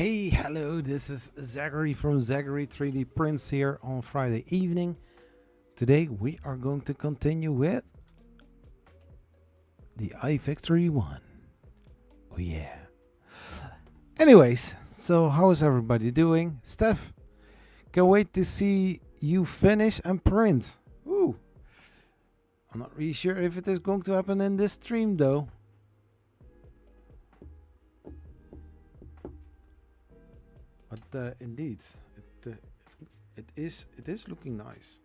Hey, hello, this is Zachary from Zachary 3D Prints here on Friday evening. Today we are going to continue with the iFactory one. Oh yeah. Anyways, so how is everybody doing? Steph, can't wait to see you finish and print. Ooh. I'm not really sure if it is going to happen in this stream though. But indeed, it is looking nice.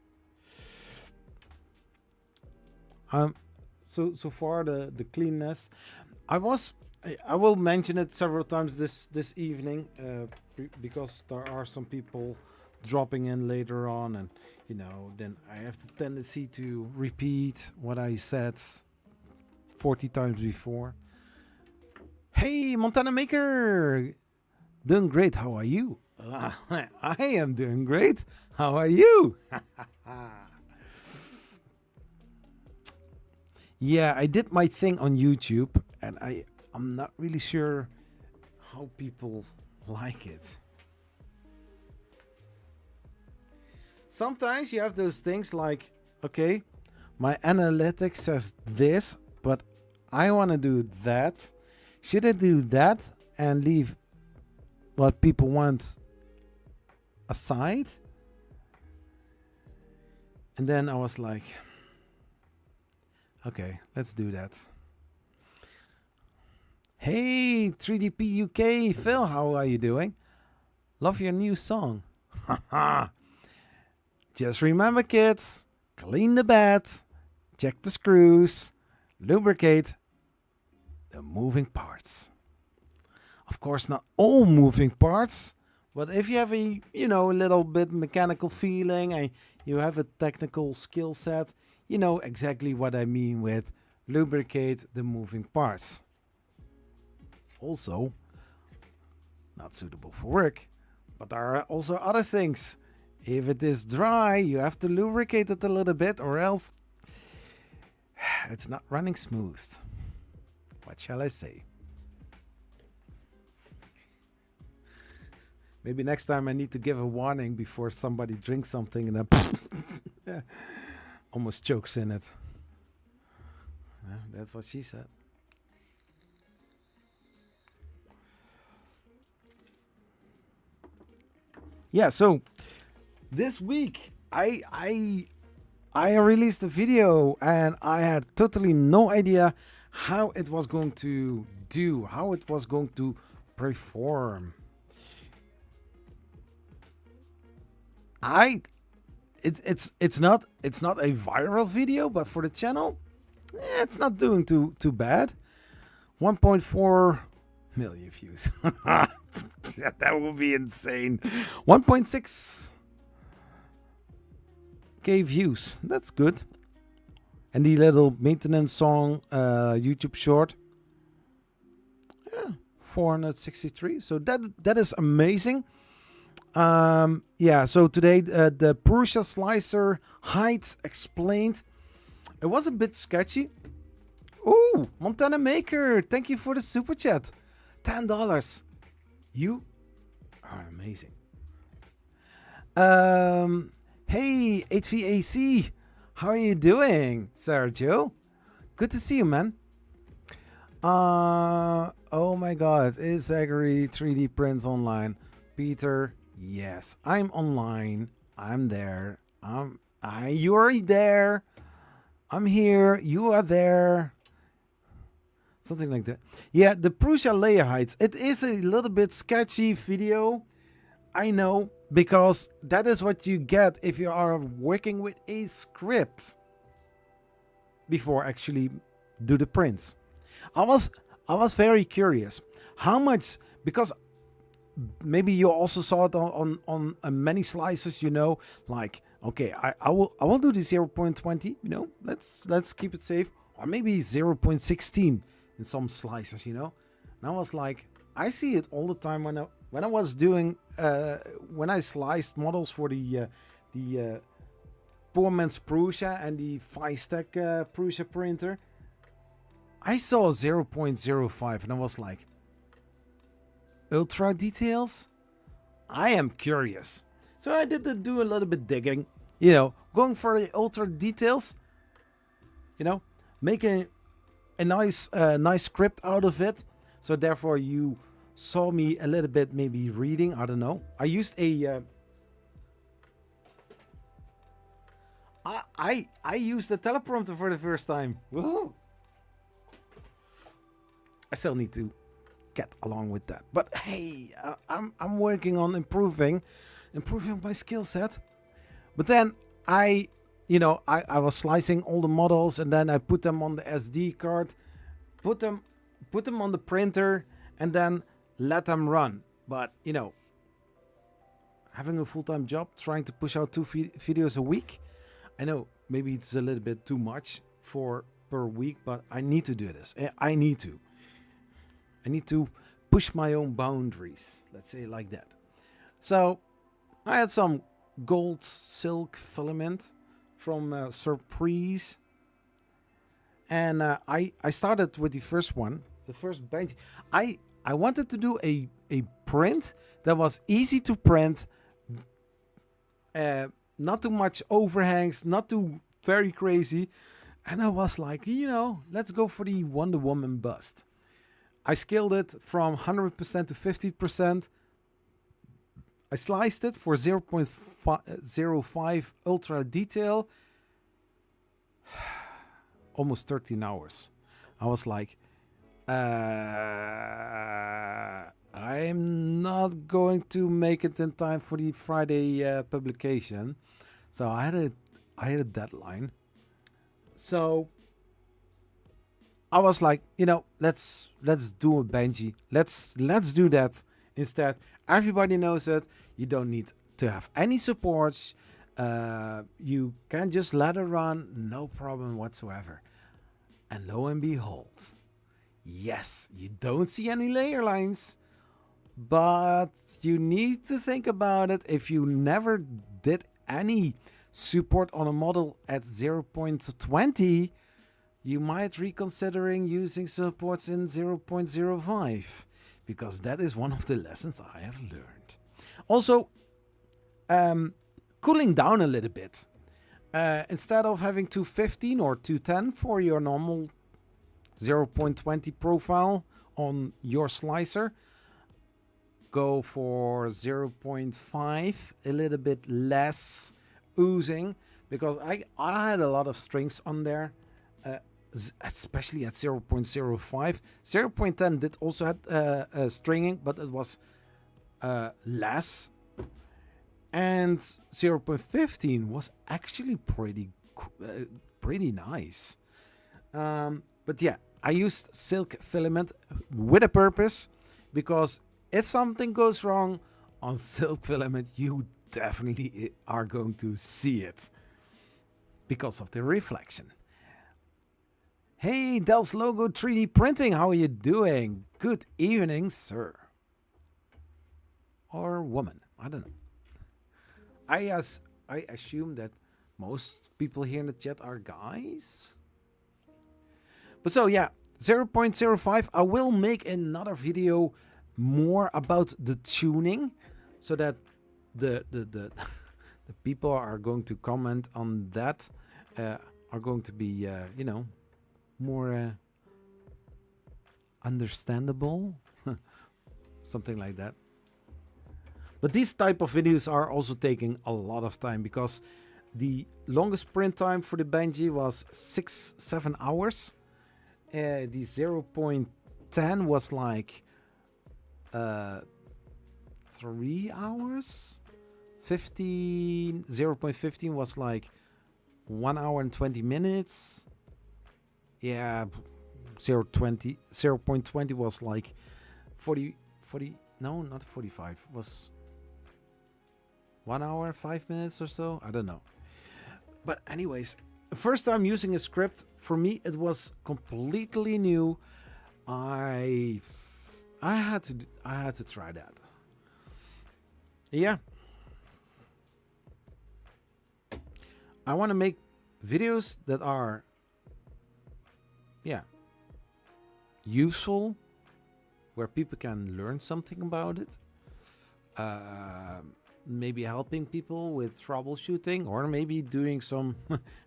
So far the cleanness. I will mention it several times this evening because there are some people dropping in later on, and then I have the tendency to repeat what I said 40 times before. Hey, Montana Maker. Doing great. How are you? I am doing great. How are you? Yeah, I did my thing on YouTube, and I'm not really sure how people like it. Sometimes you have those things like, okay, my analytics says this, but I want to do that. Should I do that and leave what people want aside? And then I was like, okay, let's do that. Hey, 3DP UK, Phil, how are you doing? Love your new song. Just remember, kids, clean the bed, check the screws, lubricate the moving parts. Of course, not all moving parts, but if you have a little bit mechanical feeling and you have a technical skill set, you know exactly what I mean with lubricate the moving parts. Also, not suitable for work, but there are also other things. If it is dry, you have to lubricate it a little bit, or else it's not running smooth. What shall I say? Maybe next time I need to give a warning before somebody drinks something and then almost chokes in it. Yeah, that's what she said. Yeah, so this week I released a video and I had totally no idea how it was going to do, how it was going to perform. It's not a viral video, but for the channel, it's not doing too bad. 1.4 million views. That would be insane. 1.6k views. That's good. And the little maintenance song YouTube short. Yeah, 463. So that is amazing. Yeah, so today the Prusa slicer height explained. It was a bit sketchy. Ooh, Montana Maker, thank you for the super chat. $10. You are amazing. Hey, HVAC, how are you doing, Sergio? Good to see you, man. Oh my God, is Zachary 3D Prints online? Peter, yes, I'm online. I'm there. You are there. I'm here. You are there. Something like that. Yeah, the Prusa layer heights. It is a little bit sketchy video. I know, because that is what you get if you are working with a script before actually do the prints. I was very curious how much, because maybe you also saw it on many slices, like, okay, I will do the 0.20, let's keep it safe, or maybe 0.16 in some slices, And I was like, I see it all the time when I was doing when I sliced models for the poor man's Prusa and the 5-stack Prusa printer. I saw 0.05 and I was like, ultra details? I am curious. So I did do a little bit digging, you know, going for the ultra details, you know, making a nice script out of it. So therefore you saw me a little bit maybe reading, I don't know. I used a I used the teleprompter for the first time. Woohoo! I still need to get along with that. But hey, I'm working on improving my skill set. But then I was slicing all the models, and then I put them on the SD card, put them on the printer, and then let them run. But you know, having a full-time job, trying to push out 2 videos a week, I know maybe it's a little bit too much per week, but I need to do this. I need to push my own boundaries, let's say it like that. So I had some gold silk filament from Surprise, and I started with the first one, the first bench. I wanted to do a print that was easy to print, not too much overhangs, not too very crazy, and I was like, you know, let's go for the Wonder Woman bust. I scaled it from 100% to 50%. I sliced it for 0.05 ultra detail. Almost 13 hours. I was like, I'm not going to make it in time for the Friday publication. So I had a deadline. So I was like, you know, let's do a Benji. Let's do that instead. Everybody knows it. You don't need to have any supports. You can just let it run, no problem whatsoever. And lo and behold, yes, you don't see any layer lines, but you need to think about it. If you never did any support on a model at 0.20, you might reconsidering using supports in 0.05, because that is one of the lessons I have learned. Also, cooling down a little bit. Instead of having 215 or 210 for your normal 0.20 profile on your slicer, go for 0.5, a little bit less oozing, because I had a lot of strings on there. Especially at 0.05. 0.10 did also have stringing, but it was less. And 0.15 was actually pretty nice. But yeah, I used silk filament with a purpose, because if something goes wrong on silk filament, you definitely are going to see it because of the reflection. Hey, Dell's Logo 3D Printing, how are you doing? Good evening, sir. Or woman, I don't know. I assume that most people here in the chat are guys. But so yeah, 0.05, I will make another video more about the tuning, so that the people are going to comment on that, are going to be, you know, more understandable, something like that. But these type of videos are also taking a lot of time, because the longest print time for the Benji was 6-7 hours. The 0.10 was like 3 hours. 0.15 was like 1 hour and 20 minutes. Yeah, 0.20 was like 40, no, not 45, was 1 hour, 5 minutes or so. I don't know. But anyways, first time using a script, for me, it was completely new. I had to try that. Yeah. I want to make videos that are, yeah, useful, where people can learn something about it. Maybe helping people with troubleshooting, or maybe doing some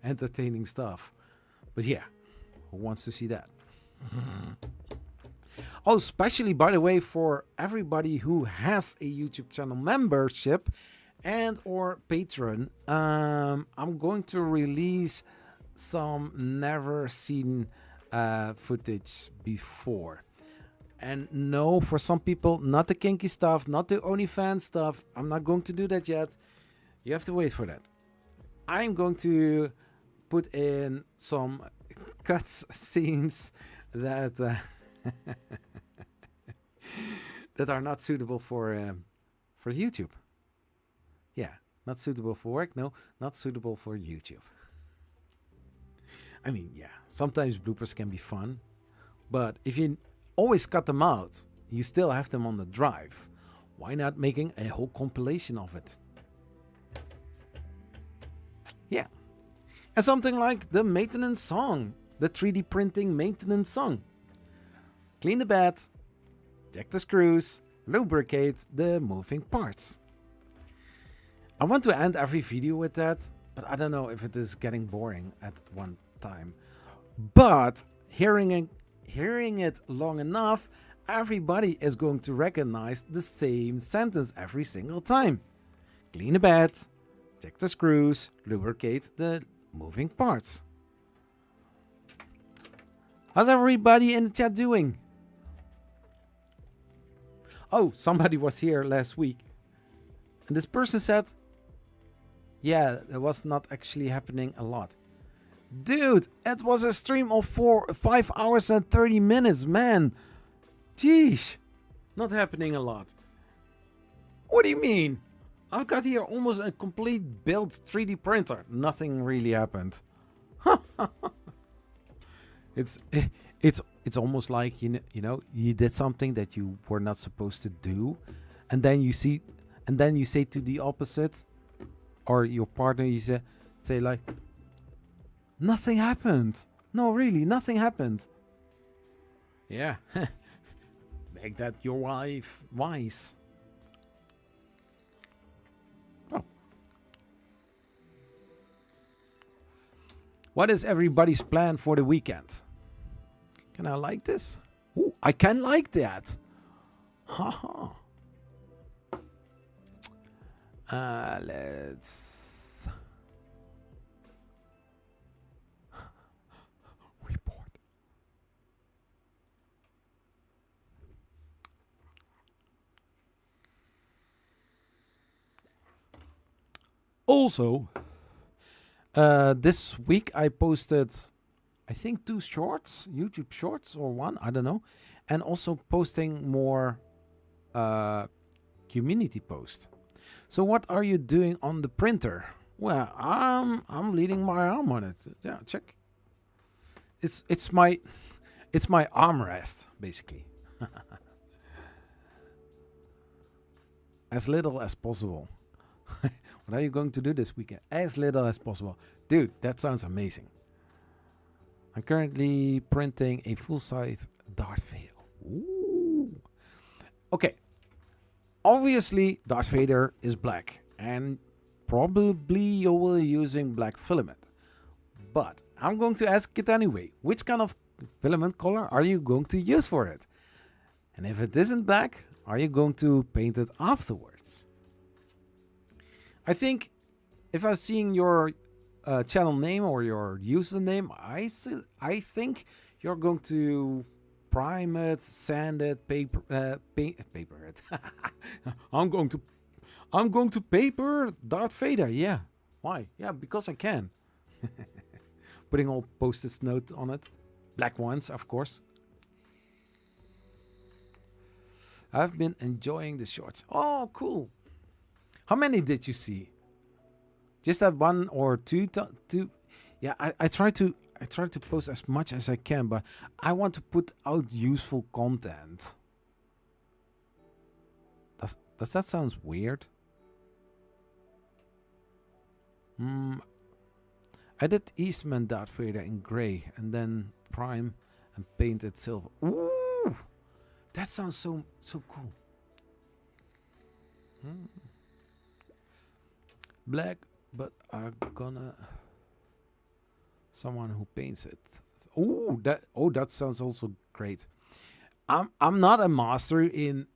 entertaining stuff. But yeah, who wants to see that? Oh, especially, by the way, for everybody who has a YouTube channel membership and or Patreon, I'm going to release some never seen footage before. And no, for some people, not the kinky stuff, not the OnlyFans stuff. I'm not going to do that yet. You have to wait for that. I'm going to put in some cuts scenes that that are not suitable for YouTube. Yeah, not suitable for work. No, not suitable for YouTube. I mean, yeah, sometimes bloopers can be fun, but if you always cut them out, you still have them on the drive. Why not making a whole compilation of it? Yeah. And something like the maintenance song, the 3D printing maintenance song. Clean the bed, check the screws, lubricate the moving parts. I want to end every video with that, but I don't know if it is getting boring at one time. But hearing it long enough, everybody is going to recognize the same sentence every single time. Clean the bed, check the screws, lubricate the moving parts. How's everybody in the chat doing? Oh, somebody was here last week, and this person said, yeah, it was not actually happening a lot. Dude, it was a stream of 5 hours and 30 minutes, man. Jeez, not happening a lot. What do you mean? I've got here almost a complete built 3D printer. Nothing really happened. It's almost like you know you did something that you were not supposed to do, and then you say to the opposite or your partner, you say like, nothing happened. No, really, nothing happened. Yeah. Make that your wife wise. Oh. What is everybody's plan for the weekend? Can I like this? Ooh, I can like that. Haha. Let's report. Also, this week I posted, I think, 2 shorts, YouTube shorts, or 1, I don't know, and also posting more community posts. So what are you doing on the printer? Well, I'm leaning my arm on it. Yeah, check. It's my armrest, basically. As little as possible. What are you going to do this weekend? As little as possible. Dude, that sounds amazing. I'm currently printing a full-size Darth Vader. Ooh. Okay. Obviously, Darth Vader is black, and probably you will be using black filament. But I'm going to ask it anyway. Which kind of filament color are you going to use for it? And if it isn't black, are you going to paint it afterwards? I think if I'm seeing your channel name or your username, I think you're going to prime it, sand it, paper it. I'm going to paper Darth Vader. Yeah, why? Yeah, because I can. Putting all post-it notes on it, black ones, of course. I've been enjoying the shorts. Oh, cool. How many did you see? Just that 1 or 2? Yeah, I try to post as much as I can, but I want to put out useful content. Does that sound weird? I did Eastman Darth Vader in gray and then prime and paint it silver. Ooh, That sounds so cool. Black, but I'm gonna someone who paints it. That sounds also great. I'm not a master in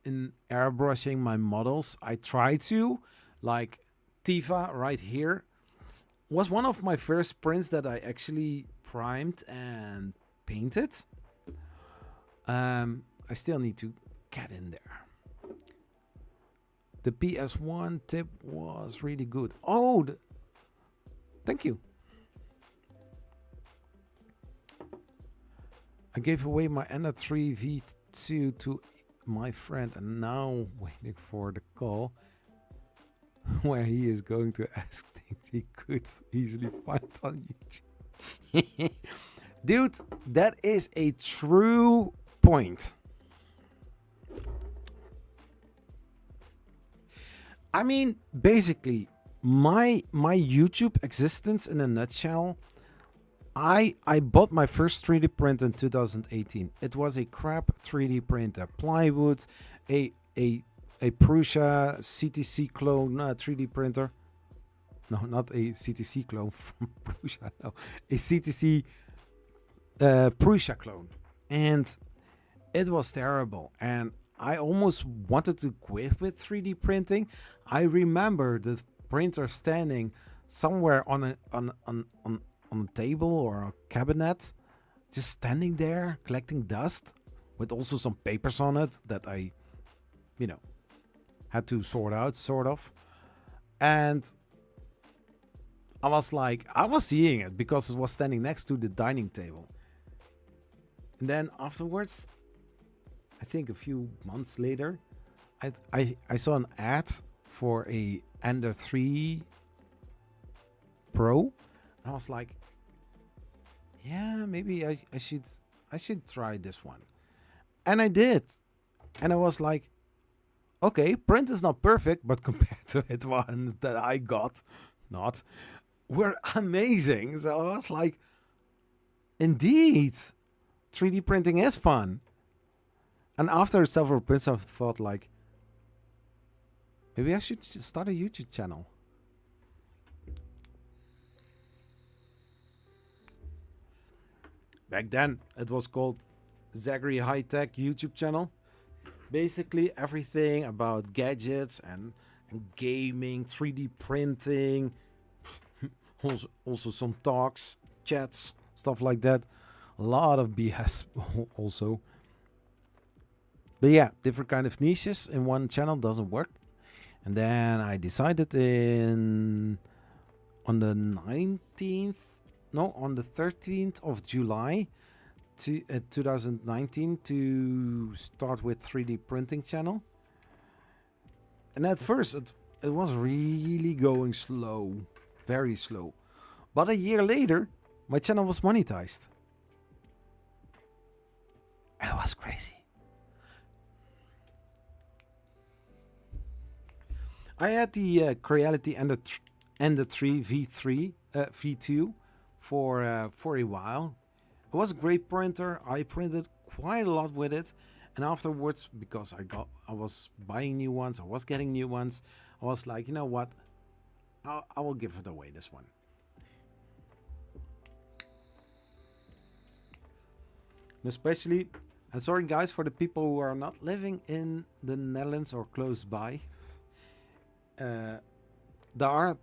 airbrushing my models. I try to, like Tifa right here was one of my first prints that I actually primed and painted. I still need to get in there. The PS1 tip was really good. Oh, thank you. I gave away my Ender 3 V2 to my friend and now waiting for the call where he is going to ask things he could easily find on YouTube. Dude, that is a true point. I mean, basically, my YouTube existence in a nutshell, I bought my first 3D print in 2018. It was a crap 3D printer, plywood, a Prusa CTC clone 3D printer. No, not a CTC clone from Prusa. No, a CTC Prusa clone, and it was terrible. And I almost wanted to quit with 3D printing. I remember the printer standing somewhere on a table or a cabinet, just standing there collecting dust with also some papers on it that I, had to sort out, sort of. And I was seeing it because it was standing next to the dining table. And then afterwards, I think a few months later, I saw an ad for a Ender 3 Pro. And I was like, yeah, maybe I should try this one. And I did. And I was like, okay, print is not perfect, but compared to it ones that I got, were amazing. So I was like, indeed, 3D printing is fun. And after several prints, I thought like, maybe I should just start a YouTube channel. Back then, it was called Zachary High Tech YouTube channel. Basically, everything about gadgets and gaming, 3D printing, also some talks, chats, stuff like that. A lot of BS also. But yeah, different kind of niches in one channel doesn't work. And then I decided on the 13th of July 2019 to start with 3D printing channel. And at first it was really going slow, very slow. But a year later, my channel was monetized. It was crazy. I had the Creality Ender 3 V2 for a while. It was a great printer. I printed quite a lot with it, and afterwards, because I was buying new ones, I was getting new ones. I was like, you know what? I will give it away, this one. And especially, and sorry guys for the people who are not living in the Netherlands or close by. There are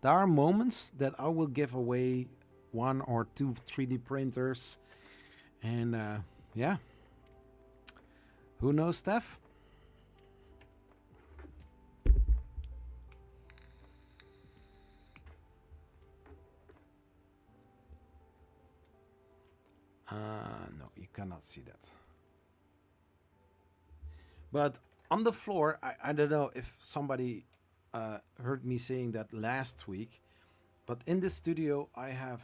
there are moments that I will give away 1 or 2 3D printers, and yeah, who knows, Steph? No, you cannot see that. But on the floor, I don't know if somebody heard me saying that last week, but in the studio I have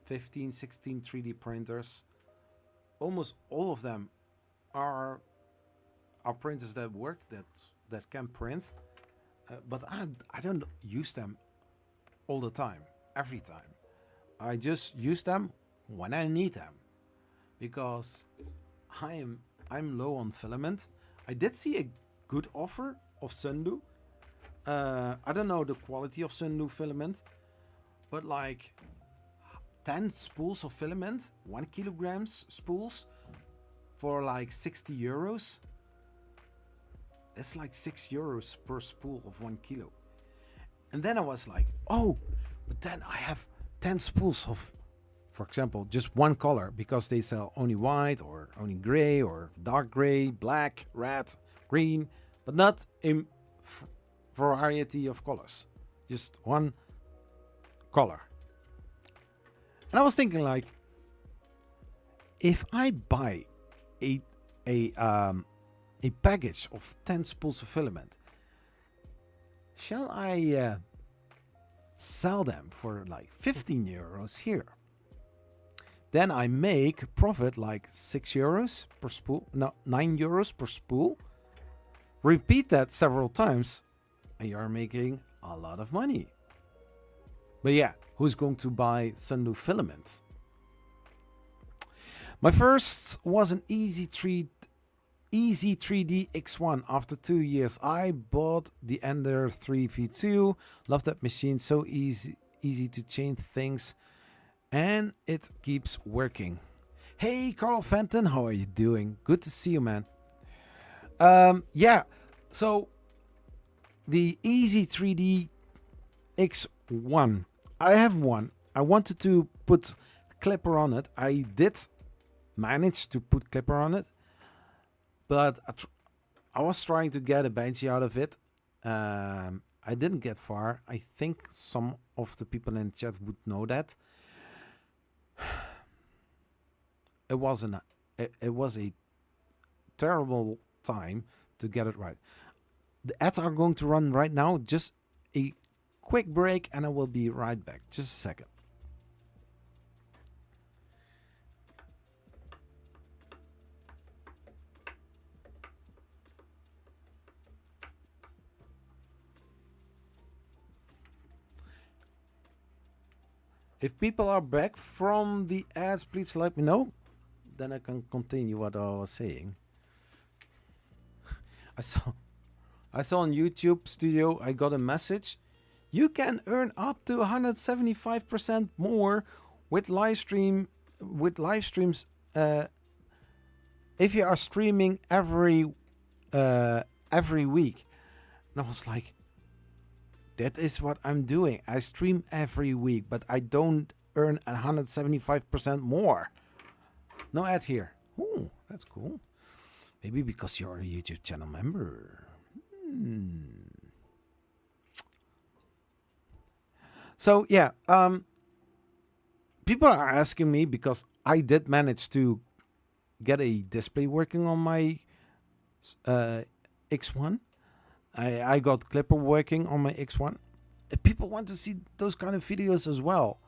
15, 16 3D printers. Almost all of them are printers that work, that can print, but I don't use them all the time, every time. I just use them when I need them, because I'm low on filament. I did see a good offer of Sundu. I don't know the quality of Sundu filament, but like 10 spools of filament, 1 kilograms spools for like 60 euros. That's like 6 euros per spool of 1 kilo. And then I was like, oh, but then I have 10 spools of, for example, just one color, because they sell only white or only gray or dark gray, black, red, green, but not a variety of colors, just one color. And I was thinking, like, if I buy a package of 10 spools of filament, shall I sell them for like 15 euros here? Then I make profit like 6 euros per spool, no, 9 euros per spool. Repeat that several times and you are making a lot of money. But yeah, who's going to buy Sundu filament? My first was an Easy 3D X1. After 2 years, I bought the Ender 3 V2. Love that machine, so easy to change things, and it keeps working. Hey, Carl Fenton, how are you doing? Good to see you, man. Yeah, so the Easy 3D X1. I have one. I wanted to put clipper on it. I did manage to put clipper on it, but I was trying to get a Banshee out of it. I didn't get far. I think some of the people in the chat would know that. It was a terrible time to get it right. The ads are going to run right now. Just a quick break and I will be right back. Just a second. If people are back from the ads, please let me know. Then I can continue what I was saying. I saw on YouTube Studio, I got a message. You can earn up to 175% more with live streams if you are streaming every week. And I was like, that is what I'm doing. I stream every week, but I don't earn 175% more. No ad here. Ooh, that's cool. Maybe because you're a YouTube channel member. So yeah, people are asking me, because I did manage to get a display working on my X1. I got clipper working on my X1. People want to see those kind of videos as well.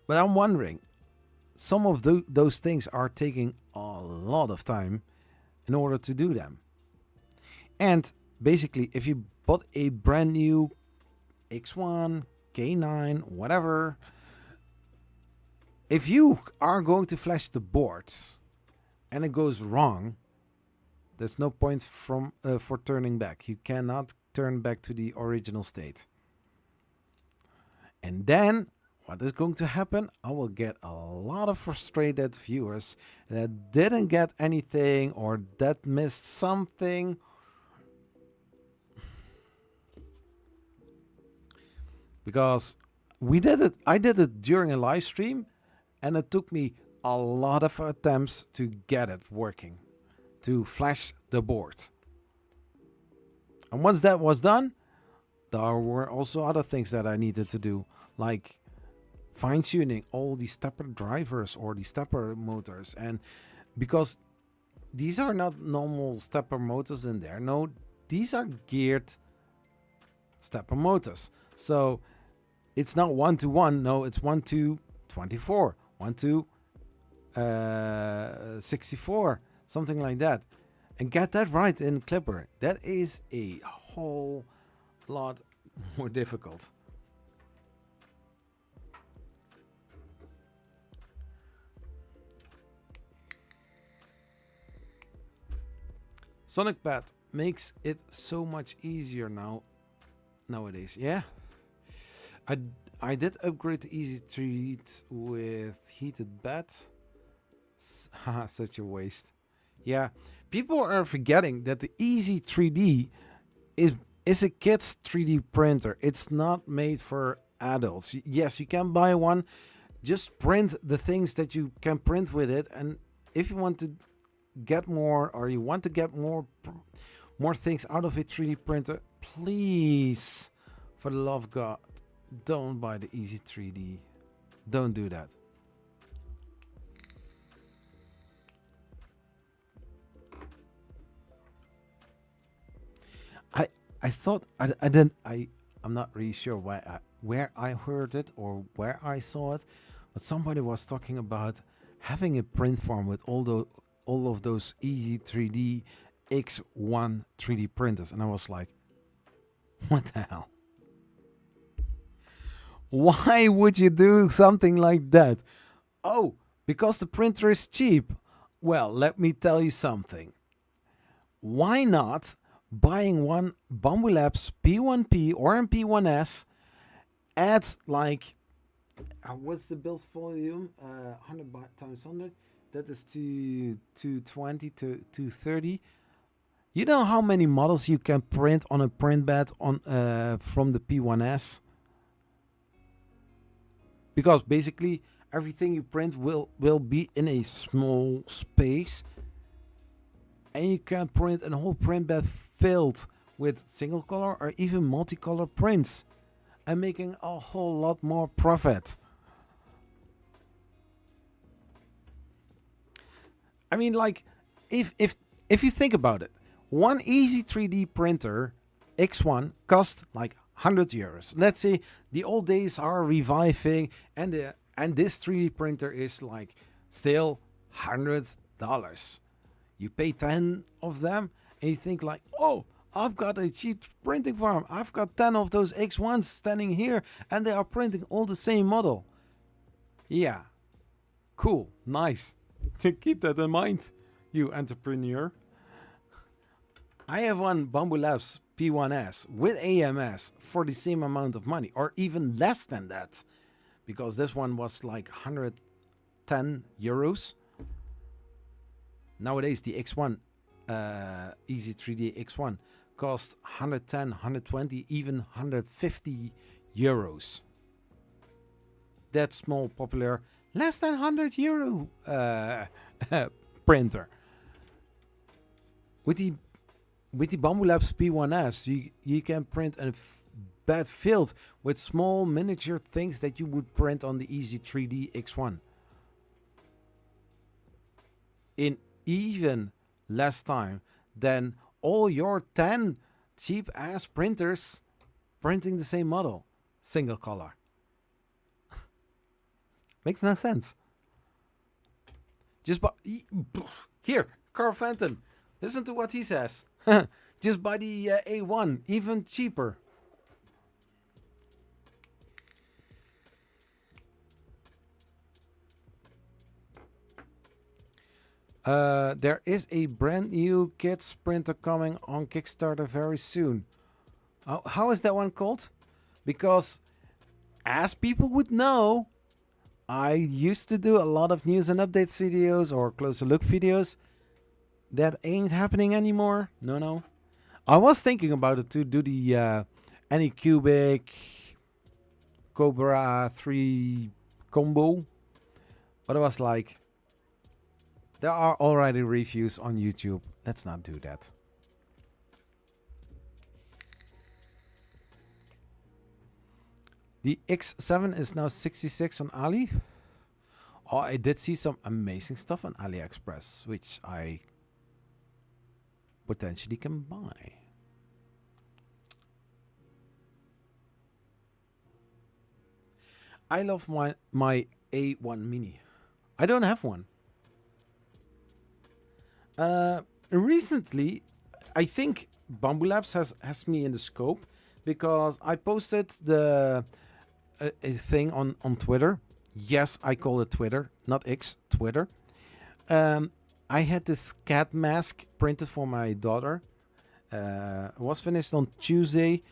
But I'm wondering, some of those things are taking a lot of time in order to do them. And basically, if you bought a brand new X1, K9, whatever, if you are going to flash the board and it goes wrong, there's no point for turning back. You cannot turn back to the original state. And then what is going to happen? I will get a lot of frustrated viewers that didn't get anything or that missed something. Because I did it during a live stream, and it took me a lot of attempts to get it working, to flash the board. And once that was done, there were also other things that I needed to do, like fine-tuning all the stepper drivers or the stepper motors. And because these are not normal stepper motors in there, no, these are geared stepper motors. So it's not 1-to-1, no, it's 1-to-24, 1-to-64, something like that. And get that right in Clipper. That is a whole lot more difficult. Sonic Pad makes it so much easier nowadays. Yeah, I did upgrade the Easy Treat with heated bed. Haha, such a waste. Yeah, people are forgetting that the Easy 3D is a kid's 3D printer. It's not made for adults. Yes, you can buy one. Just print the things that you can print with it, and if you want to get more, or you want to get more things out of a 3D printer, please, for the love of God, don't buy the Easy 3D. Don't do that. I thought I'm not really sure where I heard it or where I saw it, but somebody was talking about having a print farm with all of those Easy 3D X1 3D printers, and I was like, what the hell? Why would you do something like that? Oh, because the printer is cheap. Well, let me tell you something. Why not buying one Bambu Labs P1P or an P1S at like, what's the build volume? 100 times 100. That is 220 to 230. You know how many models you can print on a print bed on from the P1S? Because basically everything you print will be in a small space, and you can print a whole print bed filled with single color or even multicolor prints, and making a whole lot more profit. I mean, like, if you think about it, one Easy 3D printer X1 cost like €100. Let's say the old days are reviving, and this 3D printer is like still $100. You pay 10 of them, and you think like, oh, I've got a cheap printing farm. I've got 10 of those X1s standing here, and they are printing all the same model. Yeah, cool, nice. To keep that in mind, you entrepreneur. I have one Bambu Labs P1S with AMS for the same amount of money, or even less than that, because this one was like €110. Nowadays, the X1, Easy 3D X1, costs 110, 120, even €150. That small, popular, less than €100 printer. With the Bambu Labs P1S, you can print a bed filled with small miniature things that you would print on the Easy 3D X1 in even less time than all your 10 cheap ass printers printing the same model, single color. Makes no sense. Just buy here, Carl Fenton. Listen to what he says. Just buy the A1, even cheaper. There is a brand new kids printer coming on Kickstarter very soon. How is that one called? Because, as people would know, I used to do a lot of news and updates videos or closer look videos. That ain't happening anymore. No. I was thinking about it to do the Anycubic Cobra 3 combo, but I was like, there are already reviews on YouTube. Let's not do that. The X7 is now 66 on Ali. Oh, I did see some amazing stuff on AliExpress, which I potentially can buy. I love my A1 Mini. I don't have one. Recently, I think Bambu Labs has me in the scope, because I posted a thing on Twitter. Yes, I call it Twitter, not X, Twitter. I I had this cat mask printed for my daughter. It was finished on Tuesday,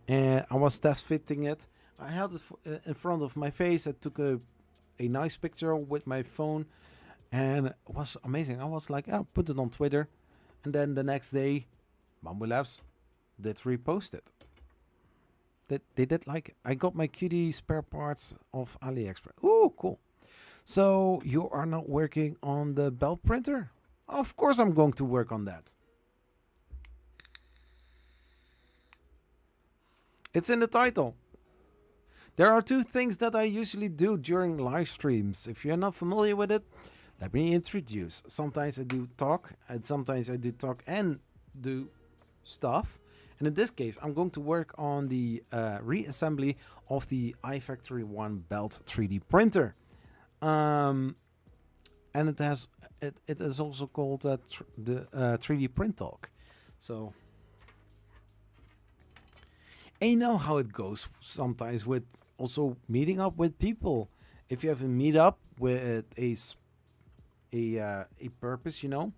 and I was test fitting it. I held it in front of my face. I took a nice picture with my phone, and it was amazing. I was like, oh, put it on Twitter, and then the next day, Bamboo Labs did repost it. They did like it. I got my cutie spare parts of AliExpress. Ooh, cool. So you are not working on the belt printer? Of course I'm going to work on that. It's in the title. There are two things that I usually do during live streams. If you're not familiar with it, let me introduce. Sometimes I do talk, and sometimes I do talk and do stuff. And in this case, I'm going to work on the reassembly of the iFactory 1 belt 3D printer. And it is also called the 3D Print Talk. So, and you know how it goes sometimes with also meeting up with people. If you have a meetup with a purpose, you know,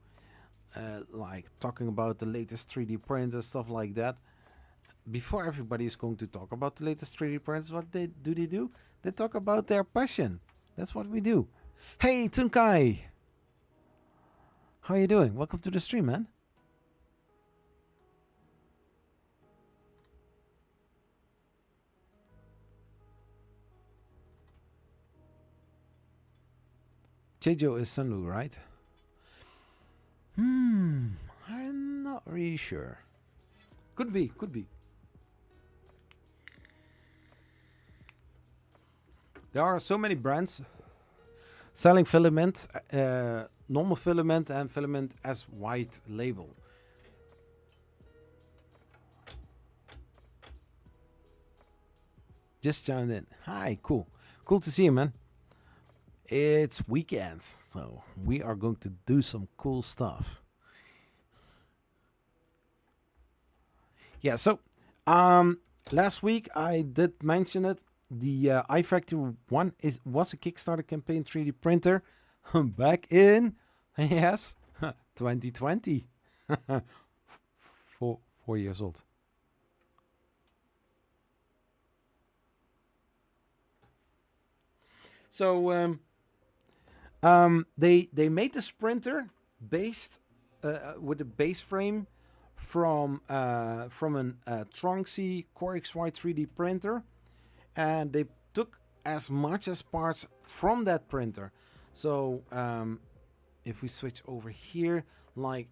like talking about the latest 3D printers, stuff like that. Before everybody is going to talk about the latest 3D printers, what they do? They talk about their passion. That's what we do. Hey, Tunkai! How are you doing? Welcome to the stream, man. Jejo is Sunlu, right? I'm not really sure. Could be. There are so many brands selling filament, normal filament and filament as white label. Just joined in. Hi, cool. Cool to see you, man. It's weekends, so we are going to do some cool stuff. Yeah, so last week I did mention it. The iFactory 1 was a Kickstarter campaign 3D printer back in, yes, 2020. 4 years old. So they made this printer based with a base frame from an Tronxy Core XY 3D printer, and they took as much as parts from that printer. So if we switch over here, like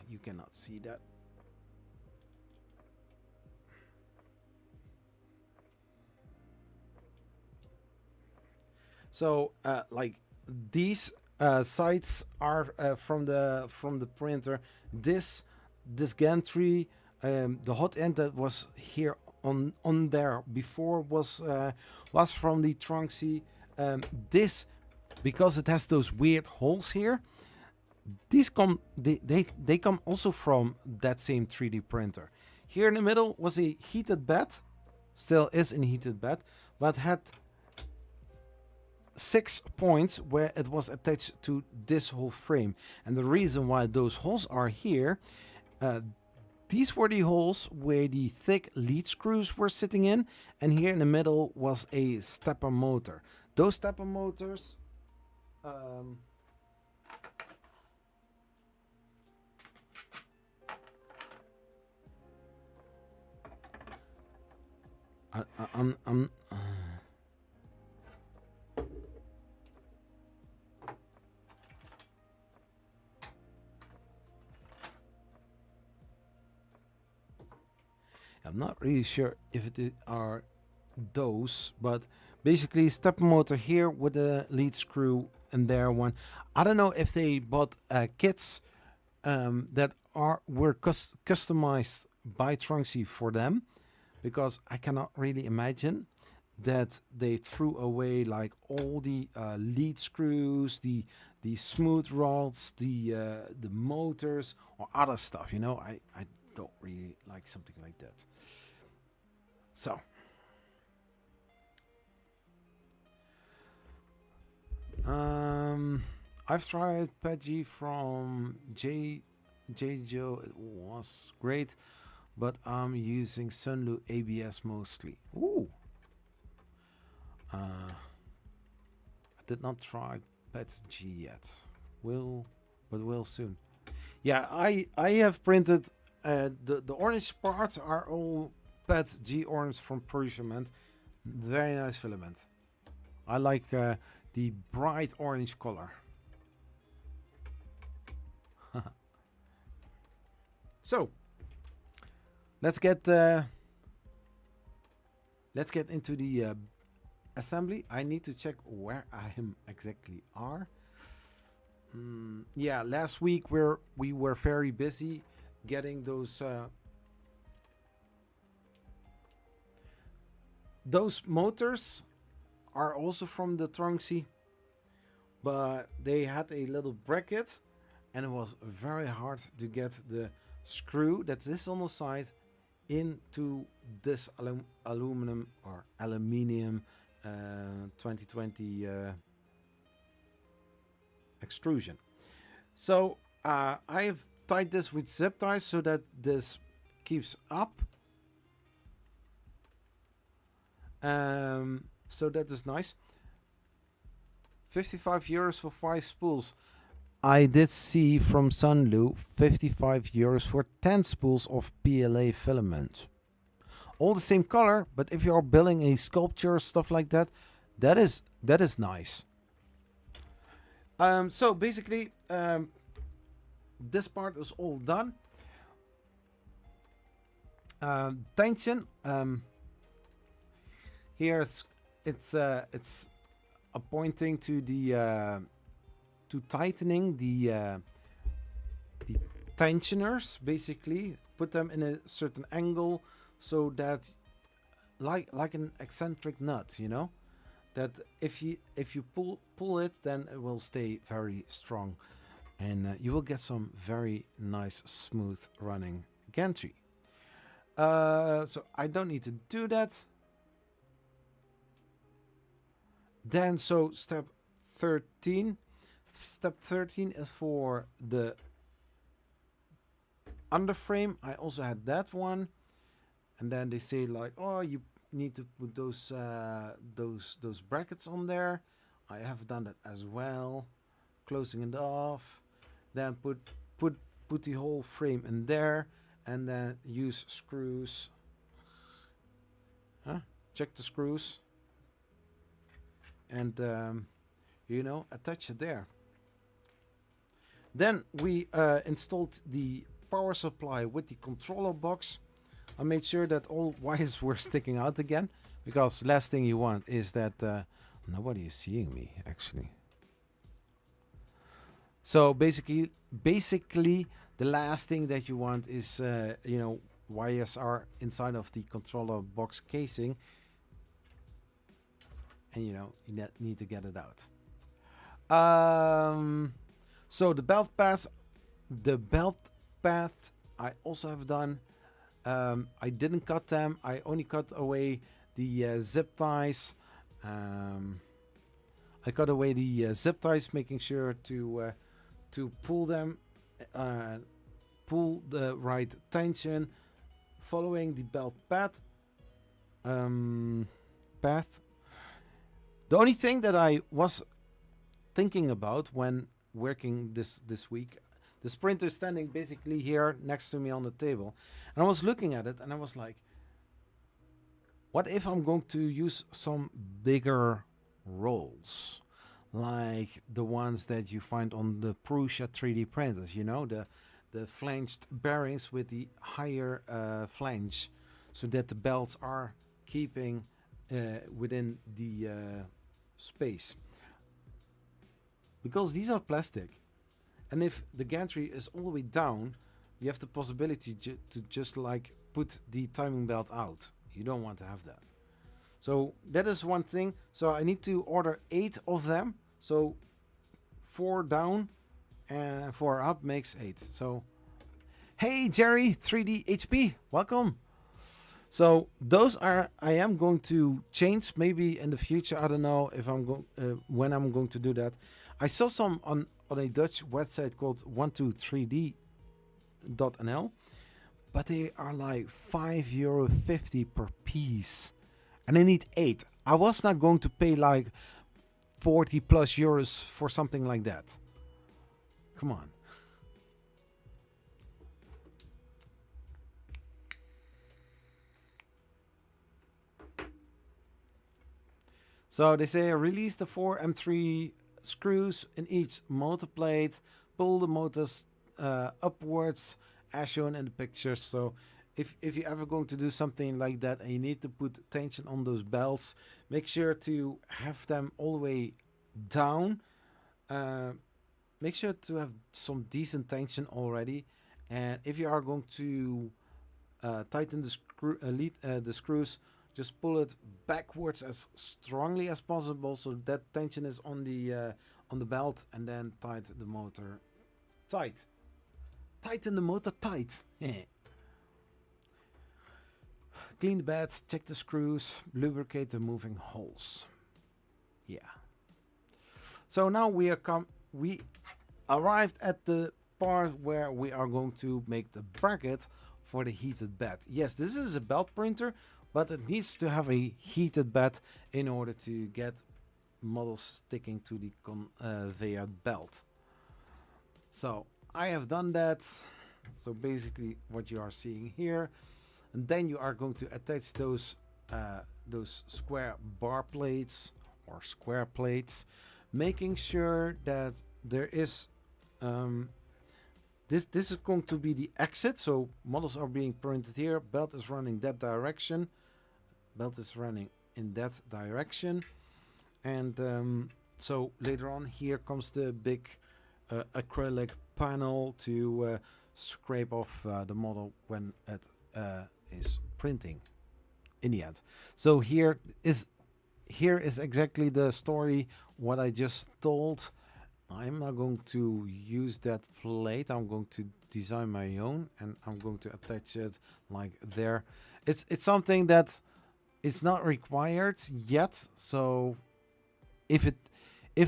you cannot see that. So like these sides are from the printer. This gantry, the hot end that was here on there before was from the Tronxy. This, because it has those weird holes here, these they come also from that same 3D printer. Here in the middle was a heated bed, still is a heated bed, but had 6 points where it was attached to this whole frame. And the reason why those holes are here, these were the holes where the thick lead screws were sitting in, and here in the middle was a stepper motor. Those stepper motors I'm not really sure if it are those, but basically stepper motor here with a lead screw and there one. I don't know if they bought kits that were customized by Tronxy for them, because I cannot really imagine that they threw away like all the lead screws, the smooth rods, the motors or other stuff. You know, I don't really like something like that. So I've tried Peggy from Joe. It was great, but I'm using Sunlu ABS mostly. Ooh. I did not try PETG yet. But will soon. Yeah, I have printed the orange parts are all PETG orange from Prussian. Very nice filament. I like the bright orange color. So let's get into the assembly. I need to check where I am exactly are. Yeah, last week we were very busy getting those motors are also from the Tronxy, but they had a little bracket and it was very hard to get the screw that is on the side into this aluminum or aluminium 2020 extrusion. So I have tied this with zip ties so that this keeps up. So that is nice. 55 euros for 5 spools. I did see from Sunlu 55 euros for 10 spools of PLA filament. All the same color, but if you're building a sculpture, stuff like that, that is nice. So basically, this part is all done. Tension. Here it's pointing to the to tightening the tensioners. Basically, put them in a certain angle so that like an eccentric nut, you know, that if you pull it, then it will stay very strong, and you will get some very nice smooth running gantry. So I don't need to do that. Then so step 13. Step 13 is for the underframe. I also had that one, and then they say like, oh, you need to put those brackets on there. I have done that as well, closing it off. Then put the whole frame in there, and then use screws. Check the screws, and you know, attach it there. Then we installed the power supply with the controller box. I made sure that all wires were sticking out again, because last thing you want is that nobody is seeing me actually. So basically the last thing that you want is you know, wires are inside of the controller box casing, and you know, you need to get it out. So the belt path I also have done. I didn't cut them. I only cut away the zip ties. I cut away the zip ties, making sure to pull them, pull the right tension, following the belt path. The only thing that I was thinking about when working this week, the printer is standing basically here next to me on the table, and I was looking at it and I was like, what if I'm going to use some bigger rolls, like the ones that you find on the Prusa 3D printers, you know, the flanged bearings with the higher flange, so that the belts are keeping within the space, because these are plastic, and if the gantry is all the way down, you have the possibility to just like put the timing belt out. You don't want to have that. So that is one thing. So I need to order 8 of them. So 4 down and 4 up makes 8. So hey Jerry 3D HP, welcome. So those are, I am going to change maybe in the future. I don't know if I'm going when I'm going to do that. I saw some on a Dutch website called 123d.nl, but they are like €5.50 per piece, and I need 8. I was not going to pay like 40 plus euros for something like that. Come on. So they say release the 4 M3 screws in each motor plate, pull the motors upwards as shown in the picture. So if you're ever going to do something like that and you need to put tension on those belts, make sure to have them all the way down. Make sure to have some decent tension already. And if you are going to tighten the the screws, just pull it backwards as strongly as possible so that tension is on the belt, and then tighten the motor tight. Tighten the motor tight. Clean the bed, check the screws, lubricate the moving holes. Yeah. So now we arrived at the part where we are going to make the bracket for the heated bed. Yes, this is a belt printer, but it needs to have a heated bed in order to get models sticking to the conveyor belt. So I have done that. So basically what you are seeing here, and then you are going to attach those square bar plates or square plates, making sure that there is this is going to be the exit. So models are being printed here, belt is running that direction, belt is running in that direction, and so later on here comes the big acrylic panel to scrape off the model when it is printing in the end. So here is exactly the story what I just told. I'm not going to use that plate. I'm going to design my own, and I'm going to attach it like there. It's something that it's not required yet. So if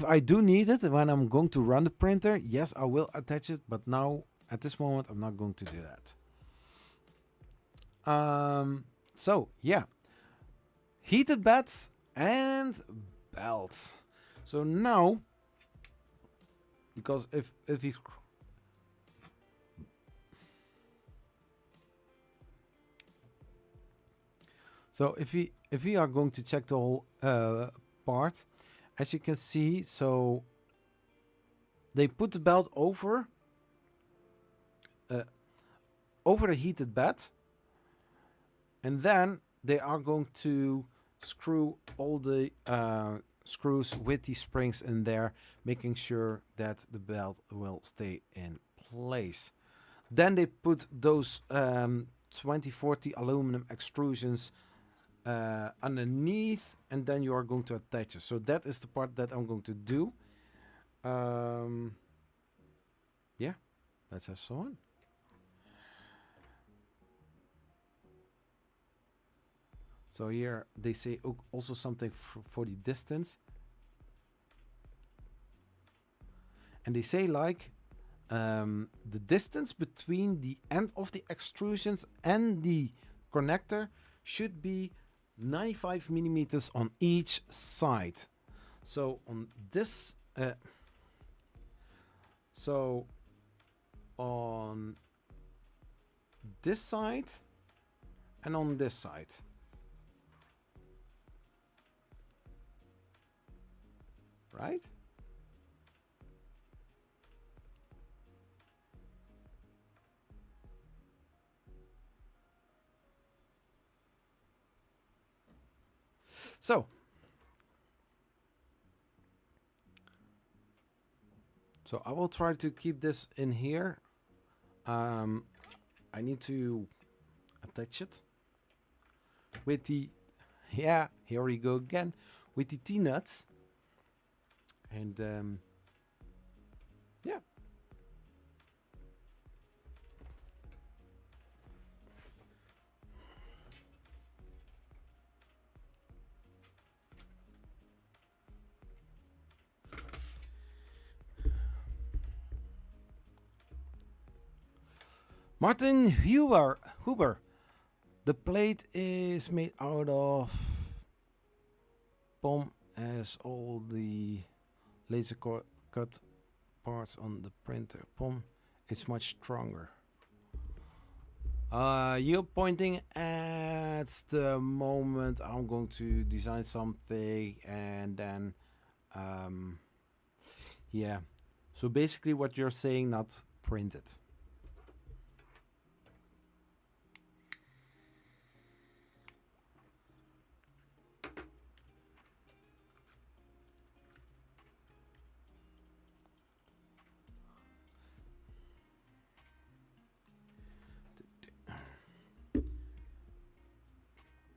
I do need it when I'm going to run the printer, yes, I will attach it. But now at this moment, I'm not going to do that. So yeah, heated beds and belts. So now, because if you if we are going to check the whole part, as you can see, so they put the belt over the heated bed, and then they are going to screw all the screws with the springs in there, making sure that the belt will stay in place. Then they put those 2040 aluminum extrusions underneath, and then you are going to attach it. So that is the part that I'm going to do. Yeah, let's have some. So here they say also something for the distance. And they say like the distance between the end of the extrusions and the connector should be 95 millimeters on each side. So on this, so on this side and on this side. Right? So I will try to keep this in here. I need to attach it with the, yeah, here we go again, with the T-nuts. And yeah. Martin Huber. The plate is made out of POM as all the laser cut parts on the printer. POM is much stronger. You're pointing at the moment I'm going to design something and then yeah. So basically what you're saying, not print it.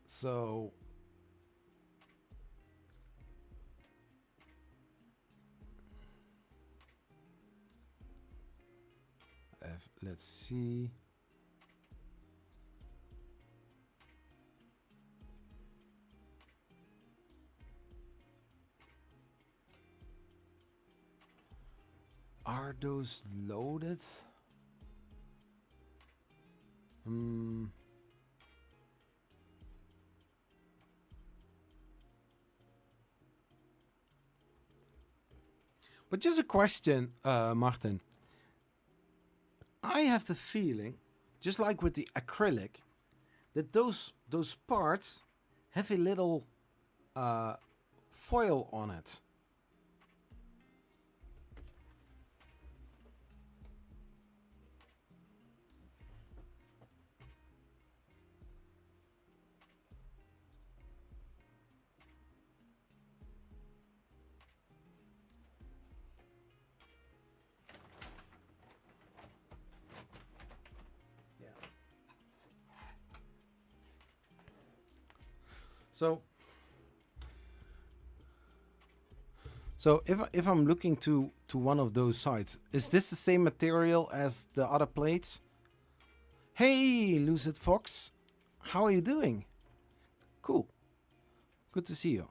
So let's see. Are those loaded? But just a question, Martin. I have the feeling, just like with the acrylic, that those parts have a little foil on it. So if I'm looking to one of those sides, is this the same material as the other plates? Hey, Lucid Fox, how are you doing? Cool. Good to see you.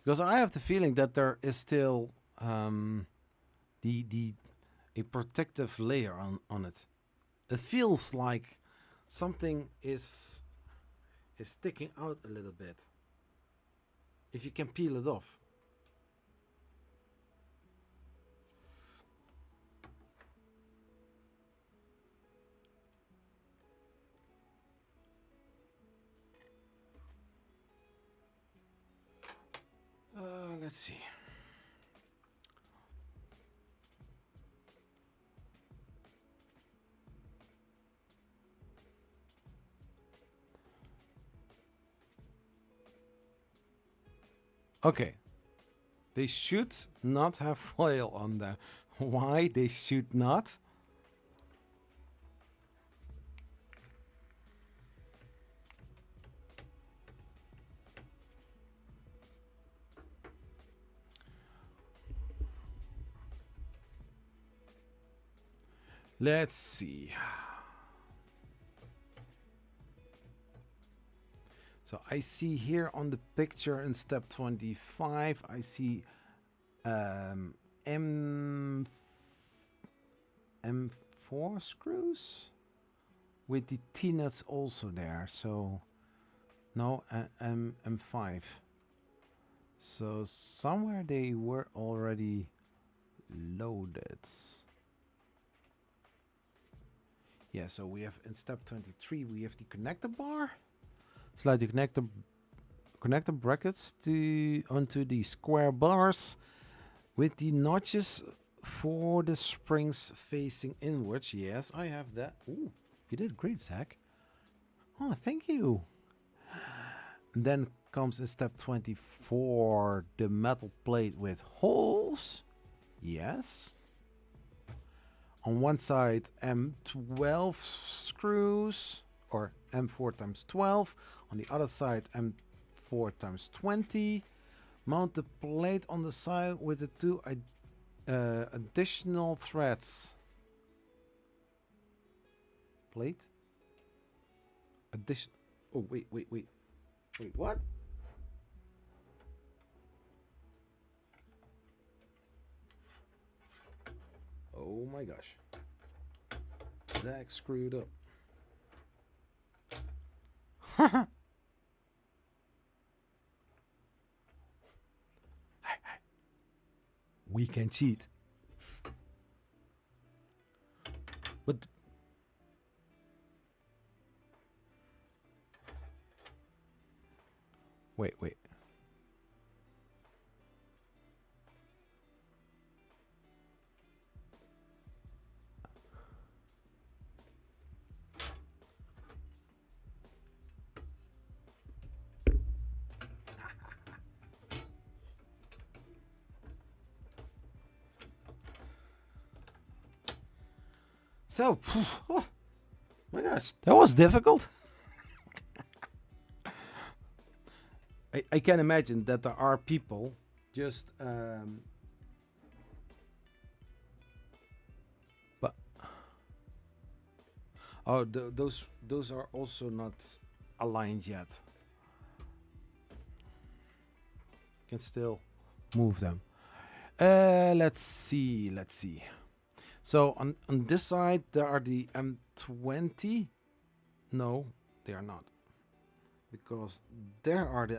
Because I have the feeling that there is still a protective layer on it. It feels like something is sticking out a little bit. If you can peel it off. Let's see. Okay. They should not have foil on them. Why they should not? Let's see. So I see here on the picture in step 25, I see M4 screws with the T-nuts also there. So no, M5. So somewhere they were already loaded. Yeah, so we have in step 23, we have the connector bar. Slide the connector brackets onto the square bars with the notches for the springs facing inwards. Yes, I have that. Ooh, you did great, Zach. Oh, thank you. And then comes in step 24, the metal plate with holes. Yes. On one side, M12 screws, or M4 times 12. On the other side, M4 times 20. Mount the plate on the side with the two additional threads. Plate? Addition. Oh, wait. Wait, what? my gosh. Zach screwed up. We can cheat. But wait. So, oh my gosh, that was difficult. I can imagine that there are people just but oh, those are also not aligned yet. Can still move them. Let's see. So on this side there are the M20. No, they are not, because there are the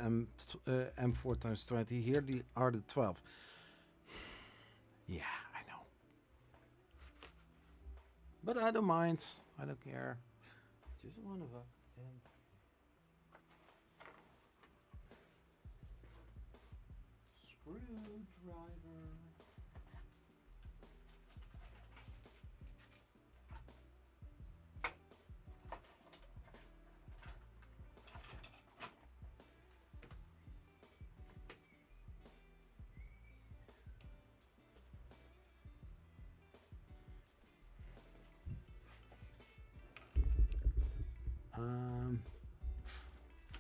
M4 times 20. Here are the 12. Yeah, I know, but I don't mind. I don't care. Just one of them. Screwdriver.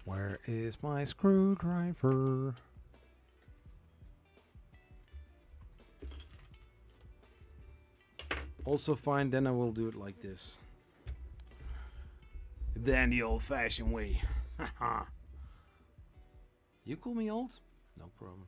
Where is my screwdriver? Also fine, then I will do it like this. Then the old-fashioned way. Haha. You call me old? No problem.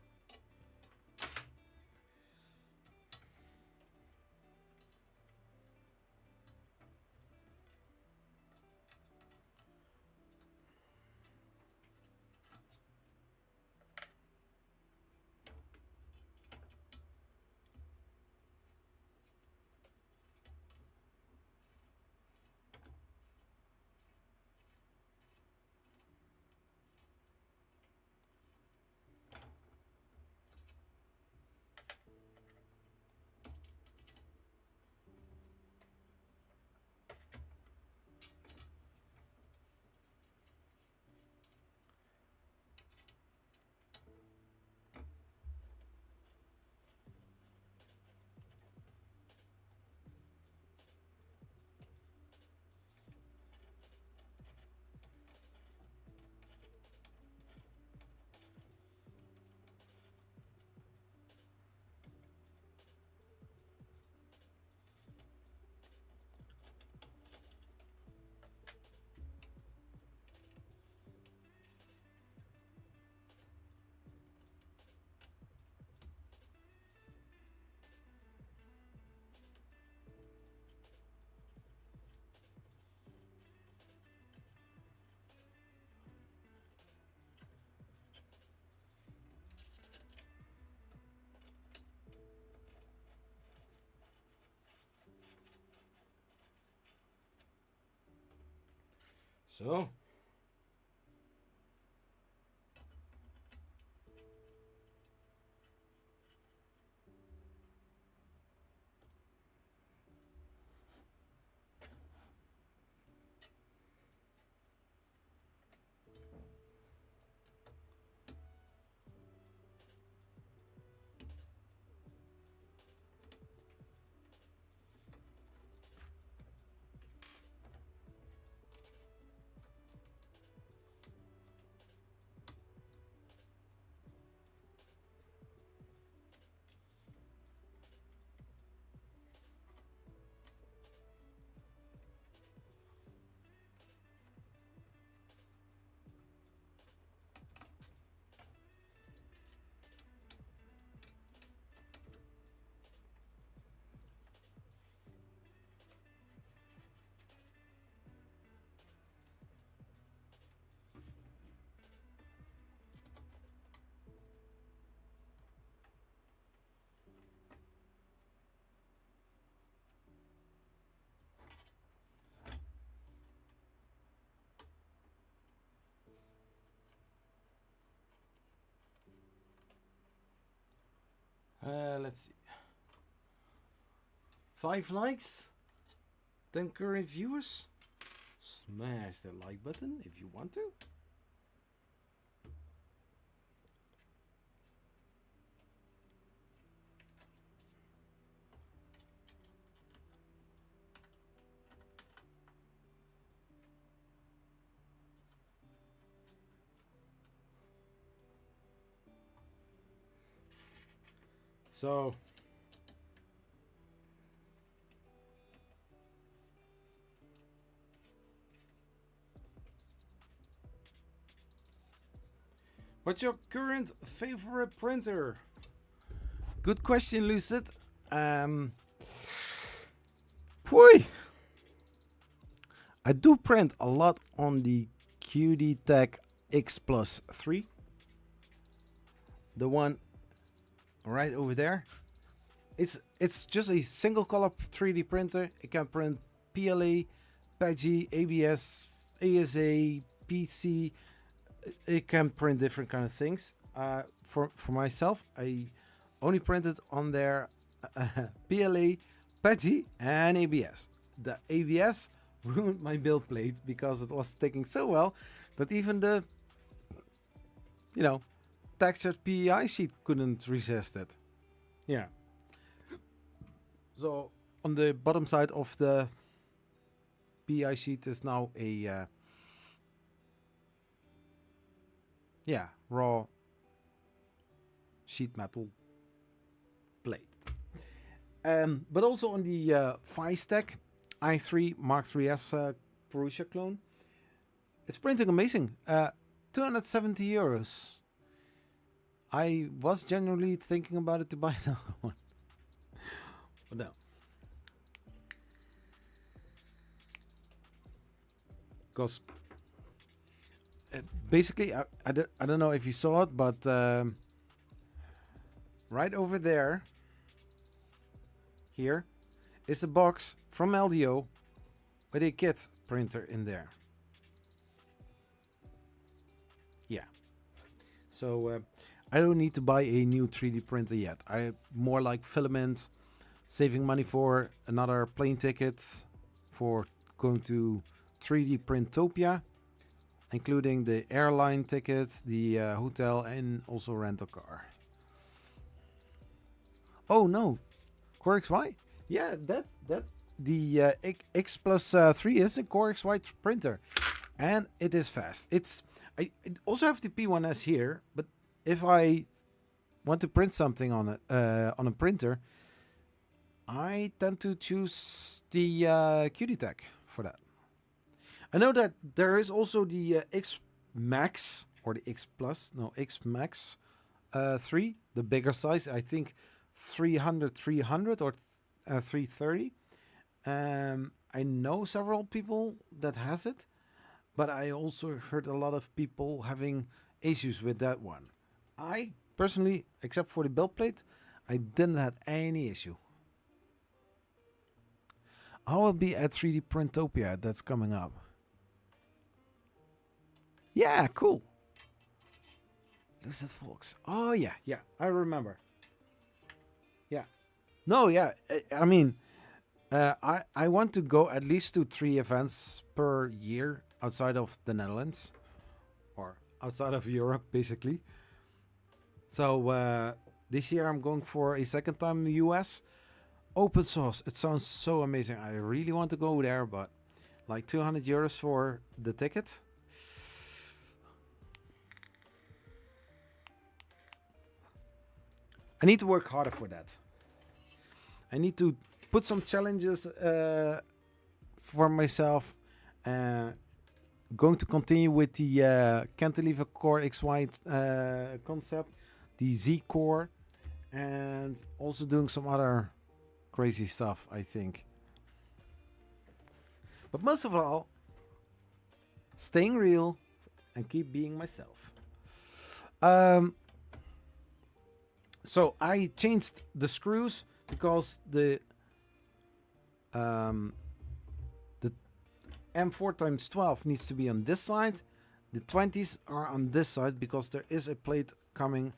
So. Let's see. 5 likes, 10 current viewers. Smash that like button if you want to. So what's your current favorite printer? Good question, Lucid. Boy, I do print a lot on the QD Tech X Plus 3. The one right over there. It's just a single color 3D printer. It can print PLA, PEGI, ABS, ASA, PC. It can print different kind of things. For myself, I only printed on their PLA, PEGI, and ABS. The ABS ruined my build plate because it was sticking so well that even the, textured PEI sheet couldn't resist it. Yeah. So on the bottom side of the PEI sheet is now a raw sheet metal plate. But also on the Vicetech i3 Mark III's Prusa clone, it's printing amazing. 270 euros. I was generally thinking about it to buy another one, but no. Because basically, I don't know if you saw it, but right over there, here, is a box from LDO with a kit printer in there. Yeah. So I don't need to buy a new 3D printer yet. I more like filament, saving money for another plane ticket for going to 3D Printopia, including the airline ticket, the hotel, and also rent a car. Oh no, Core XY? Yeah, that the X Plus 3 is a Core XY printer, and it is fast. I also have the P1S here, but if I want to print something on a printer, I tend to choose the QD Tech for that. I know that there is also the X Max or the X Plus, no X Max 3, the bigger size. I think 300 or 330. I know several people that has it, but I also heard a lot of people having issues with that one. I personally, except for the build plate, I didn't have any issue. I will be at 3D Printopia. That's coming up. Yeah, cool. Lucid Folks. Oh yeah, I remember. Yeah. No, yeah. I mean, I want to go at least to 3 events per year outside of the Netherlands or outside of Europe, basically. So this year I'm going for a second time in the US. Open source. It sounds so amazing. I really want to go there, but like 200 euros for the ticket. I need to work harder for that. I need to put some challenges for myself. Going to continue with the Cantilever Core XY concept, the Z Core, and also doing some other crazy stuff, I think. But most of all, staying real and keep being myself. So I changed the screws because the M4x12 needs to be on this side. The 20s are on this side because there is a plate coming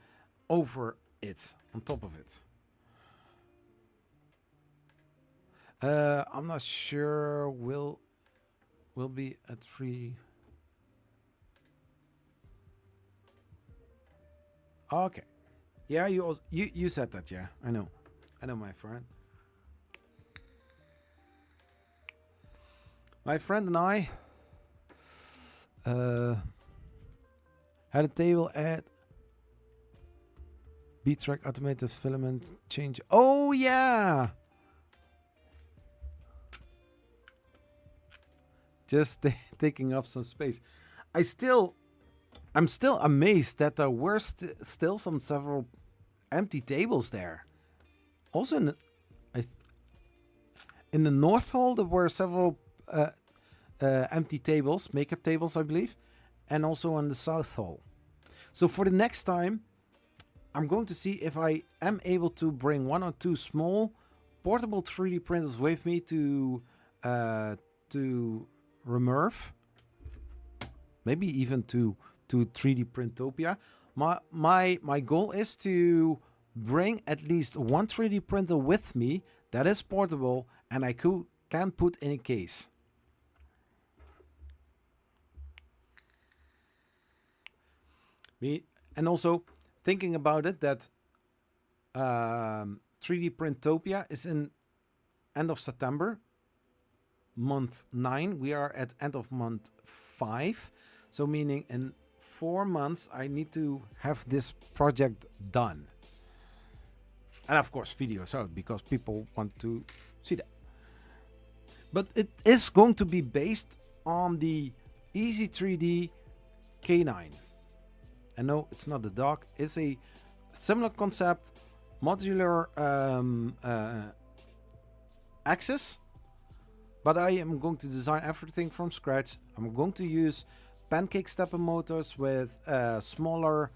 over it, on top of it. I'm not sure. Will be at 3. Okay. Yeah, you said that. Yeah, I know, my friend. My friend and I had a table at B-track automated filament change. Oh yeah. Just taking up some space. I'm still amazed that there were still several empty tables there. Also in the North Hall, there were several empty tables, makeup tables, I believe, and also on the South Hall. So for the next time, I'm going to see if I am able to bring 1 or 2 small portable 3D printers with me to Remerve, maybe even to 3D Printopia. My goal is to bring at least 1 3D printer with me that is portable and I can put in a case. And also thinking about it, that 3D Printopia is in end of September, month 9. We are at end of month 5. So meaning in 4 months, I need to have this project done. And of course, videos out because people want to see that. But it is going to be based on the Easy 3D K9. And no, it's not the dog. It's a similar concept, modular axis. But I am going to design everything from scratch. I'm going to use pancake stepper motors with smaller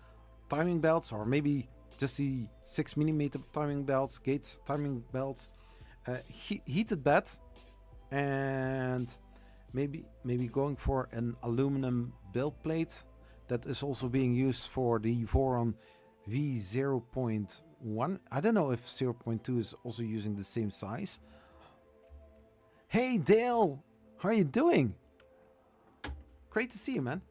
timing belts, or maybe just the 6mm timing belts, Gates timing belts, heated bed, and maybe going for an aluminum build plate that is also being used for the Voron V0.1. I don't know if 0.2 is also using the same size. Hey Dale, how are you doing? Great to see you, man.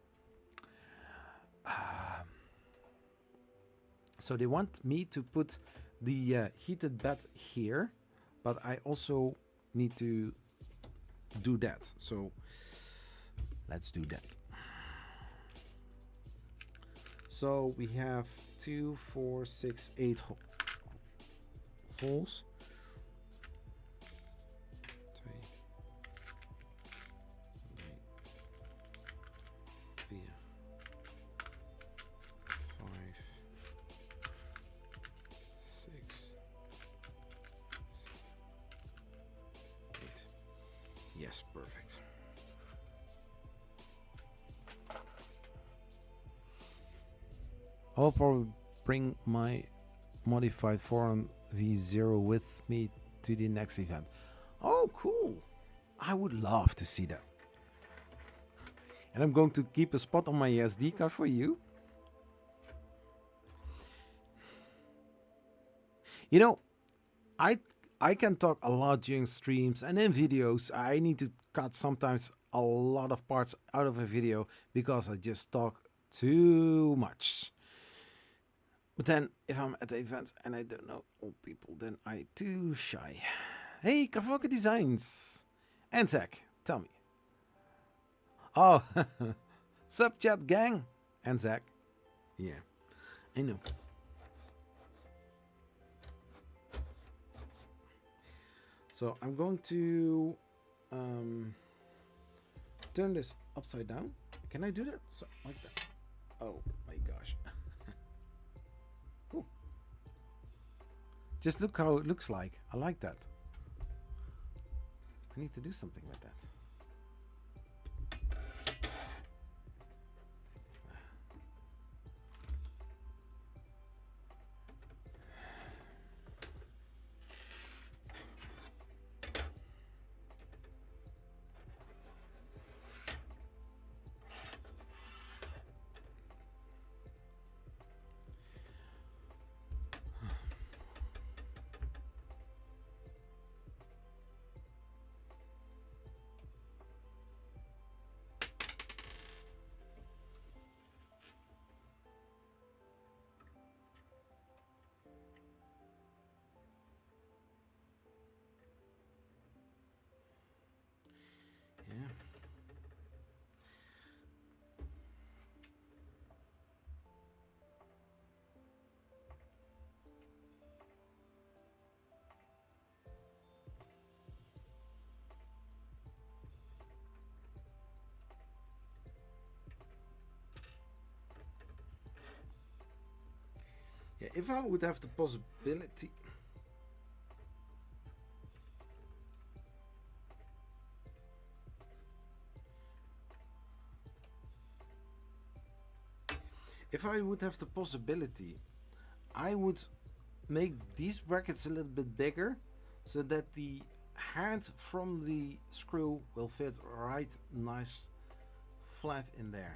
So they want me to put the heated bed here, but I also need to do that. So let's do that. So we have 2, 4, 6, 8 holes. 3, 4, 5, 6, 8. Yes, perfect. I'll probably bring my modified Voron V0 with me to the next event. Oh, cool. I would love to see that. And I'm going to keep a spot on my SD card for you. You know, I can talk a lot during streams and in videos. I need to cut sometimes a lot of parts out of a video because I just talk too much. But then if I'm at the event and I don't know all people, then I too shy. Hey, Kavoka Designs. And Zach, tell me. Oh, sup chat gang. And Zach. Yeah, I know. So I'm going to turn this upside down. Can I do that? So, like that. Oh my gosh. Ooh. Just look how it looks like. I like that. I need to do something with that. Yeah, if I would have the possibility. If I would have the possibility, I would make these brackets a little bit bigger so that the hand from the screw will fit right nice flat in there.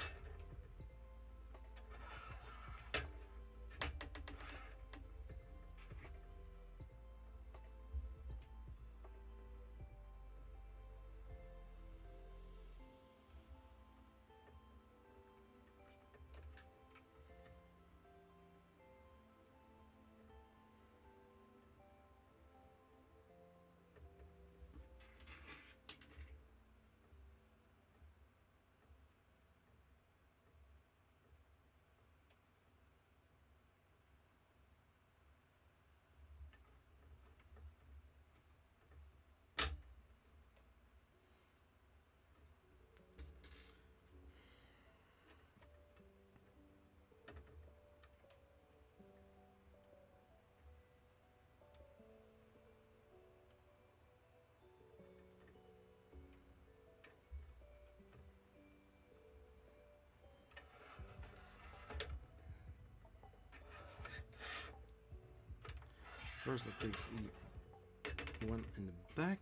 First I take the one in the back.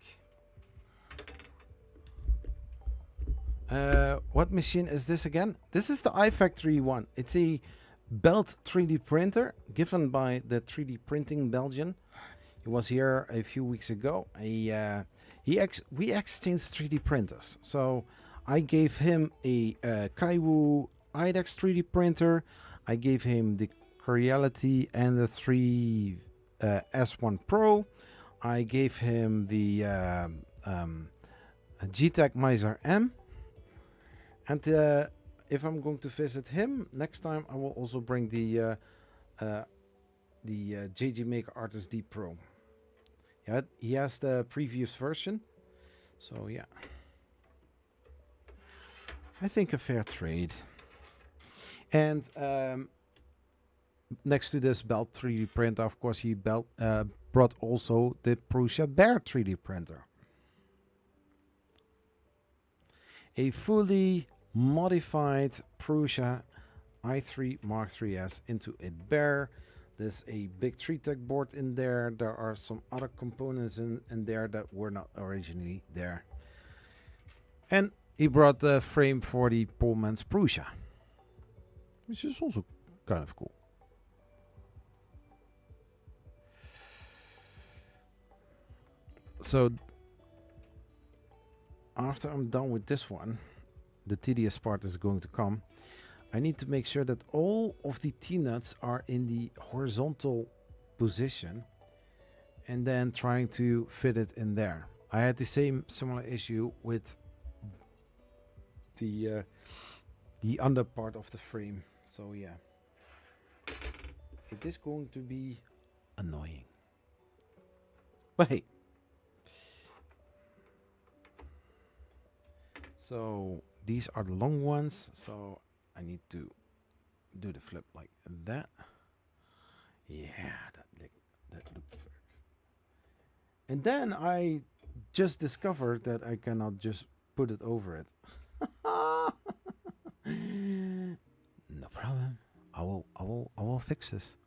What machine is this again? This is the iFactory one. It's a belt 3D printer given by the 3D Printing Belgian. He was here a few weeks ago. We exchanged 3D printers. So I gave him a Kaiwu IDEX 3D printer. I gave him the Creality and the 3 S1 Pro. I gave him the G-Tech Miser M. And if I'm going to visit him next time, I will also bring the JG Maker Artist D Pro. Yeah, he has the previous version. So yeah, I think a fair trade. And next to this belt 3D printer, of course, he brought also the Prusa Bear 3D printer. A fully modified Prusa i3 Mark III's into a Bear. There's a big 3-tech board in there. There are some other components in there that were not originally there. And he brought the frame for the Pullman's Prusa, which is also kind of cool. So after I'm done with this one, the tedious part is going to come. I need to make sure that all of the T-nuts are in the horizontal position and then trying to fit it in there. I had the same similar issue with the under part of the frame. So yeah, it is going to be annoying. But hey. So these are the long ones, so I need to do the flip like that. Yeah, that looked fair. And then I just discovered that I cannot just put it over it. No problem. I will fix this.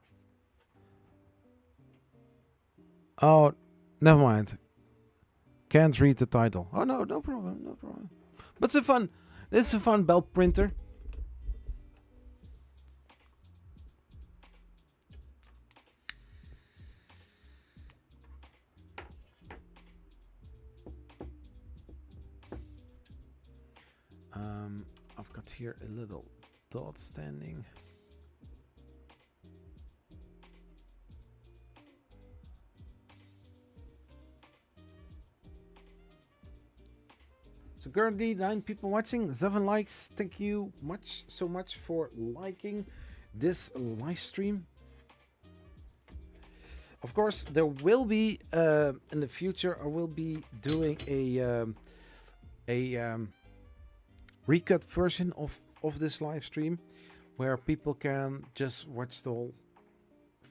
Oh, never mind. Can't read the title. Oh no, no problem, no problem. But it's a fun belt printer. I've got here a little dot standing. So currently 9 people watching, 7 likes. Thank you so much for liking this live stream. Of course, there will be in the future. I will be doing a recut version of this live stream, where people can just watch the whole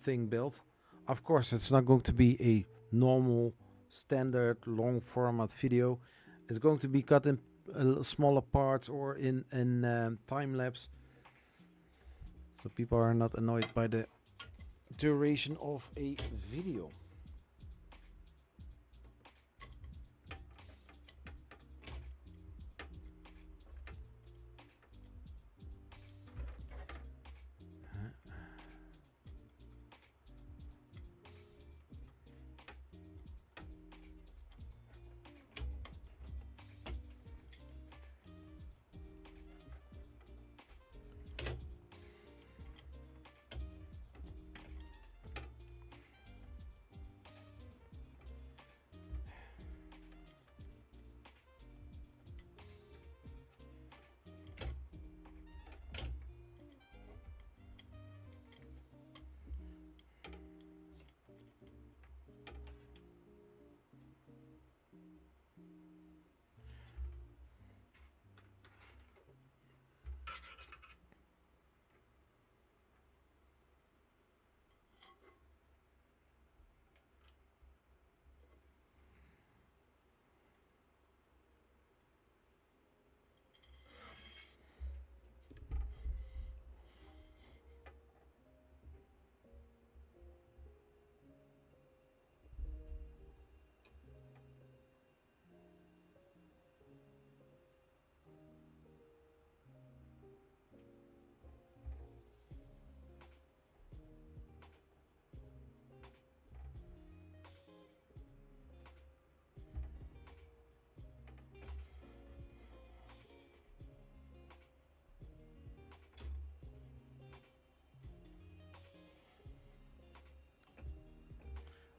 thing built. Of course, it's not going to be a normal, standard, long format video. It's going to be cut in smaller parts or in time lapse, so people are not annoyed by the duration of a video.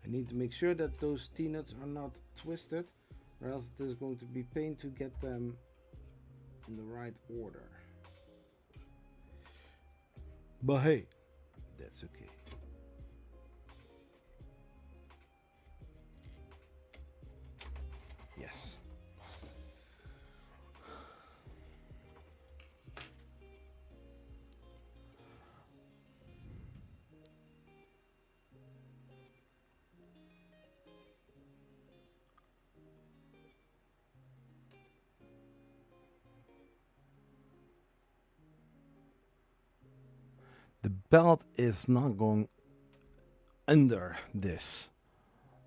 I need to make sure that those T-nuts are not twisted, or else it is going to be pain to get them in the right order. But hey, that's okay. Yes. The belt is not going under this.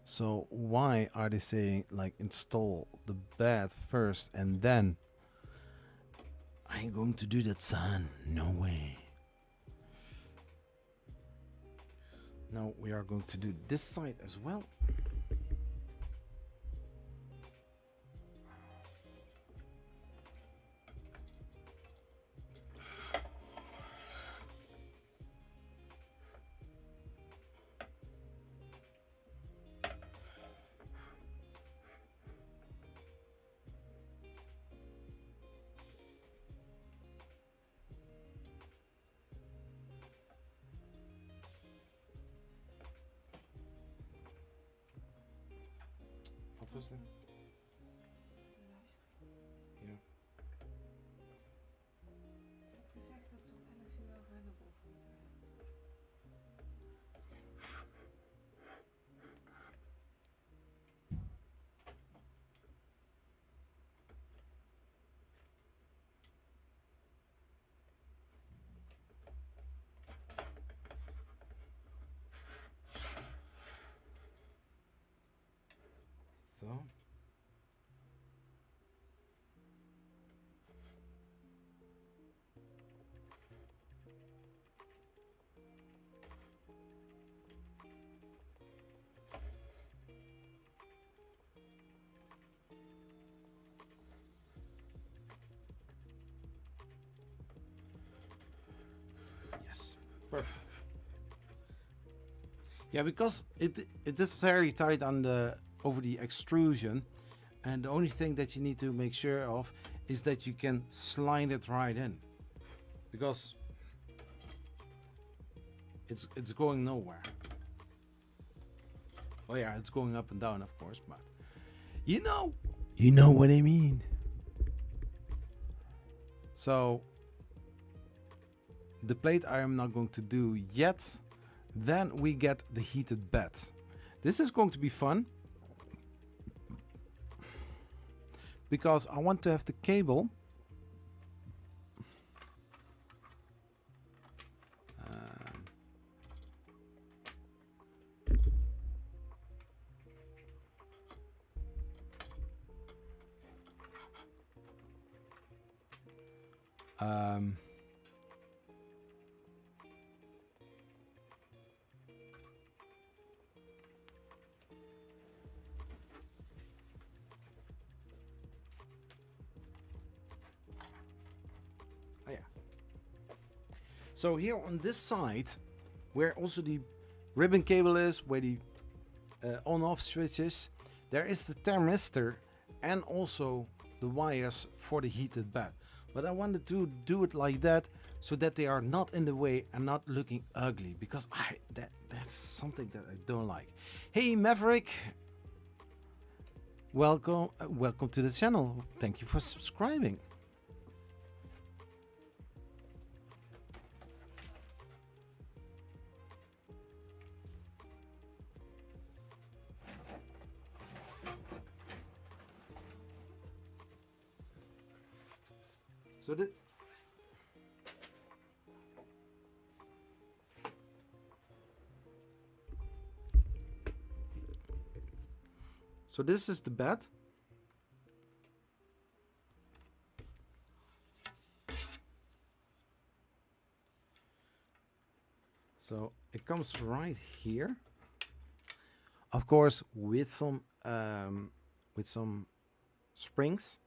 So why are they saying like install the bed first and then? I ain't going to do that, son. No way. Now we are going to do this side as well. Wat was dat? Ja. Ik heb gezegd dat ze om 11 uur available voor moeten hebben. Zo. Yes, perfect. Yeah, because it is very tight on the over the extrusion, and the only thing that you need to make sure of is that you can slide it right in, because it's going nowhere. Oh yeah, it's going up and down, of course, but you know what I mean. So the plate I am not going to do yet. Then we get the heated bed. This is going to be fun because I want to have the cable oh yeah. So here on this side, where also the ribbon cable is, where the on-off switch is, there is the thermistor and also the wires for the heated bed. But I wanted to do it like that so that they are not in the way and not looking ugly, because that's something that I don't like. Hey Maverick, welcome welcome to the channel. Thank you for subscribing. So this is the bed. So it comes right here, of course, with some springs,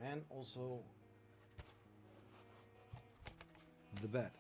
and also the bed.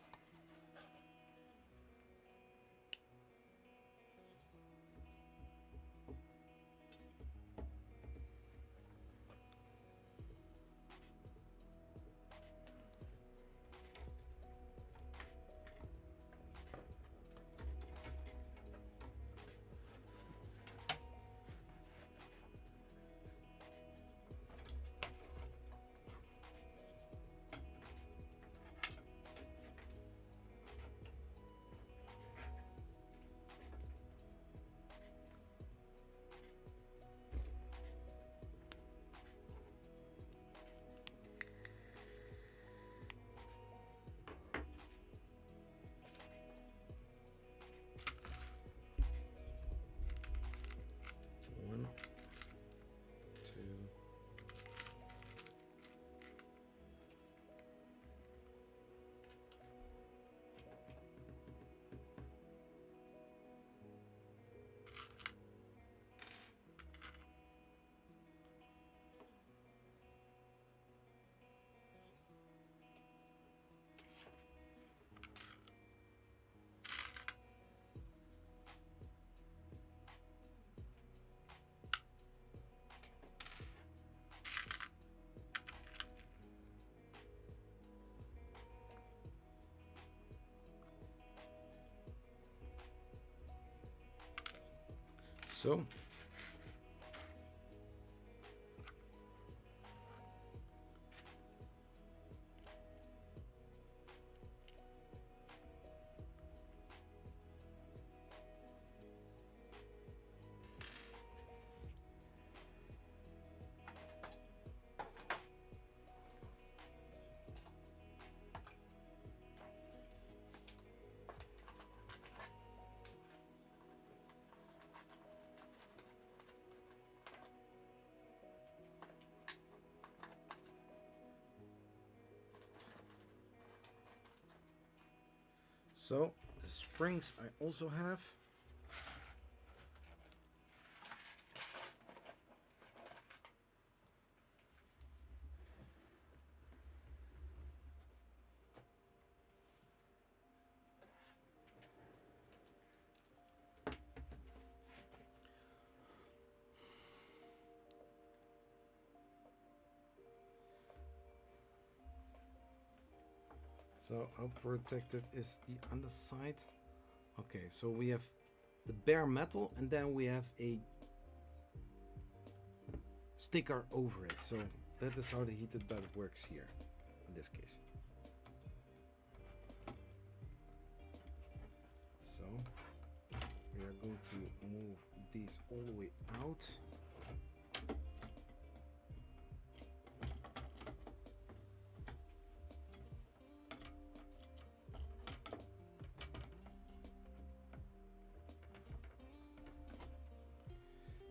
One, two. So So the springs I also have. So how protected is the underside? Okay, so we have the bare metal and then we have a sticker over it. So that is how the heated bed works here in this case. we are going to move these all the way out.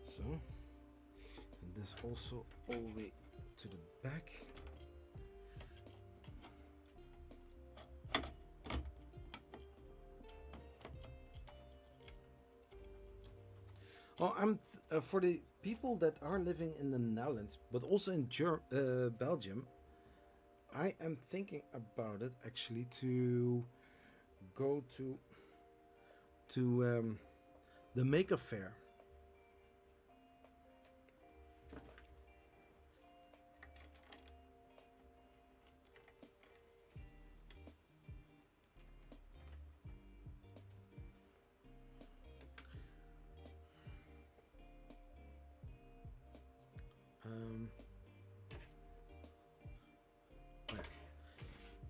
So, and this also all the way to the back. Well, for the people that are living in the Netherlands, but also in Belgium, I am thinking about it actually to go to the Maker Fair.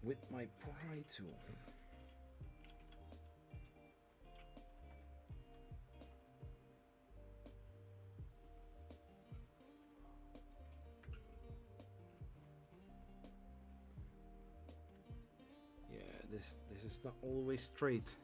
With my pry tool. Yeah, this is not always straight.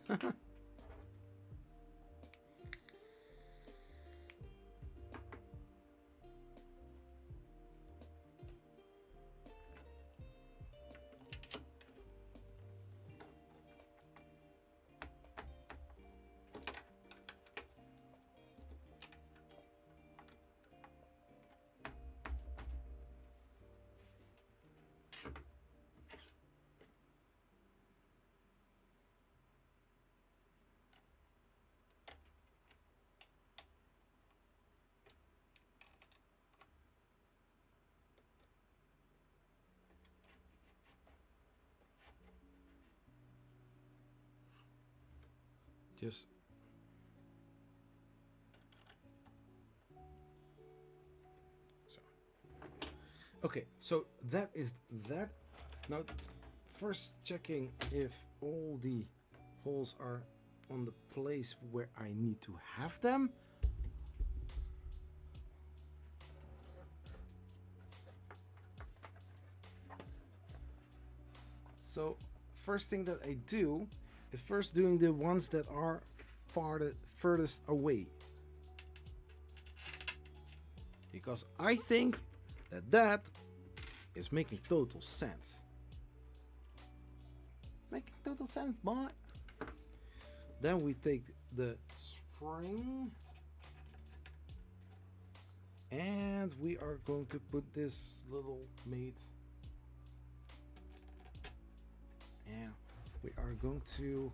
Just so. Okay, so that is that. Now, first checking if all the holes are on the place where I need to have them. So, first thing that I do is first doing the ones that are furthest away, because I think that is making total sense. Making total sense, boy. Then we take the spring and we are going to put this little mate. And we are going to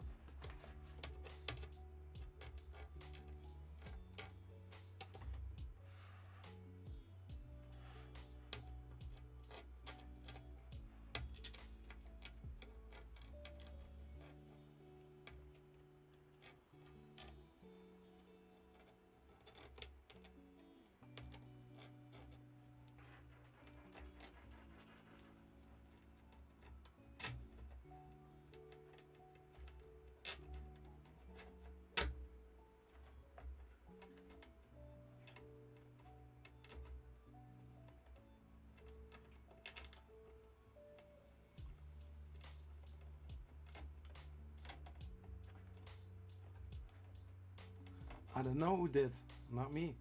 I don't know who did, not me.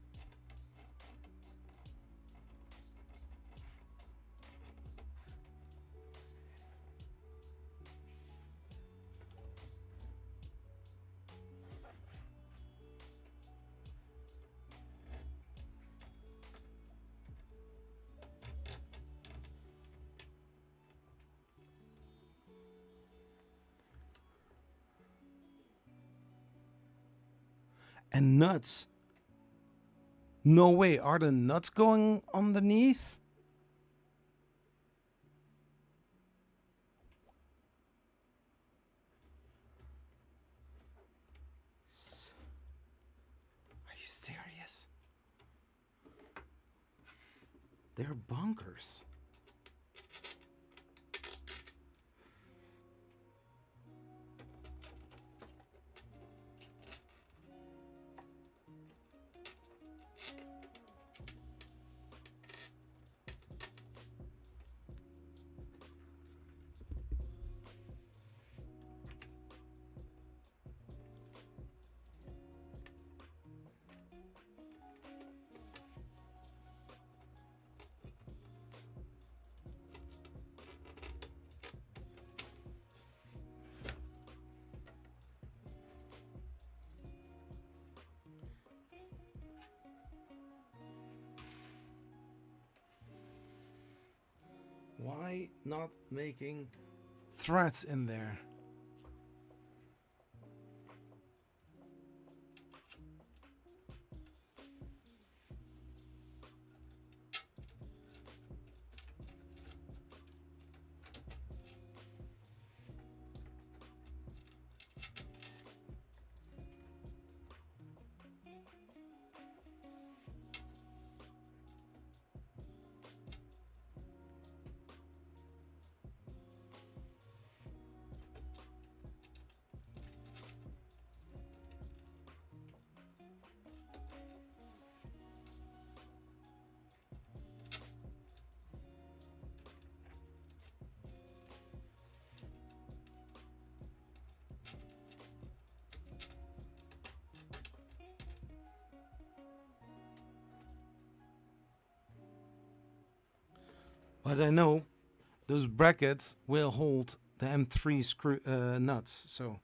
And nuts. No way, are the nuts going underneath? Are you serious? They're bonkers. Why not making threads in there? But I know those brackets will hold the M3 screw nuts, so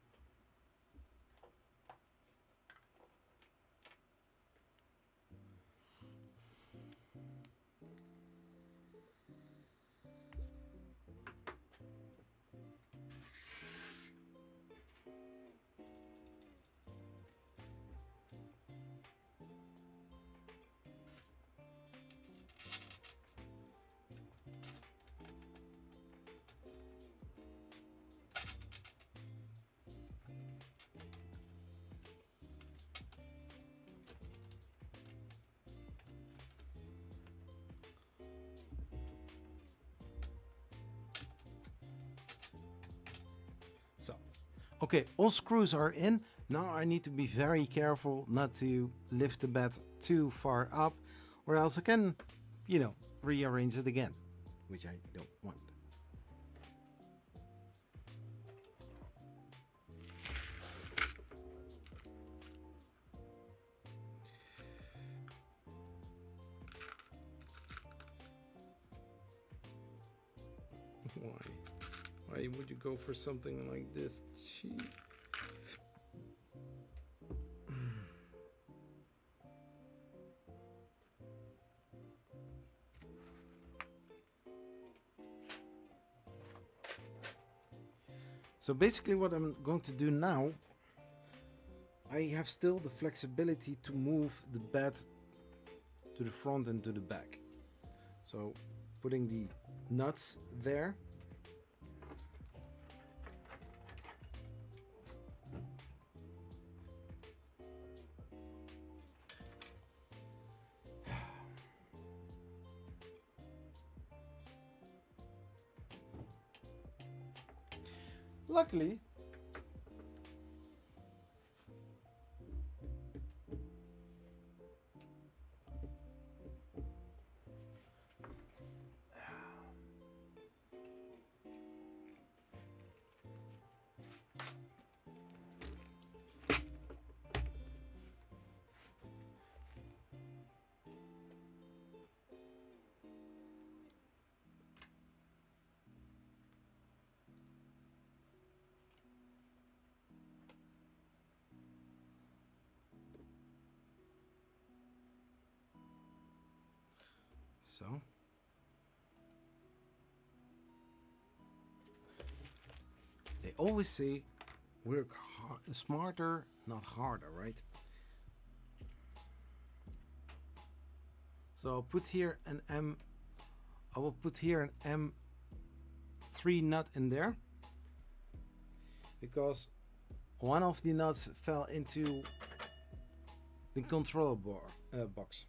okay, all screws are in. Now I need to be very careful not to lift the bed too far up, or else I can, you know, rearrange it again, which I don't want. Why would you go for something like this cheap? So basically what I'm going to do now, I have still the flexibility to move the bed to the front and to the back. So putting the nuts there. Luckily, so they always say work smarter, not harder, right? So I'll put here an I will put here an M3 nut in there, because one of the nuts fell into the control box.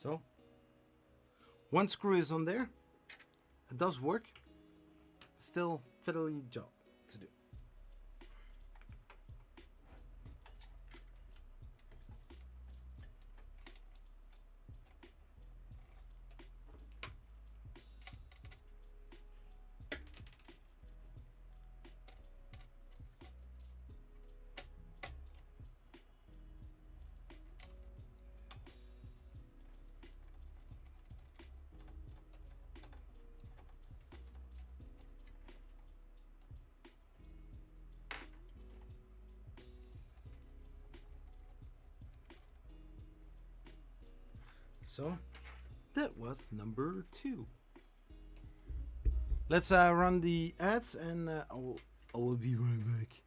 So, one screw is on there. It does work. Still fiddly job to do. So that was number 2. Let's run the ads and I will be right back.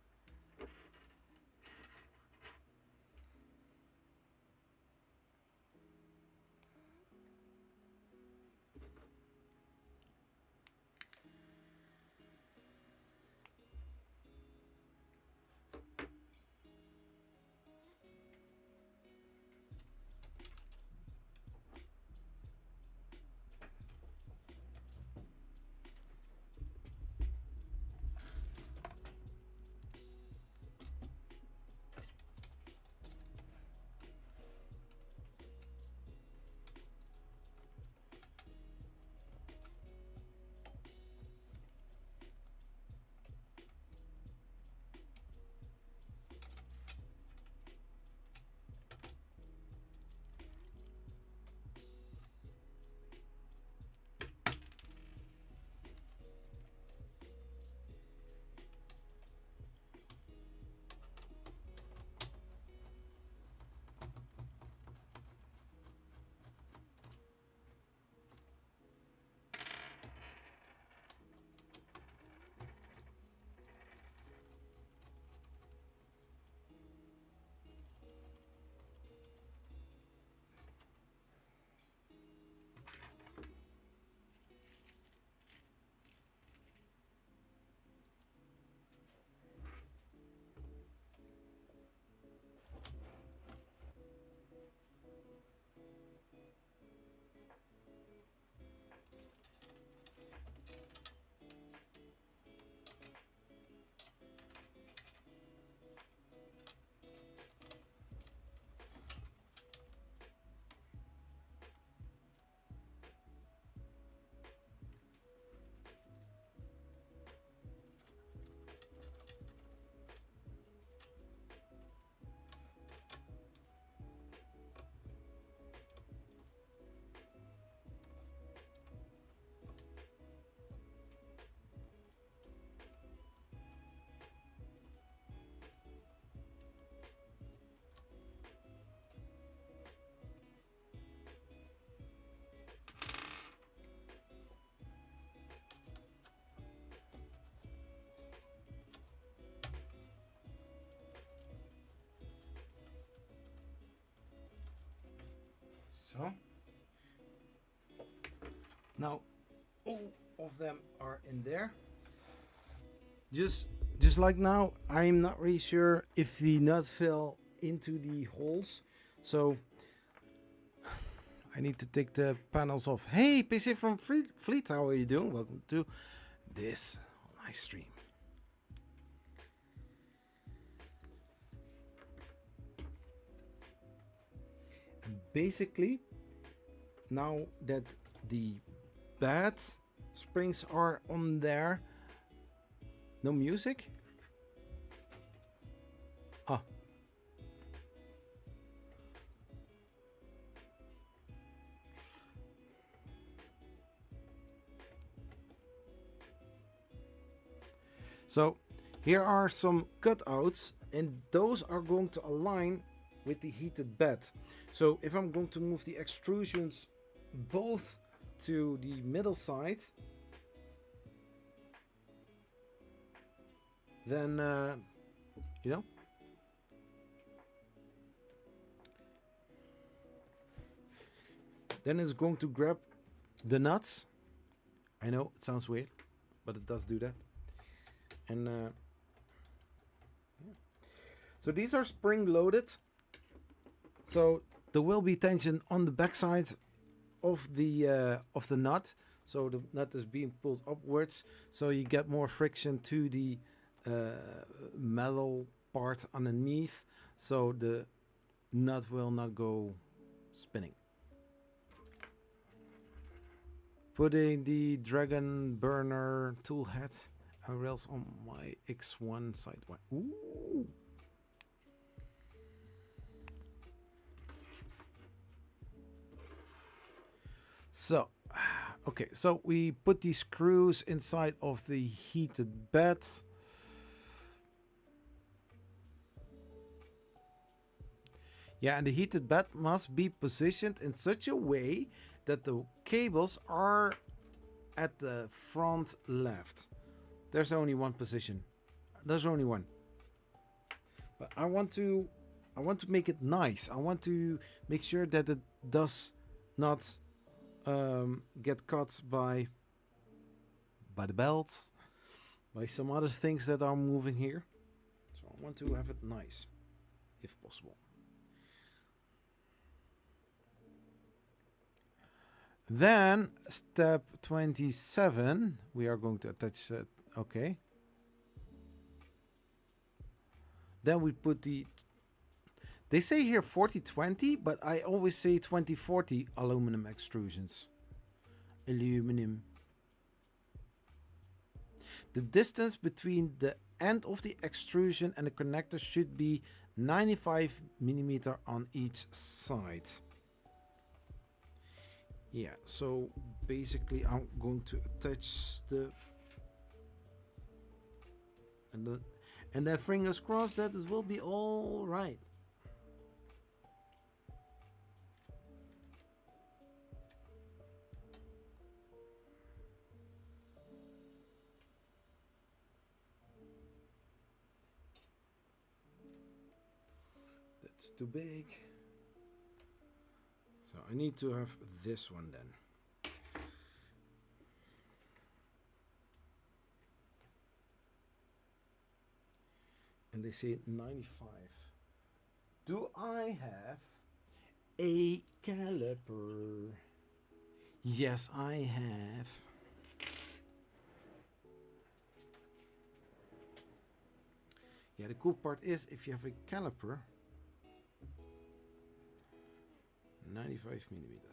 So now all of them are in there. Just like now, I'm not really sure if the nut fell into the holes, so I need to take the panels off. Hey, PC from Fleet, how are you doing? Welcome to this live stream. And basically, now that the bad springs are on there, no music? Ah. So here are some cutouts, and those are going to align with the heated bed. So if I'm going to move the extrusions both to the middle side, then you know, then it's going to grab the nuts. I know it sounds weird, but it does do that. And yeah. So these are spring loaded, so There will be tension on the backside of the nut, so the nut is being pulled upwards, so you get more friction to the metal part underneath, so the nut will not go spinning. Putting the dragon burner tool head and rails on my X1 side. Ooh. So, okay, so we put these screws inside of the heated bed. Yeah, and the heated bed must be positioned in such a way that the cables are at the front left. There's only one position. There's only one. But I want to make it nice. I want to make sure that it does not get caught by the belts, by some other things that are moving here. So I want to have it nice, if possible. Then step 27, we are going to attach it. Okay. Then we put the, they say here 40-20, but I always say 20-40 aluminum extrusions. Aluminum. The distance between the end of the extrusion and the connector should be 95 millimeter on each side. Yeah, so basically I'm going to attach the and then fingers crossed that it will be all right. That's too big. So I need to have this one then. And they say 95. Do I have a caliper? Yes, I have. Yeah, the cool part is if you have a caliper, 95 millimeters.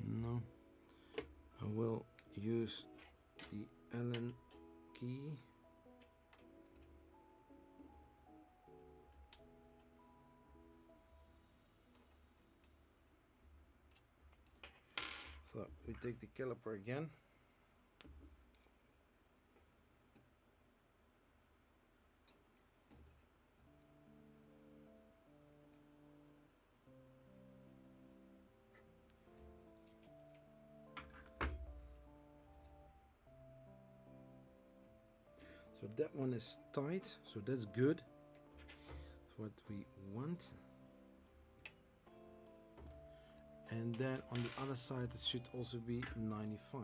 No, I will use the Allen key. So we take the caliper again. So that one is tight, so that's good. That's what we want. And then on the other side it should also be 95.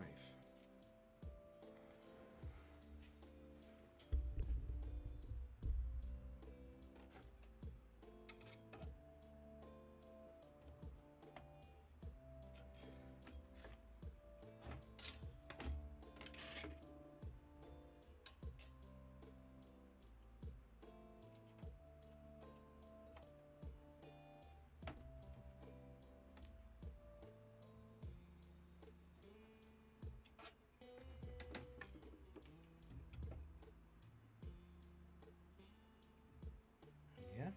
Yeah.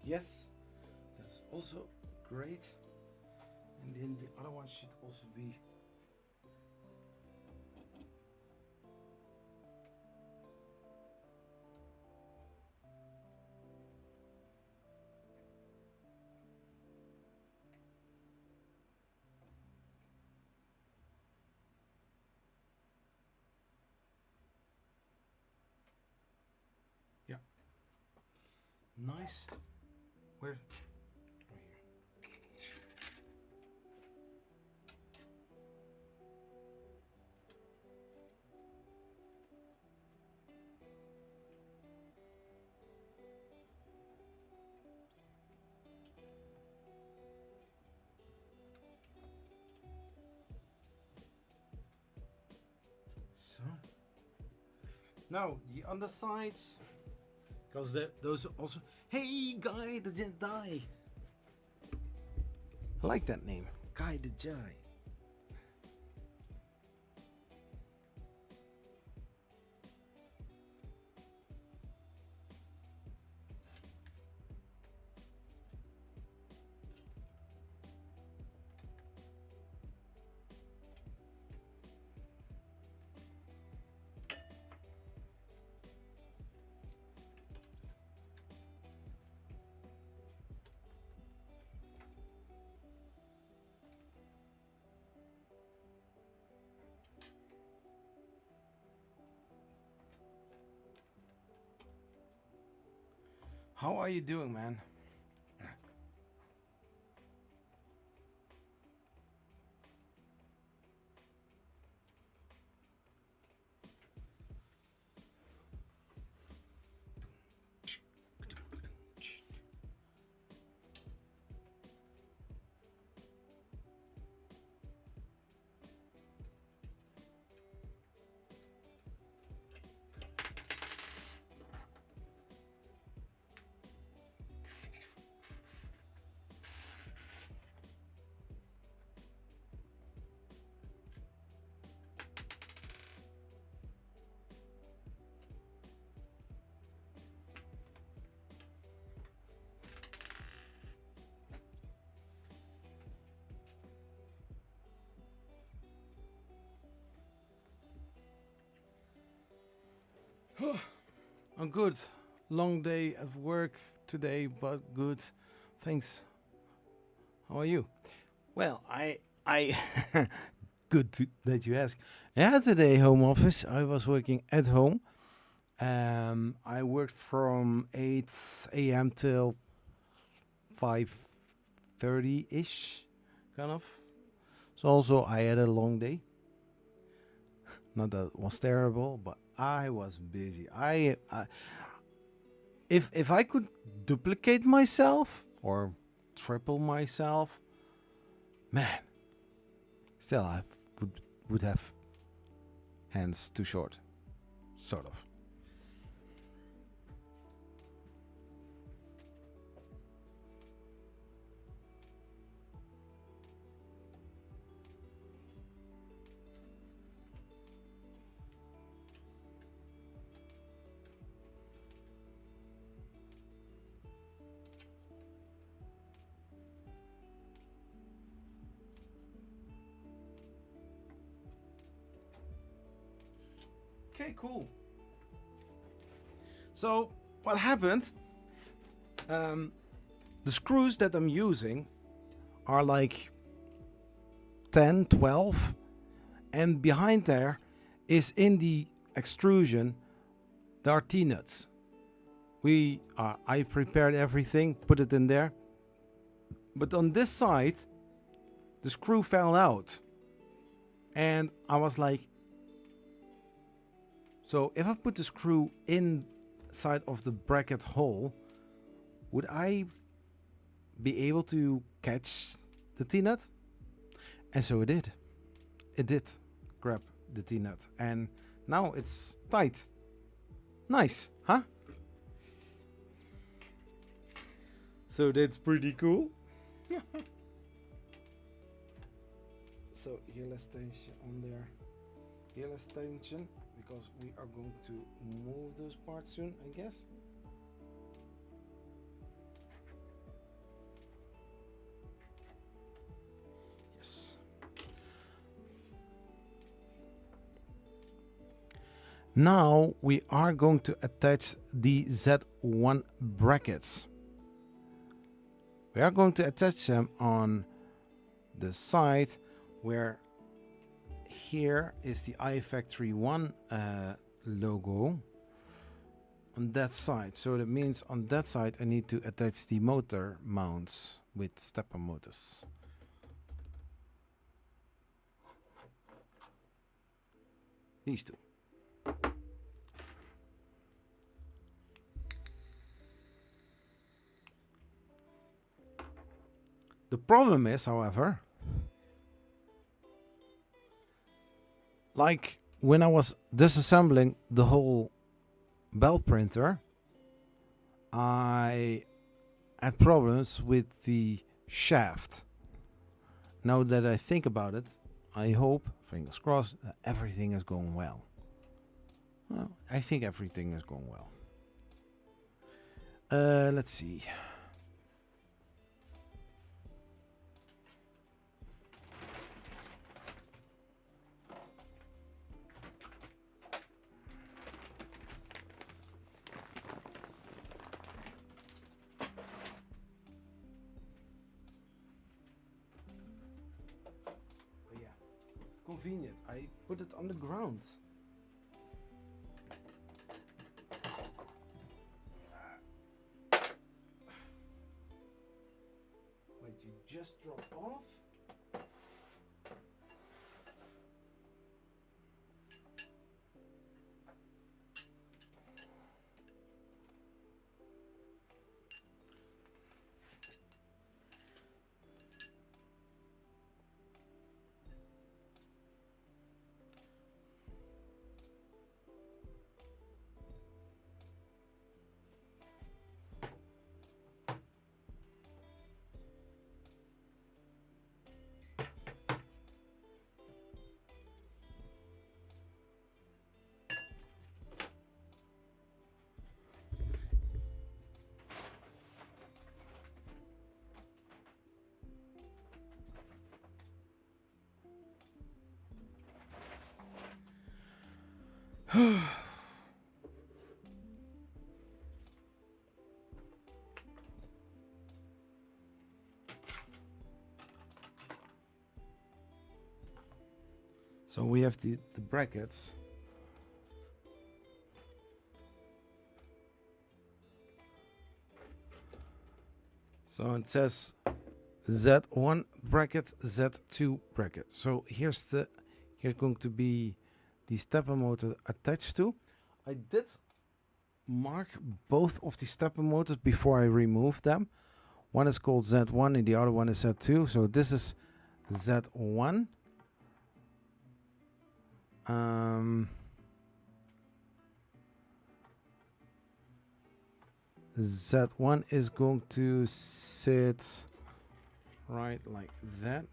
Yes, that's also great. And then the other one should also be yeah. Nice. Where? Right here. So now the undersides, because those are also. Hey, Guy the Jedi. I like that name, Guy the Jedi. How are you doing, man? I'm good. Long day at work today, but good. Thanks. How are you? Well, I good that you ask. Yeah, today home office. I was working at home. I worked from 8 a.m. till 5:30 ish, kind of. So also I had a long day. Not that it was terrible, but I was busy. I if I could duplicate myself or triple myself, man, still I would have hands too short, sort of. Okay, cool. So what happened? The screws that I'm using are like 10, 12, and behind there is in the extrusion there are T-nuts. I prepared everything, put it in there, but on this side the screw fell out, and I was like, so if I put the screw inside of the bracket hole, would I be able to catch the T-nut? And so it did. It did grab the T-nut, and now it's tight. Nice, huh? So that's pretty cool. So elastation on there. Elastation, because we are going to move those parts soon, I guess. Yes. Now we are going to attach the Z1 brackets. We are going to attach them on the side where here is the iFactory 1 logo on that side. So that means on that side I need to attach the motor mounts with stepper motors. These two. The problem is, however, like when I was disassembling the whole belt printer, I had problems with the shaft. Now that I think about it, I hope, fingers crossed, that everything is going well. Well, I think everything is going well. Let's see. Convenient. I put it on the ground. Wait, you just dropped off? So we have the brackets. So it says Z1 bracket, Z2 bracket. So here's going to be the stepper motor attached to. I did mark both of the stepper motors before I remove them. One is called Z1 and the other one is Z2. So this is Z1. Z1 is going to sit right like that.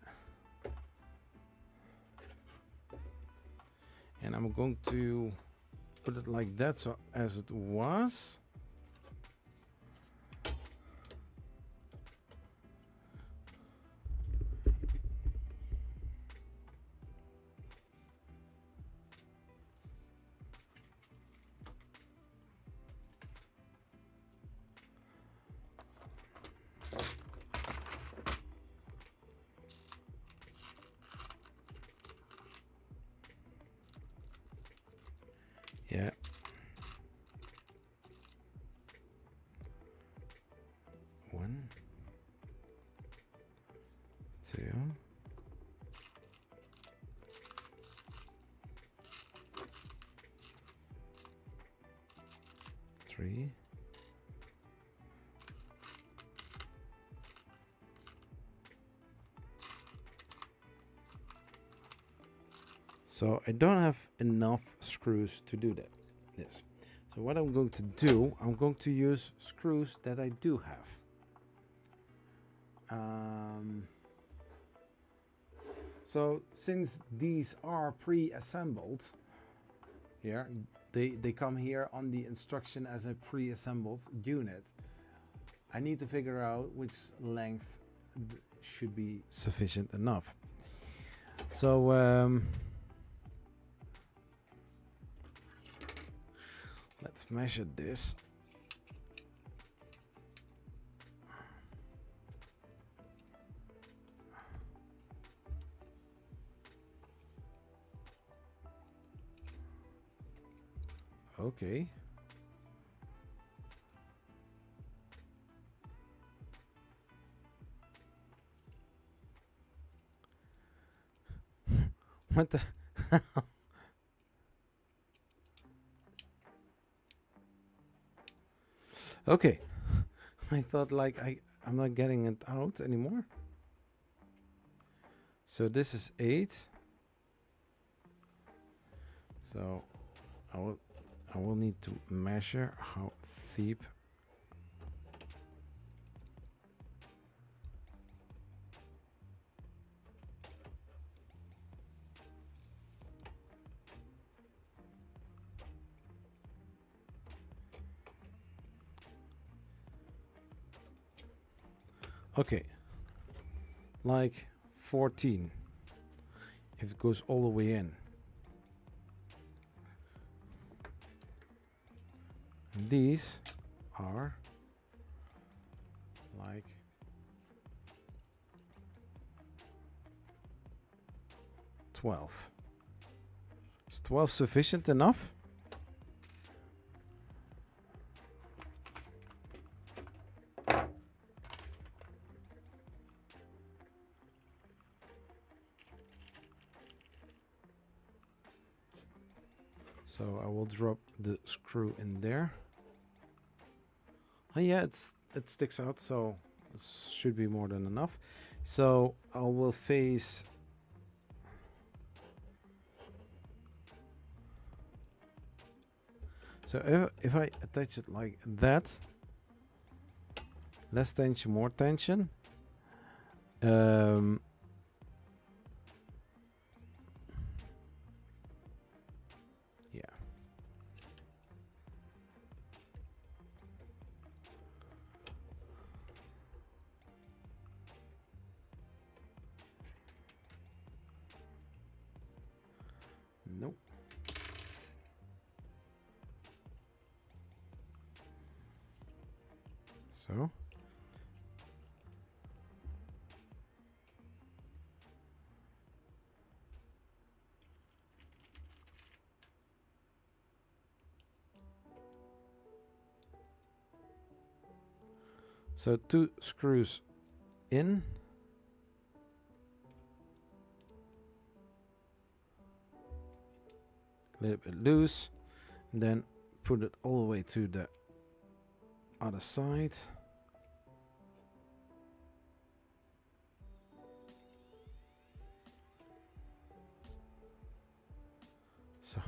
And I'm going to put it like that, so as it was. Yeah. One, two, three, so I don't have enough screws to do that. Yes. So what I'm going to do, I'm going to use screws that I do have. So since these are pre-assembled here, they come here on the instruction as a pre-assembled unit. I need to figure out which length should be sufficient enough. So let's measure this. Okay. What the Okay. I thought like I'm not getting it out anymore. So this is 8. So I will need to measure how deep. Okay, like 14 if it goes all the way in. And these are like 12. Is 12 sufficient enough? So I will drop the screw in there. Oh yeah, it sticks out, so it should be more than enough. So I will face. So if I attach it like that, less tension, more tension. Yeah. Nope. So. So 2 screws in. A little bit loose. And then put it all the way to the other side. So,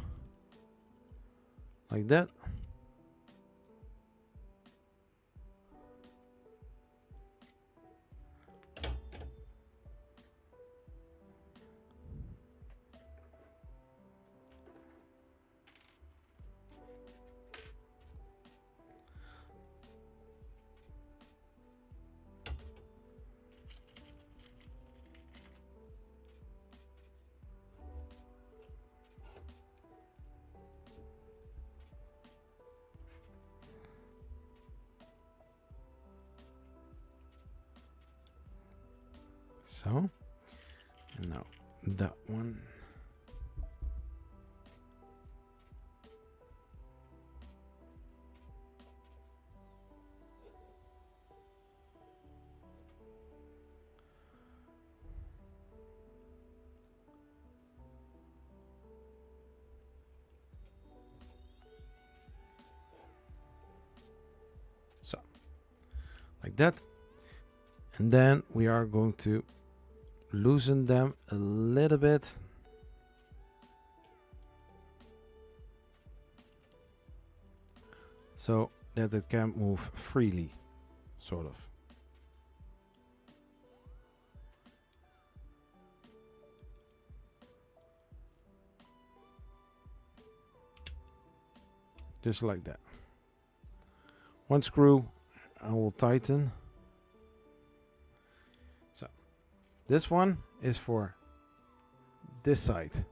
like that. So, and now that one. So, like that. And then we are going to loosen them a little bit. So that it can move freely, sort of. Just like that. One screw I will tighten. So this one is for this side.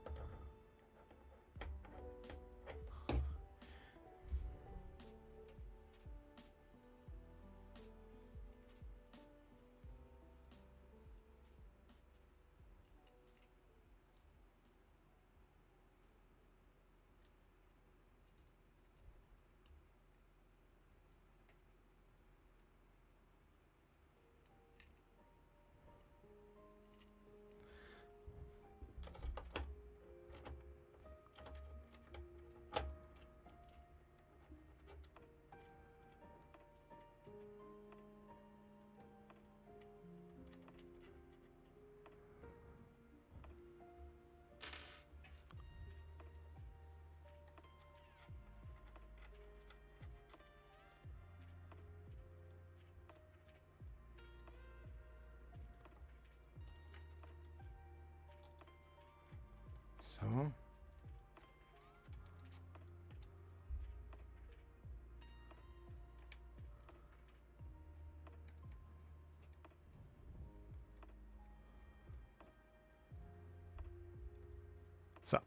So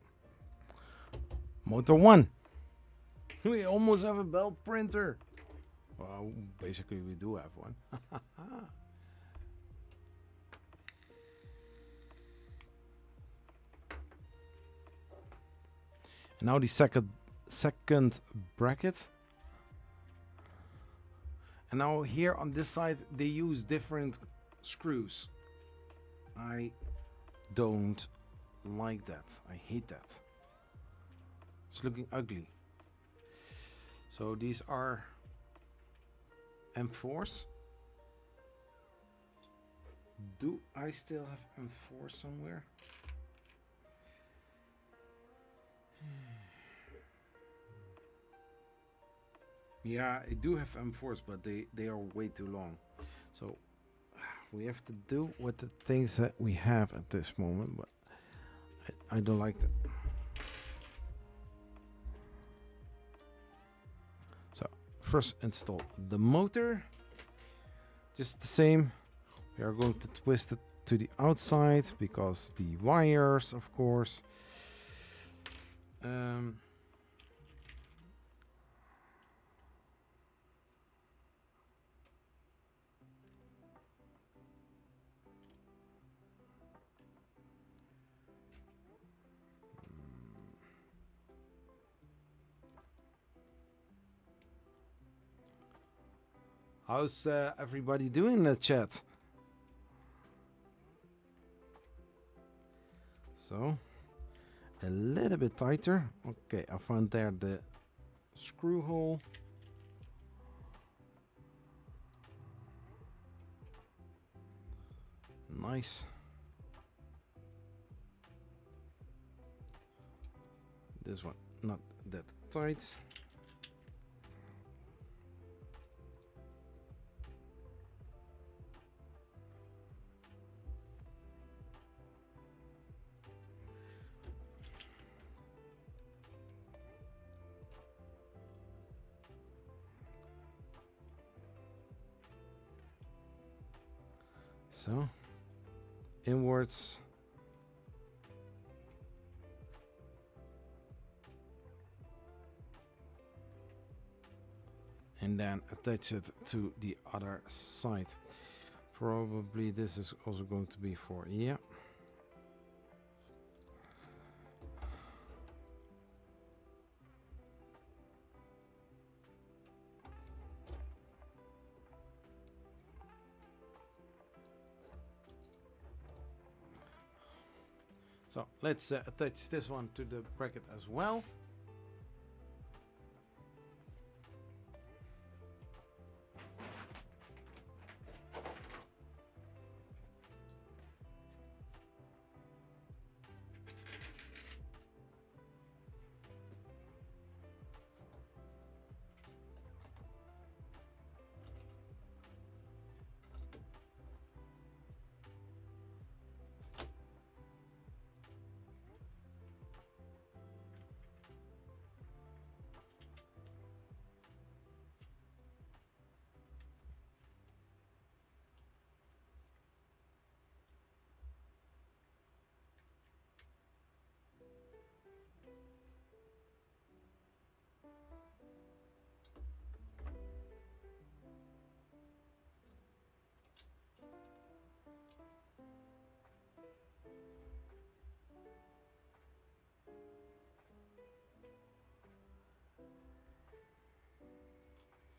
motor one. We almost have a belt printer. Well, basically we do have one. Now the second bracket. And now here on this side they use different screws. I don't like that. I hate that. It's looking ugly. So these are M4s. Do I still have M4 somewhere? Yeah, I do have M4s, but they are way too long. So we have to do with the things that we have at this moment, but I don't like that. So first install the motor. Just the same. We are going to twist it to the outside because the wires, of course. How's everybody doing in the chat? So, a little bit tighter. Okay, I found there the screw hole. Nice. This one not that tight. So inwards. And then attach it to the other side. Probably this is also going to be for, yeah. So let's attach this one to the bracket as well.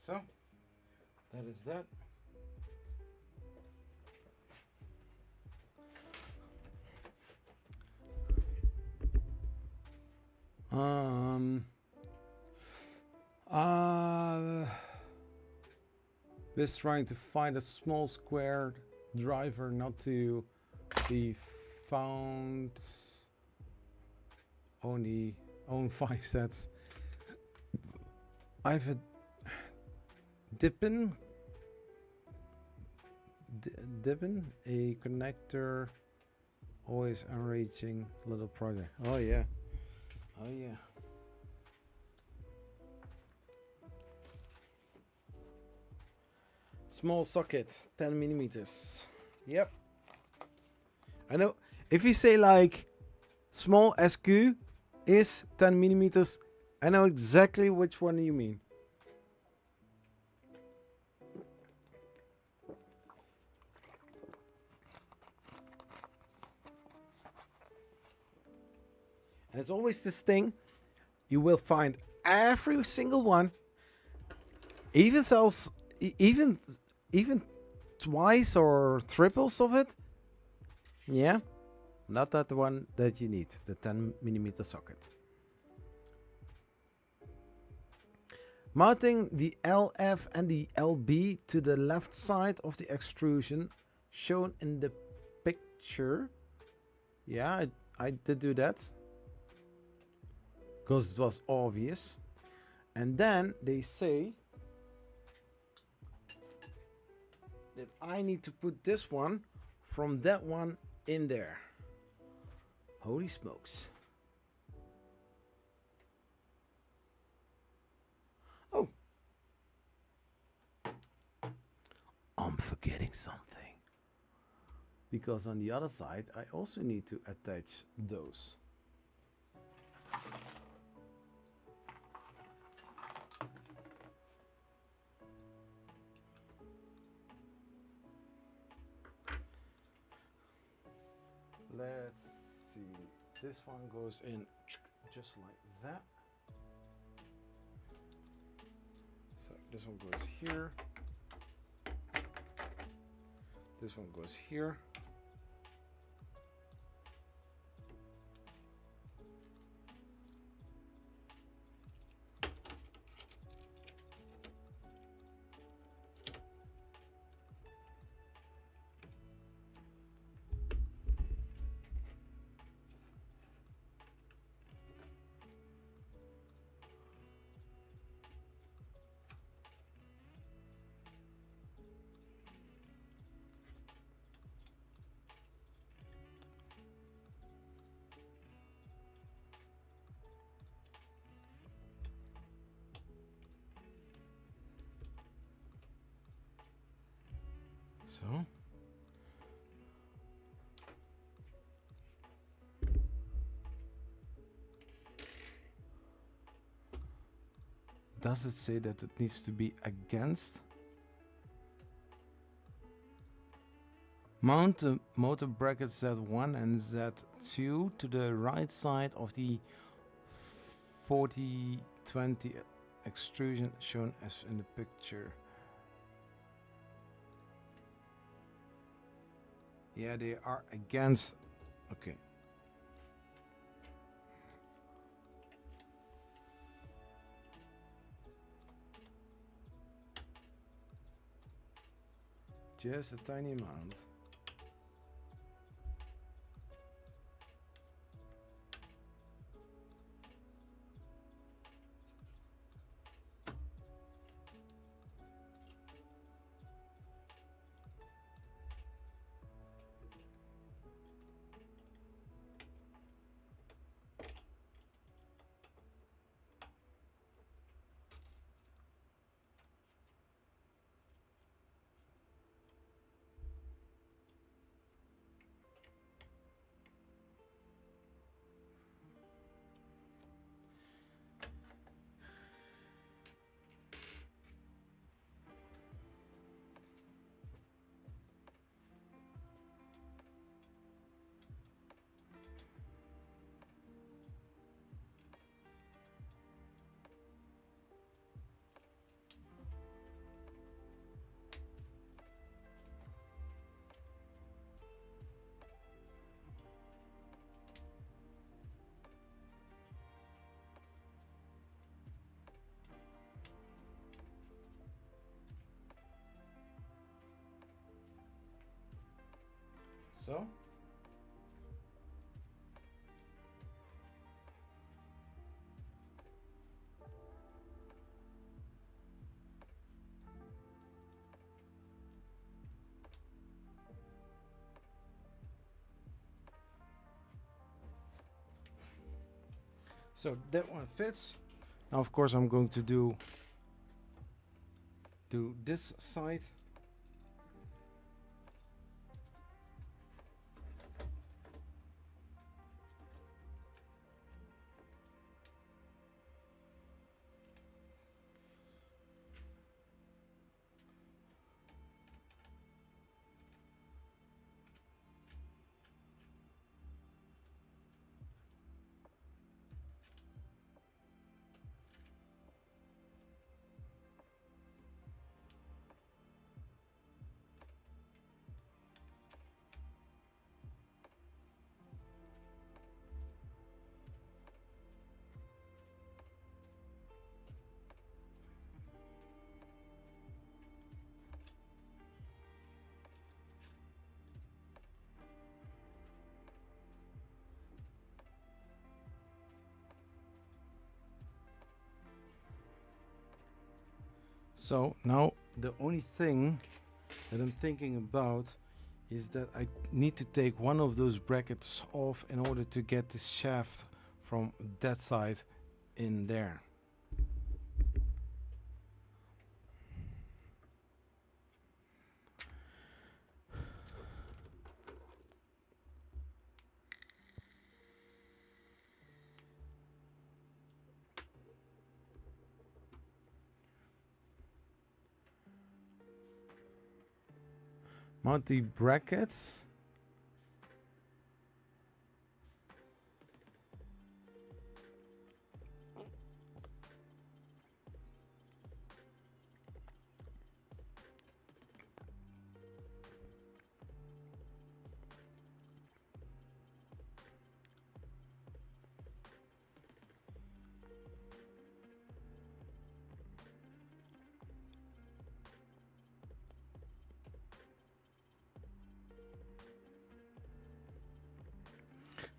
So that is that. Just trying to find a small square driver not to be found. Only own 5 sets. I have a Dippin, a connector, always enriching little project. Oh yeah, oh yeah. Small socket, 10 millimeters. Yep. I know. If you say like small SQ is 10 millimeters, I know exactly which one you mean. And it's always this thing. You will find every single one, even sells, even twice or triples of it. Yeah, not that one that you need, the 10 millimeter socket. Mounting the LF and the LB to the left side of the extrusion shown in the picture. Yeah, I did do that because it was obvious. And then they say that I need to put this one from that one in there. Holy smokes. Oh, I'm forgetting something. Because on the other side, I also need to attach those. Let's see. This one goes in just like that. So this one goes here. This one goes here. So. Does it say that it needs to be against? Mount the motor bracket Z1 and Z2 to the right side of the 40-20 extrusion shown as in the picture. Yeah, they are against. Okay. Just a tiny amount. So. So that one fits. Now of course I'm going to do this side. So now the only thing that I'm thinking about is that I need to take one of those brackets off in order to get the shaft from that side in there. Mount the brackets.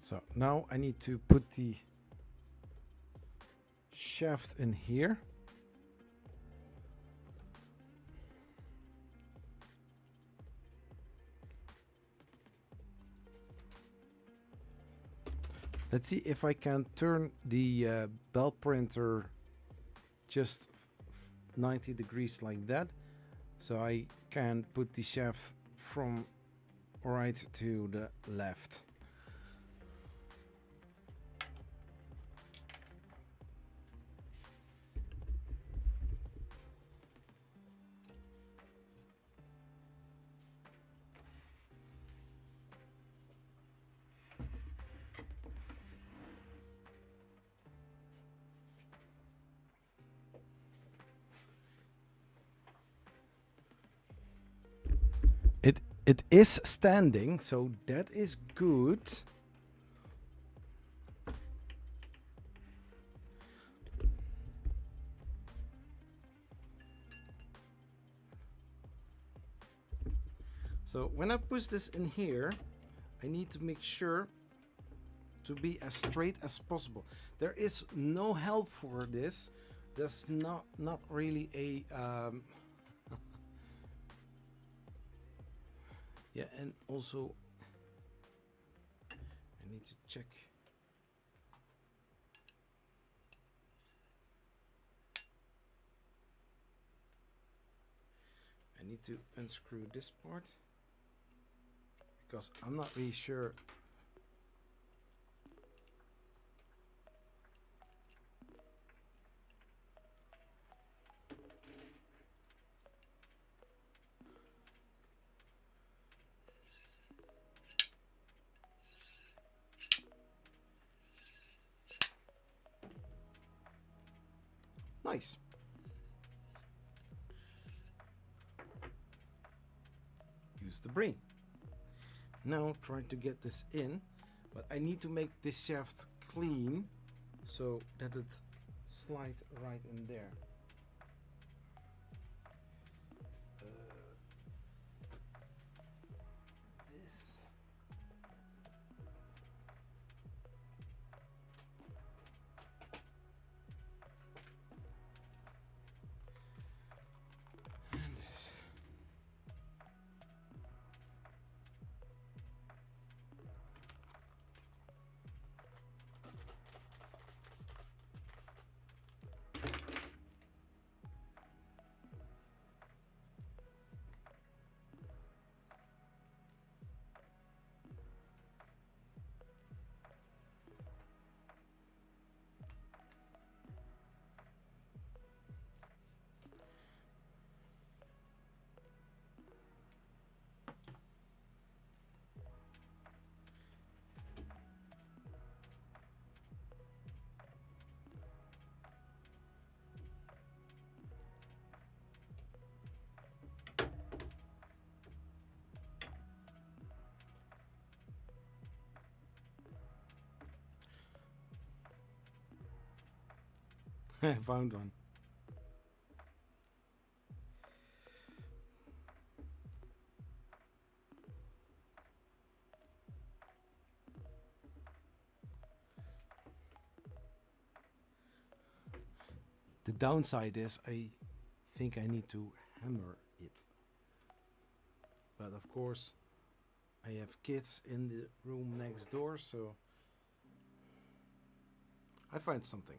So now I need to put the shaft in here. Let's see if I can turn the bell printer just 90 degrees like that, so I can put the shaft from right to the left. It is standing, so that is good. So when I push this in here, I need to make sure to be as straight as possible. There is no help for this. There's not really a yeah, and also I need to check. I need to unscrew this part because I'm not really sure. Nice. Use the brain. Now try to get this in, but I need to make this shaft clean so that it slides right in there. This. And this. I found one. The downside is I think I need to hammer it. But of course, I have kids in the room next door, so I find something.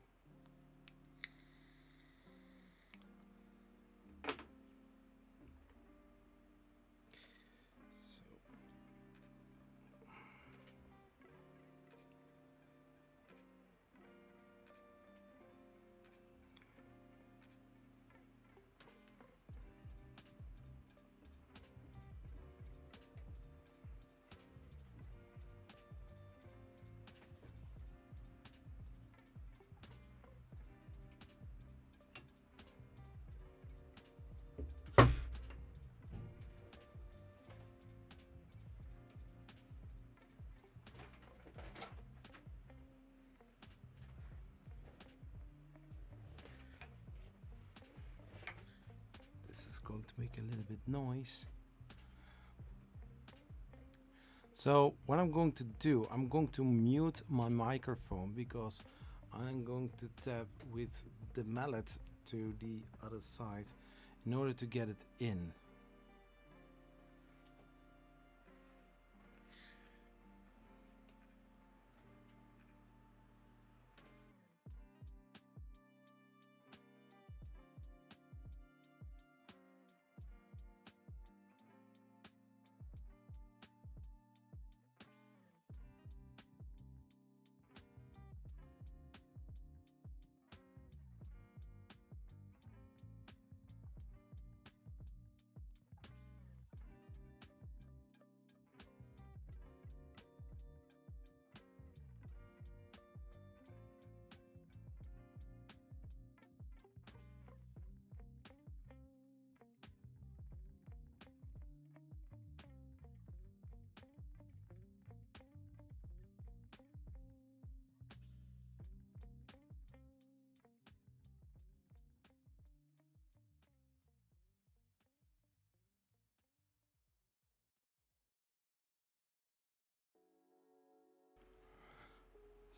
Going to make a little bit noise. So what I'm going to do, I'm going to mute my microphone because I'm going to tap with the mallet to the other side in order to get it in.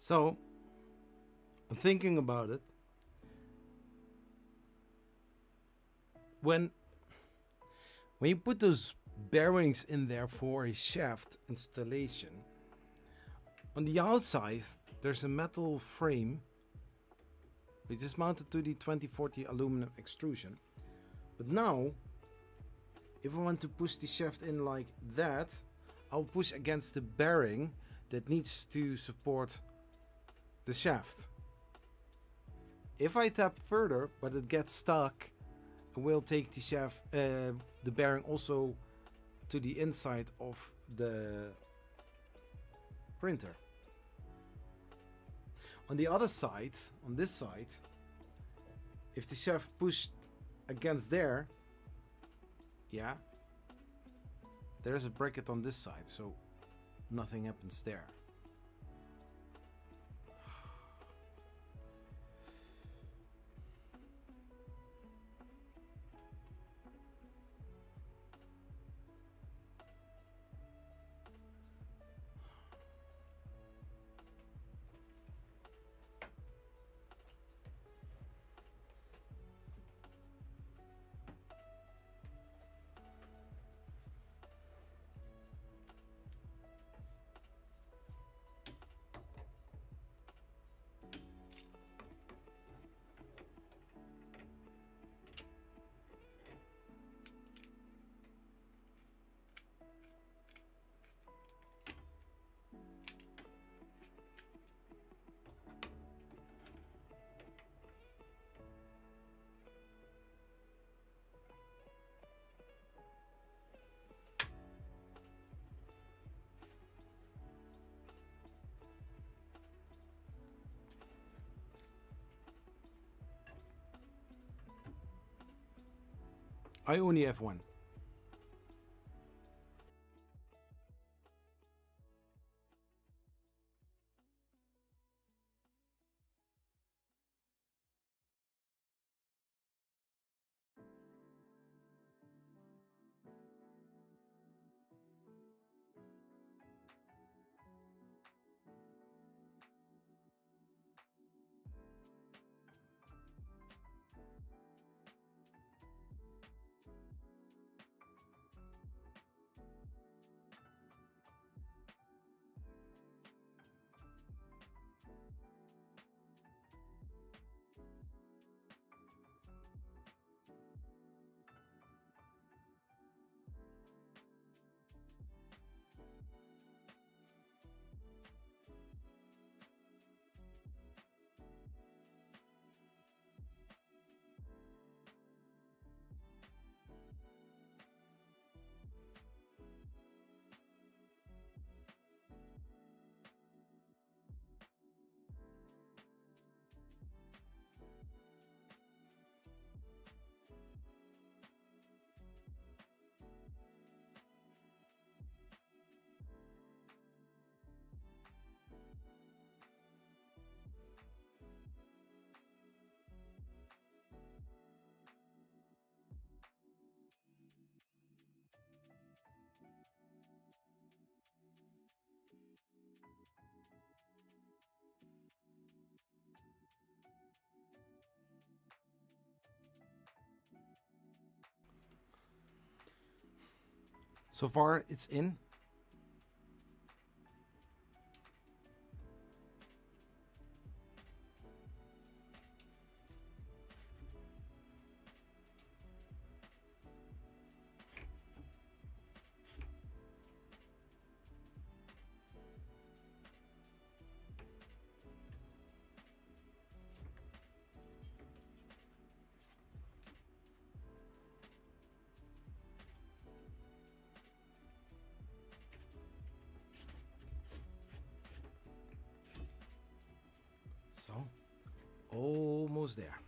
So I'm thinking about it. When you put those bearings in there for a shaft installation, on the outside there's a metal frame which is mounted to the 2040 aluminum extrusion. But now, if I want to push the shaft in like that, I'll push against the bearing that needs to support the shaft. If I tap further, but it gets stuck, I will take the shaft, the bearing also to the inside of the printer. On the other side, on this side, if the shaft pushed against there, yeah, there's a bracket on this side, so nothing happens there. I only have one. So far, it's in. So, almost there.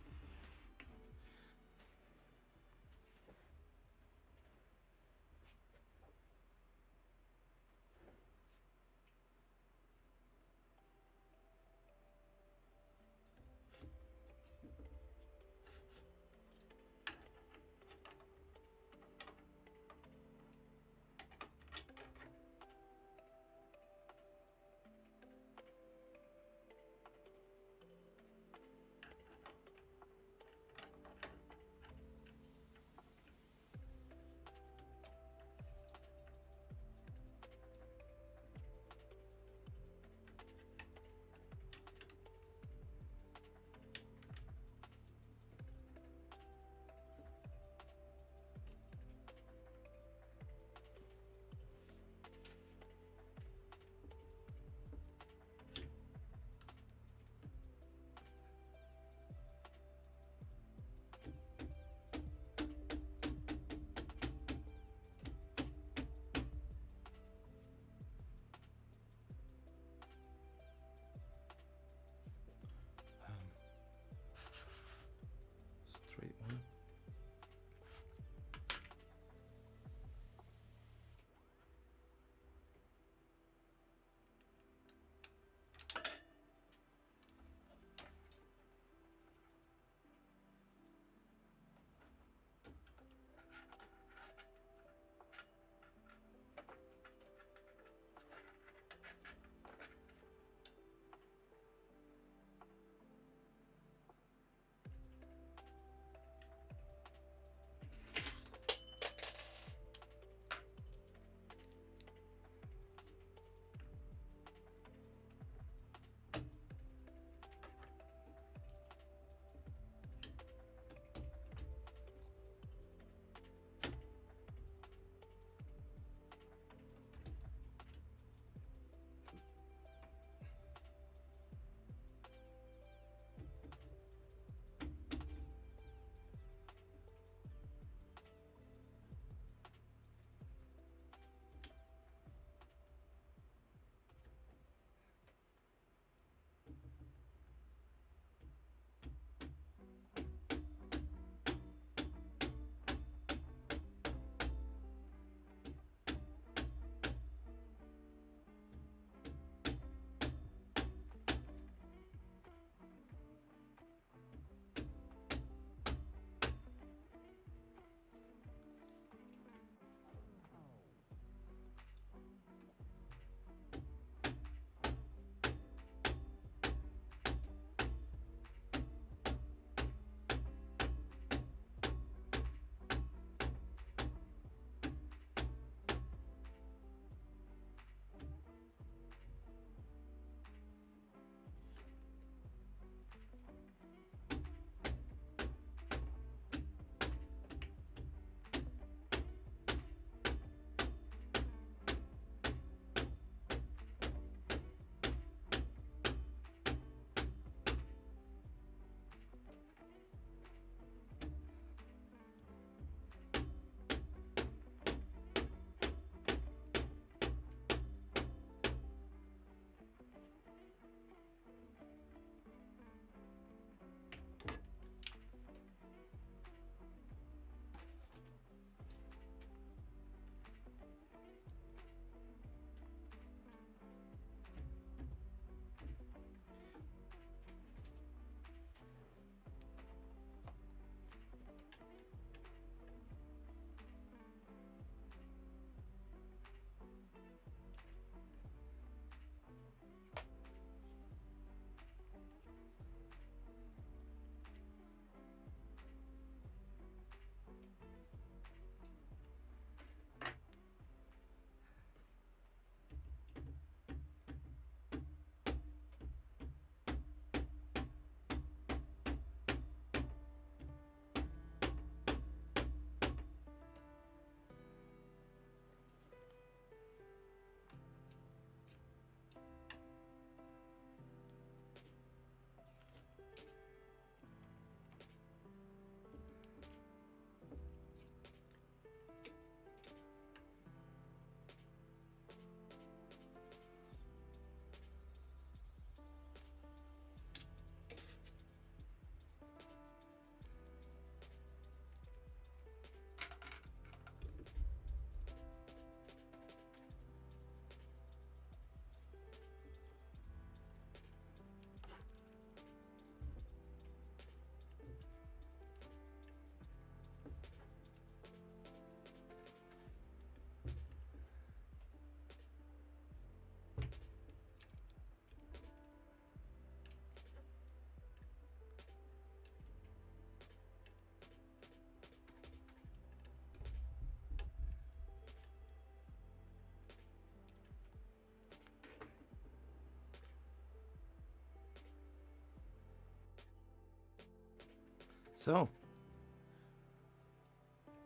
So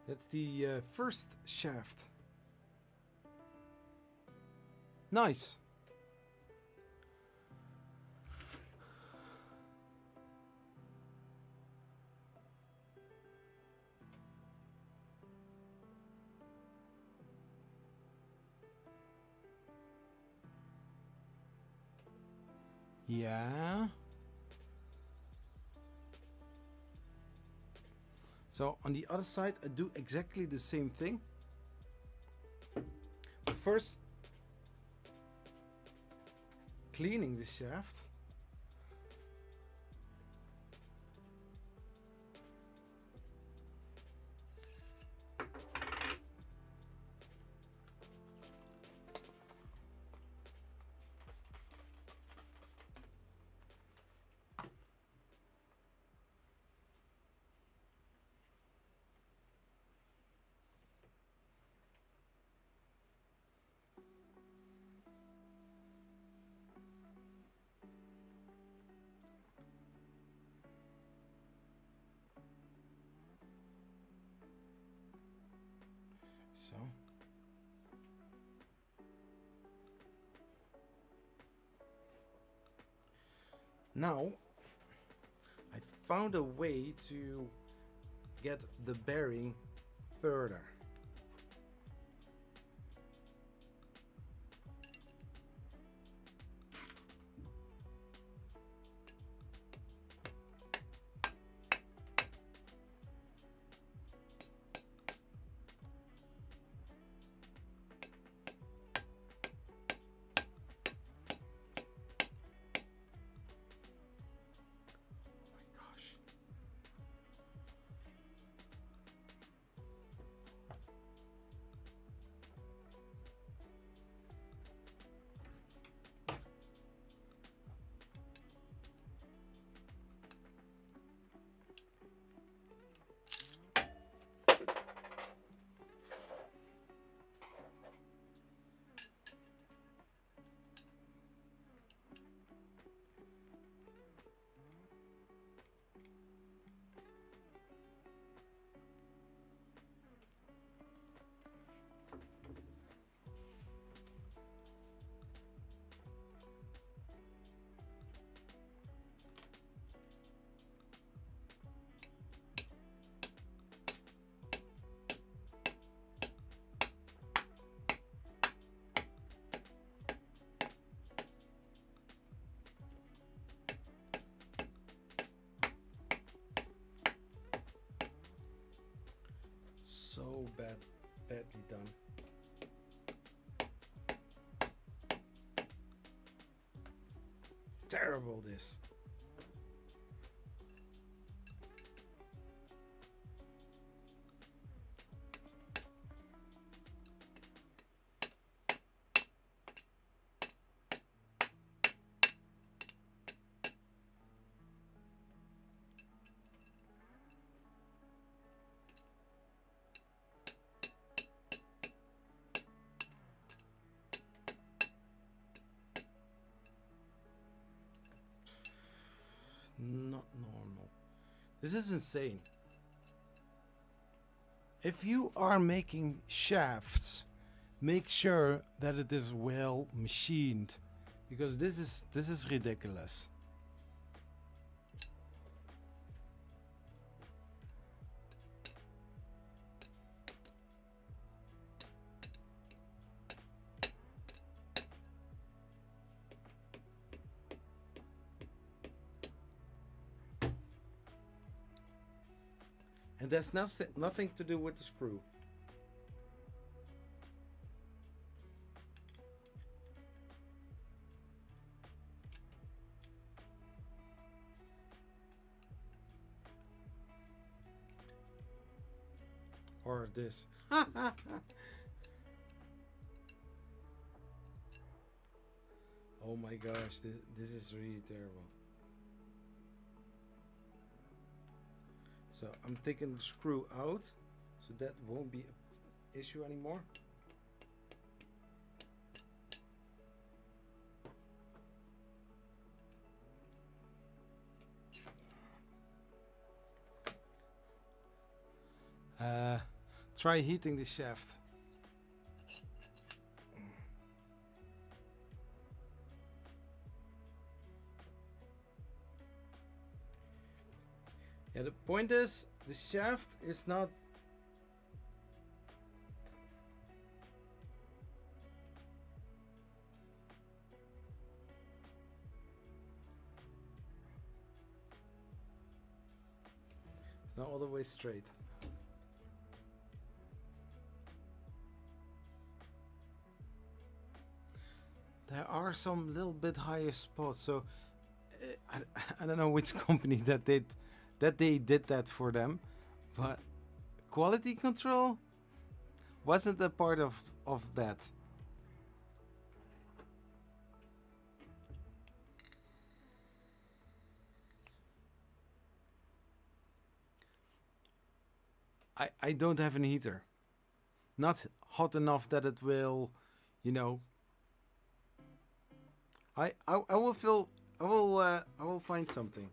that's the first shaft. Nice. Yeah. So on the other side, I do exactly the same thing. But first, cleaning the shaft. So. Now, I found a way to get the bearing further. So badly done. Terrible this. Not normal. This is insane. If you are making shafts, make sure that it is well machined, because this is ridiculous. And that's nothing to do with the screw. Or this. Oh my gosh, this is really terrible. So I'm taking the screw out, so that won't be an issue anymore. try heating the shaft. Yeah, the point is, the shaft is not... It's not all the way straight. There are some little bit higher spots, so I don't know which company that they did that for them, but quality control wasn't a part of that. I don't have an heater. Not hot enough that it will, you know. I will find something.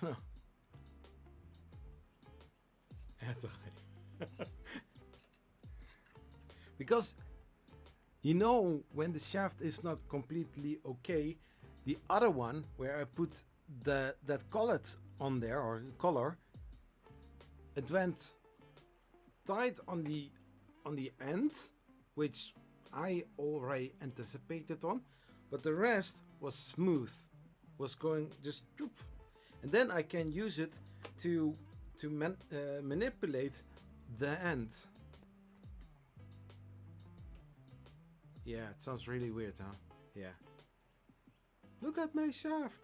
No. Because you know when the shaft is not completely okay, the other one where I put that collet on there, or color, it went tight on the end, which I already anticipated on, but the rest was smooth, was going just doop. And then I can use it to manipulate the end. Yeah, it sounds really weird, huh? Yeah. Look at my shaft.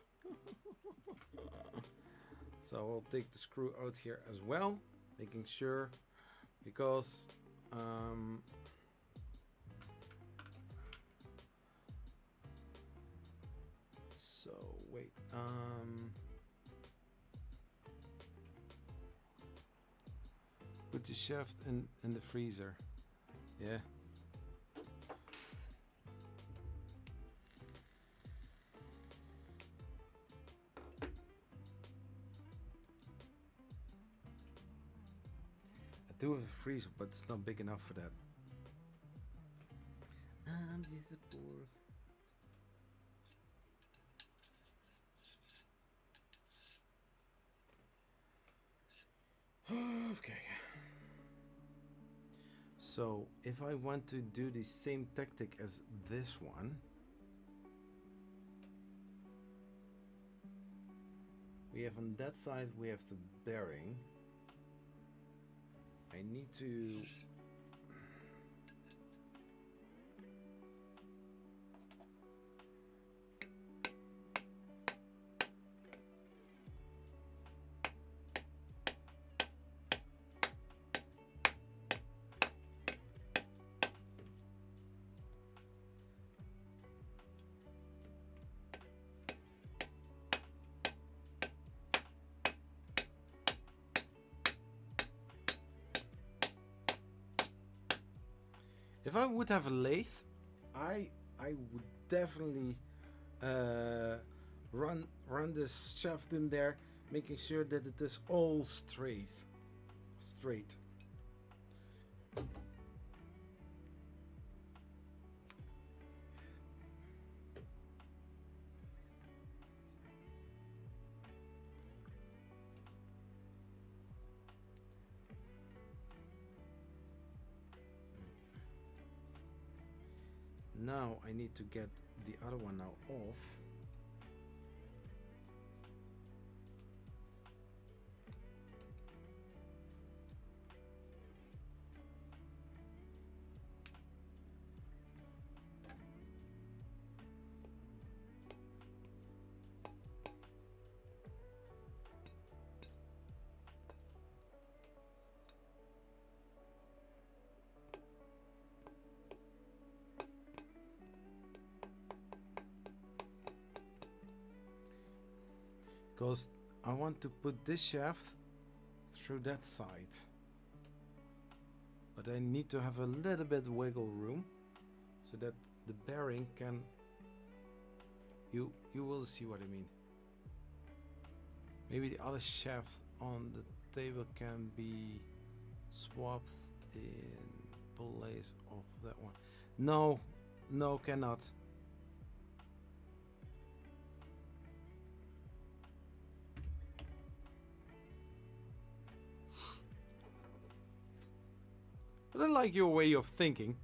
So I'll take the screw out here as well, making sure, because so wait, put the shaft in the freezer. Yeah. I do have a freezer, but it's not big enough for that. And this is board. Okay. So if I want to do the same tactic as this one, we have on that side, we have the bearing. I need to if I would have a lathe, I would definitely run this shaft in there, making sure that it is all straight. Now I need to get the other one now off. Because I want to put this shaft through that side. But I need to have a little bit wiggle room so that the bearing can... You will see what I mean. Maybe the other shaft on the table can be swapped in place of that one. No, no, cannot. But I like your way of thinking.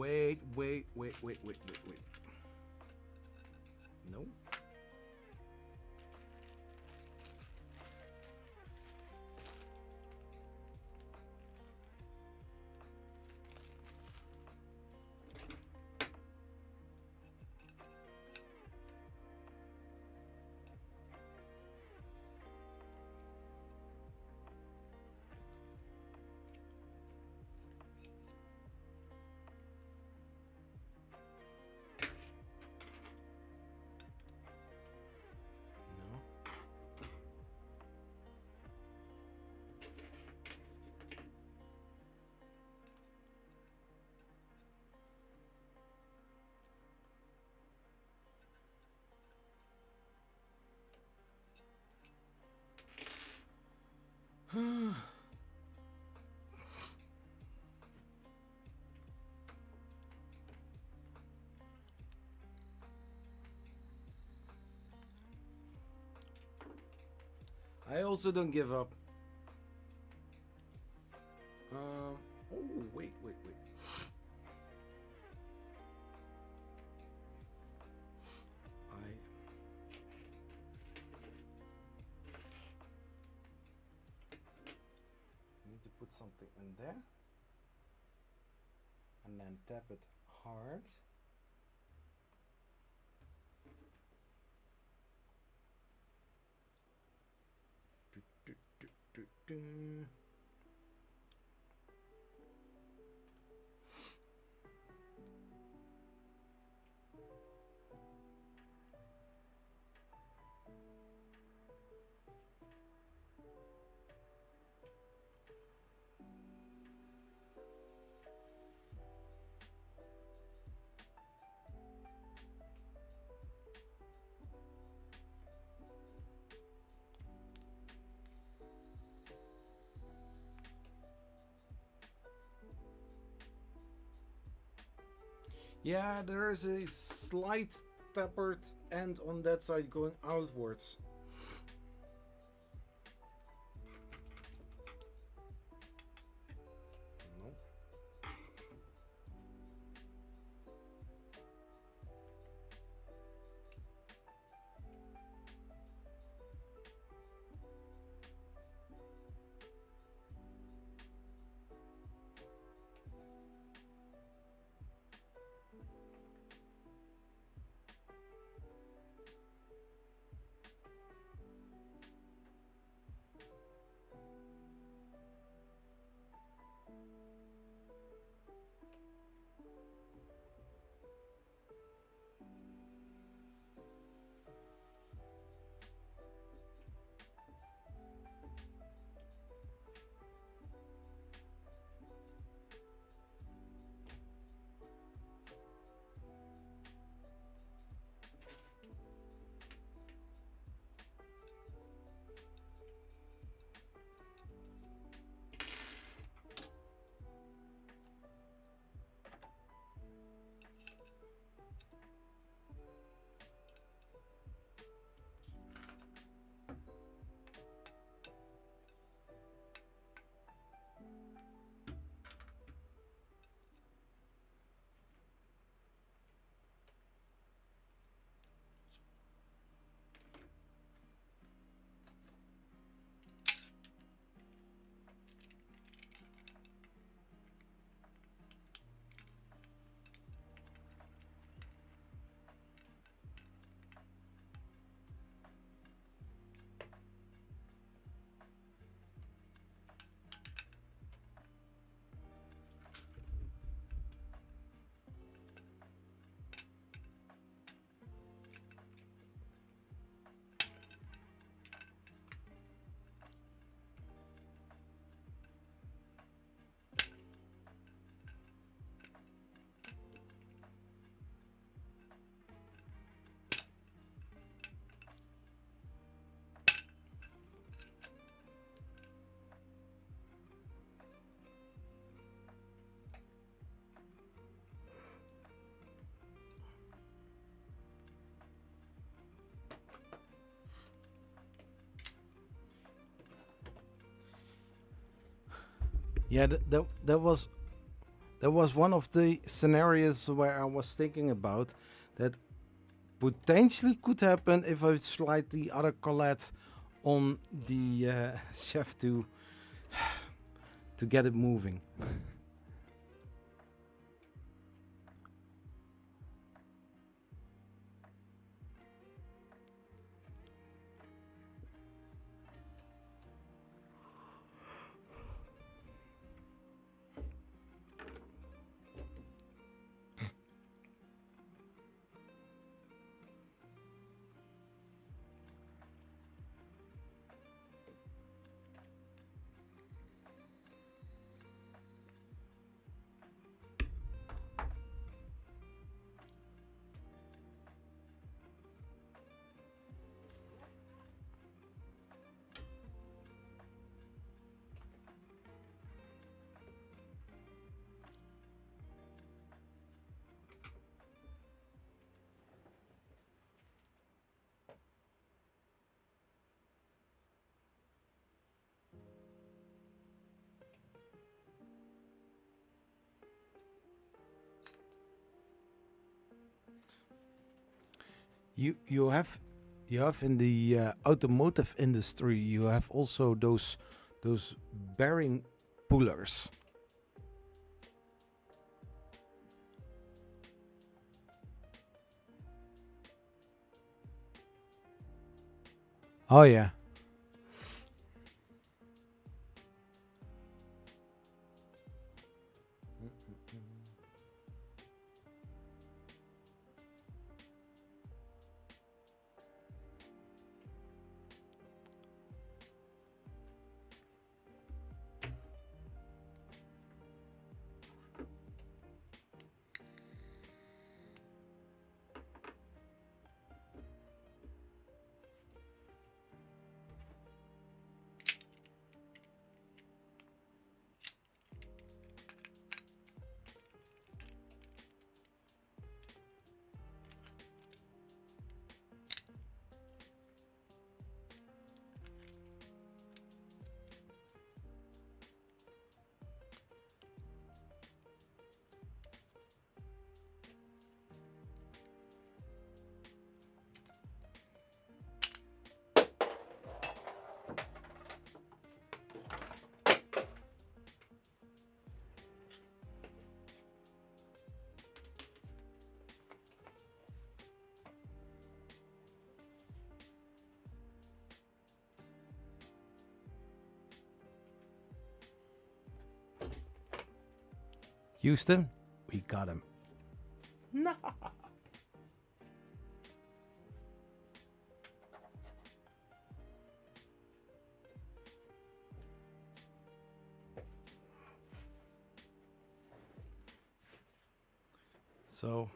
Wait. No. I also don't give up. Oh, wait. I need to put something in there and then tap it hard. Do. Yeah, there is a slight tapered end on that side going outwards. No. Yeah, that was one of the scenarios where I was thinking about that potentially could happen if I slide the other collet on the chef to get it moving. You have in the automotive industry, you have also those bearing pullers. Oh yeah. Houston, we got him. No. So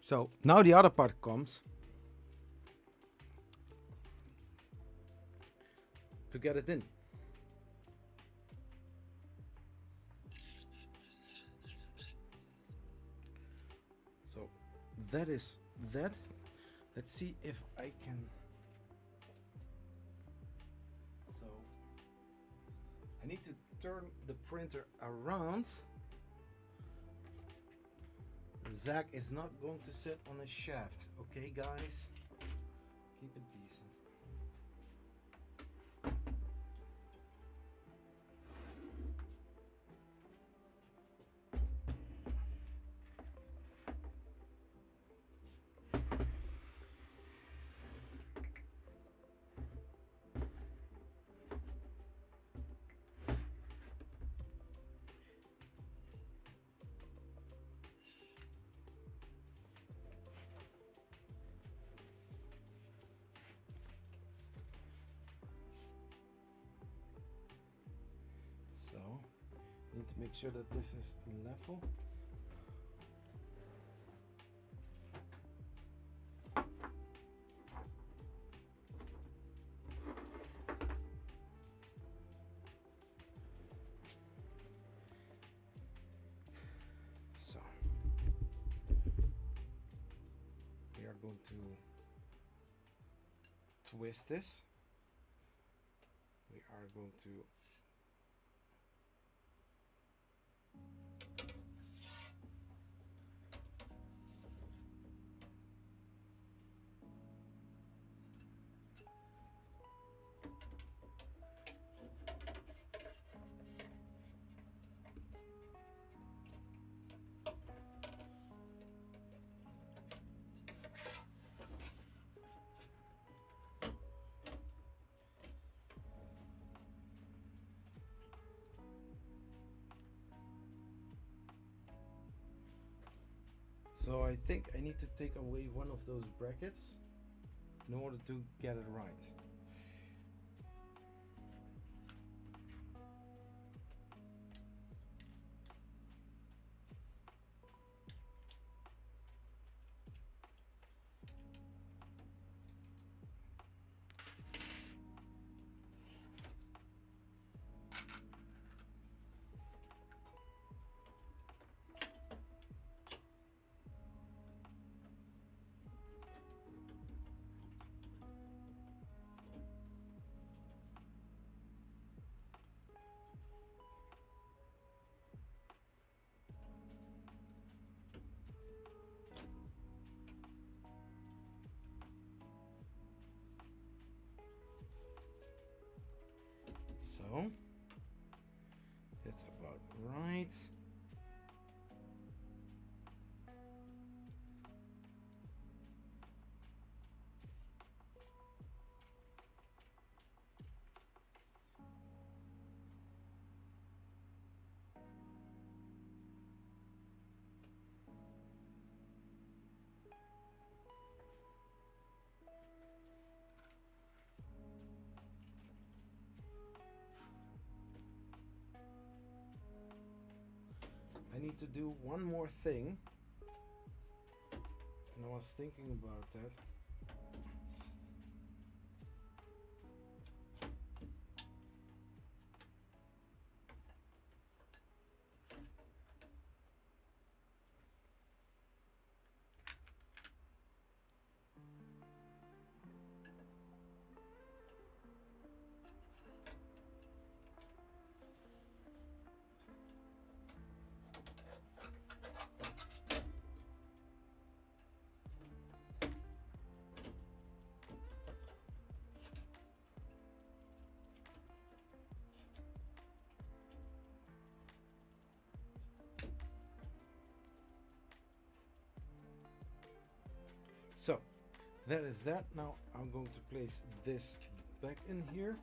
So now the other part comes to get it in. So that is that. Let's see if I can. So I need to turn the printer around. Zach is not going to sit on a shaft. Okay, guys? Keep it decent. make sure that this is level. So we are going to twist this. We are going to so I think I need to take away one of those brackets in order to get it right. So that's about right. I need to do one more thing, and I was thinking about that. So that is that. Now I'm going to place this back in here.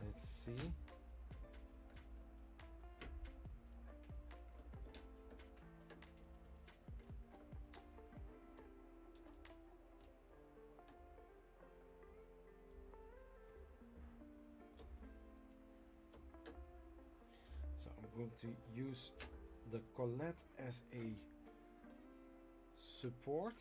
Let's see. So I'm going to use the collet as a support.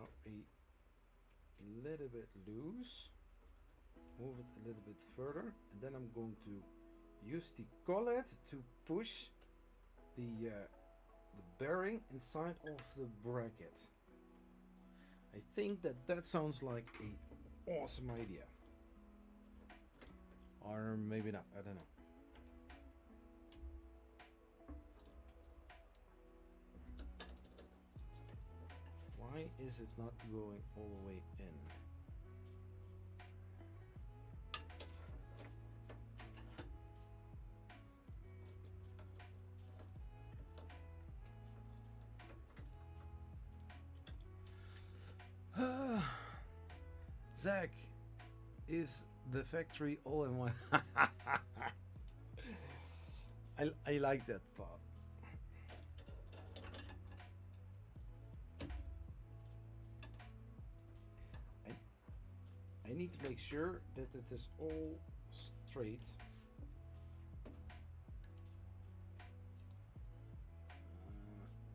now a little bit loose. Move it a little bit further, and then I'm going to use the collet to push the bearing inside of the bracket. I think that sounds like a awesome idea. Or maybe not, I don't know. Why is it not going all the way in? Zach is the factory all in one. I like that thought. I need to make sure that it is all straight.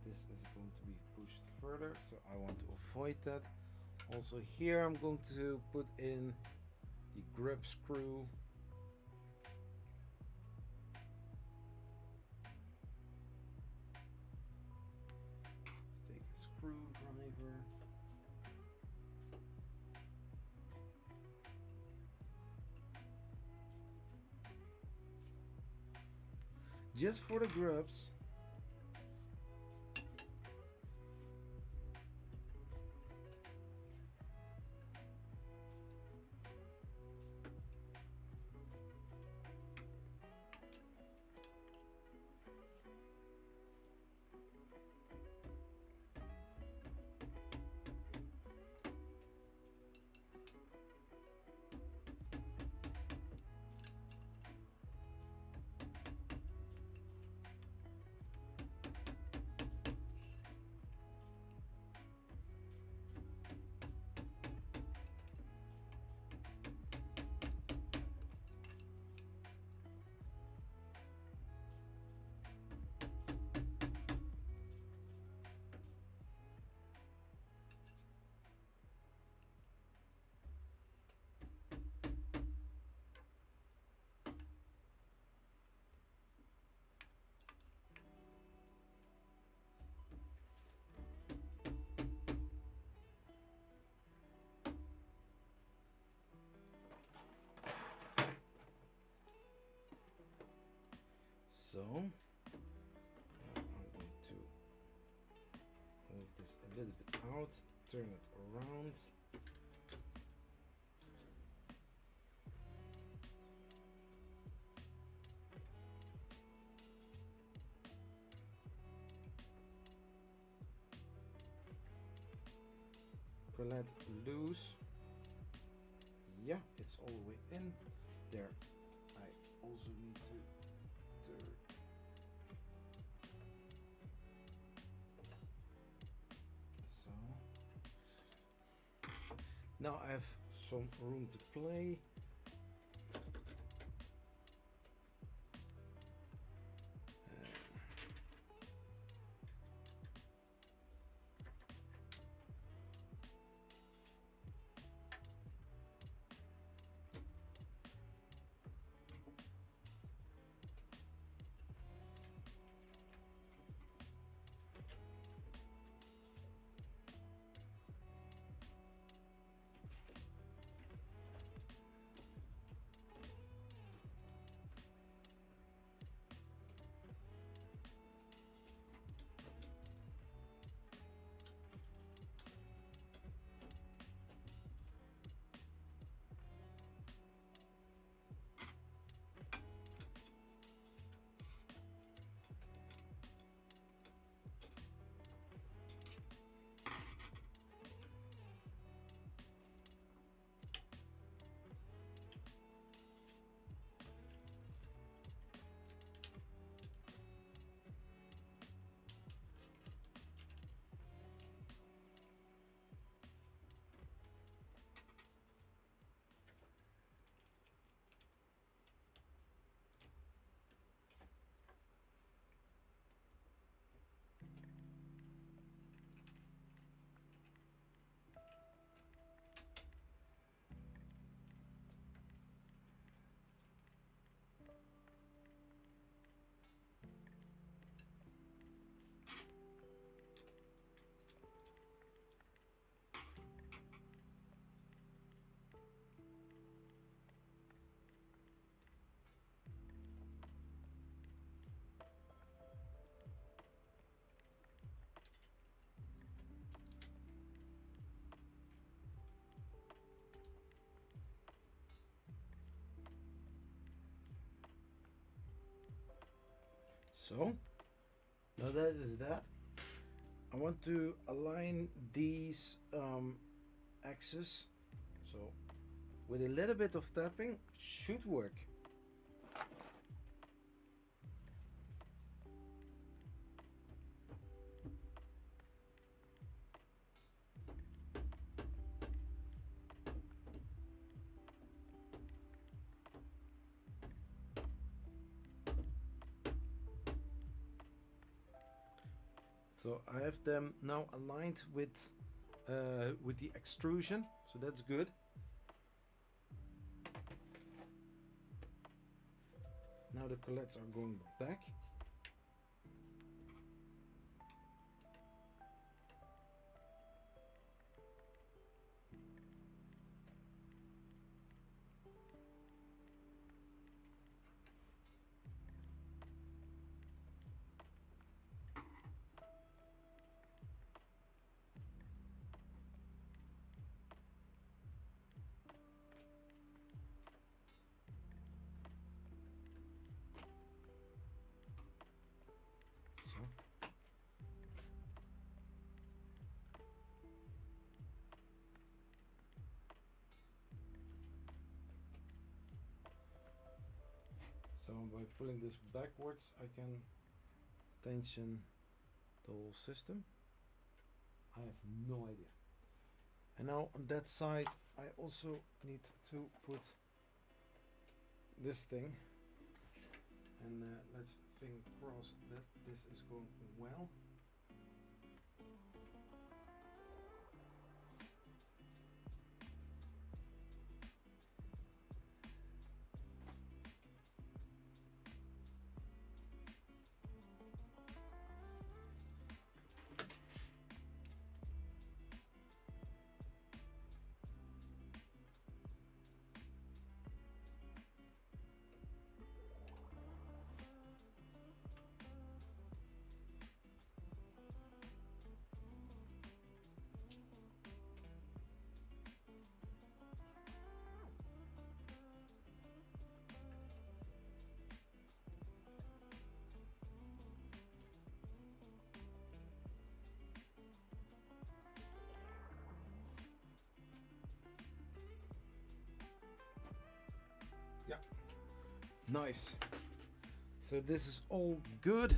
This is going to be pushed further, so I want to avoid that. Also here I'm going to put in the grip screw. Take a screwdriver. Just for the grips. So I'm going to move this a little bit out, turn it around. Collet loose. Yeah, it's all the way in there. I also need to turn. So now I have some room to play. So, now that is that. I want to align these axes. So, with a little bit of tapping, should work. So I have them now aligned with the extrusion, so that's good. Now the collets are going back. So by pulling this backwards, I can tension the whole system. I have no idea. And now on that side, I also need to put this thing. And let's finger cross that this is going well. Yeah, nice. So this is all good.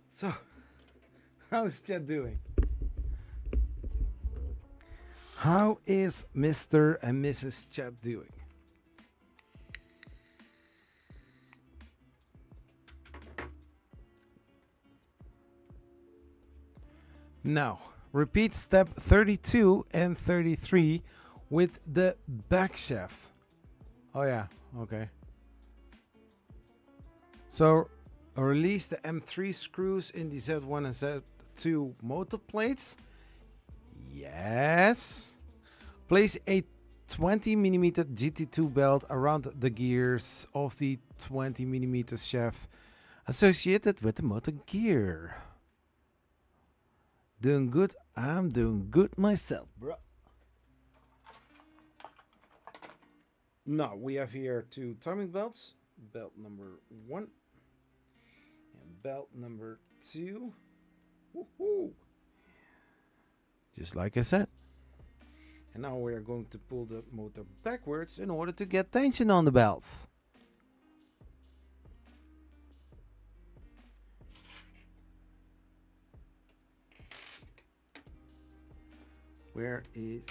So, how's Chet doing? How is Mr. and Mrs. Chet doing? Now, repeat step 32 and 33 with the back shaft. Oh yeah, okay. So, release the M3 screws in the Z1 and Z2 motor plates. Yes. Place a 20mm GT2 belt around the gears of the 20mm shaft associated with the motor gear. Doing good. I'm doing good myself, bro. Now we have here two timing belts. Belt number 1 and belt number 2. Woohoo! Just like I said. And now we are going to pull the motor backwards in order to get tension on the belts. Where is...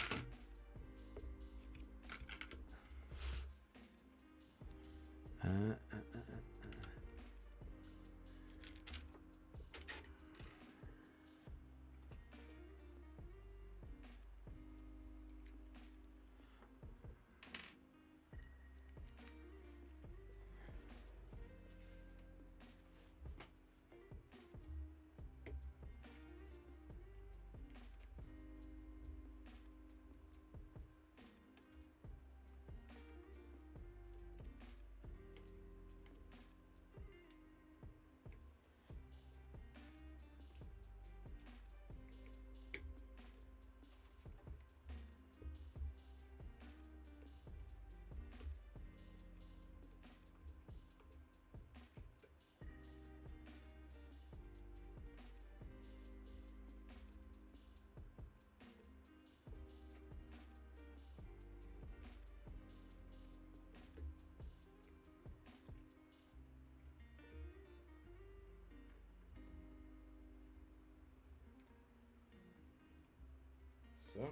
So,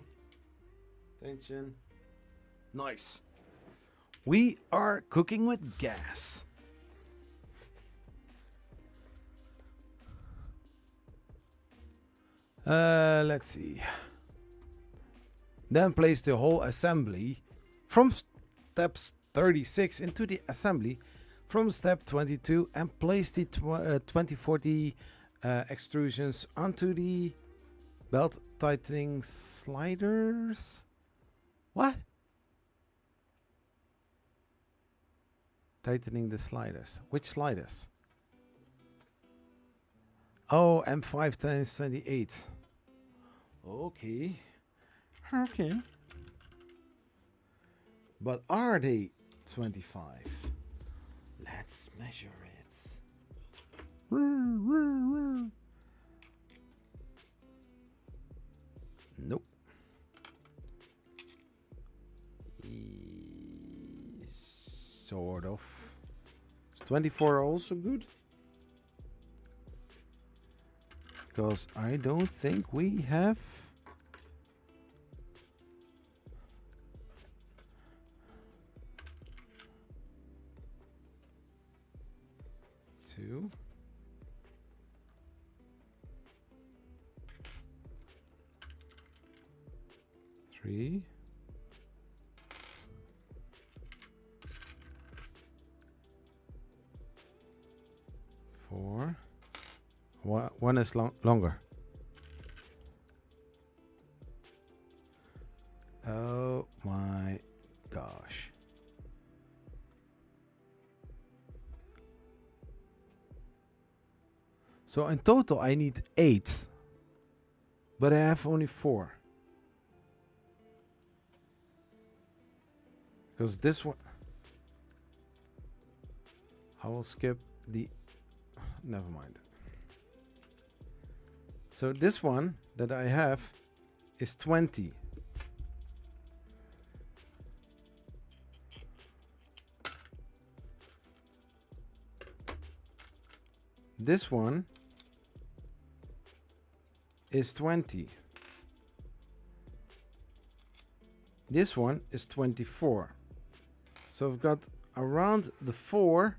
tension. Nice. We are cooking with gas. Let's see. Then place the whole assembly from steps 36 into the assembly from step 22 and place the 2040 extrusions onto the belt tightening sliders. What? Tightening the sliders. Which sliders? Oh, M5 times 28. Okay. Okay. But are they 25? Let's measure it. Nope. Sort of. Is 24 also good? Because I don't think we have. Two. Three. Four. One is longer. Oh my gosh. So in total I need 8. But I have only 4. Because this one... I will skip the... Never mind. So this one that I have is 20. This one is 20. This one is 24. So I've got around the 4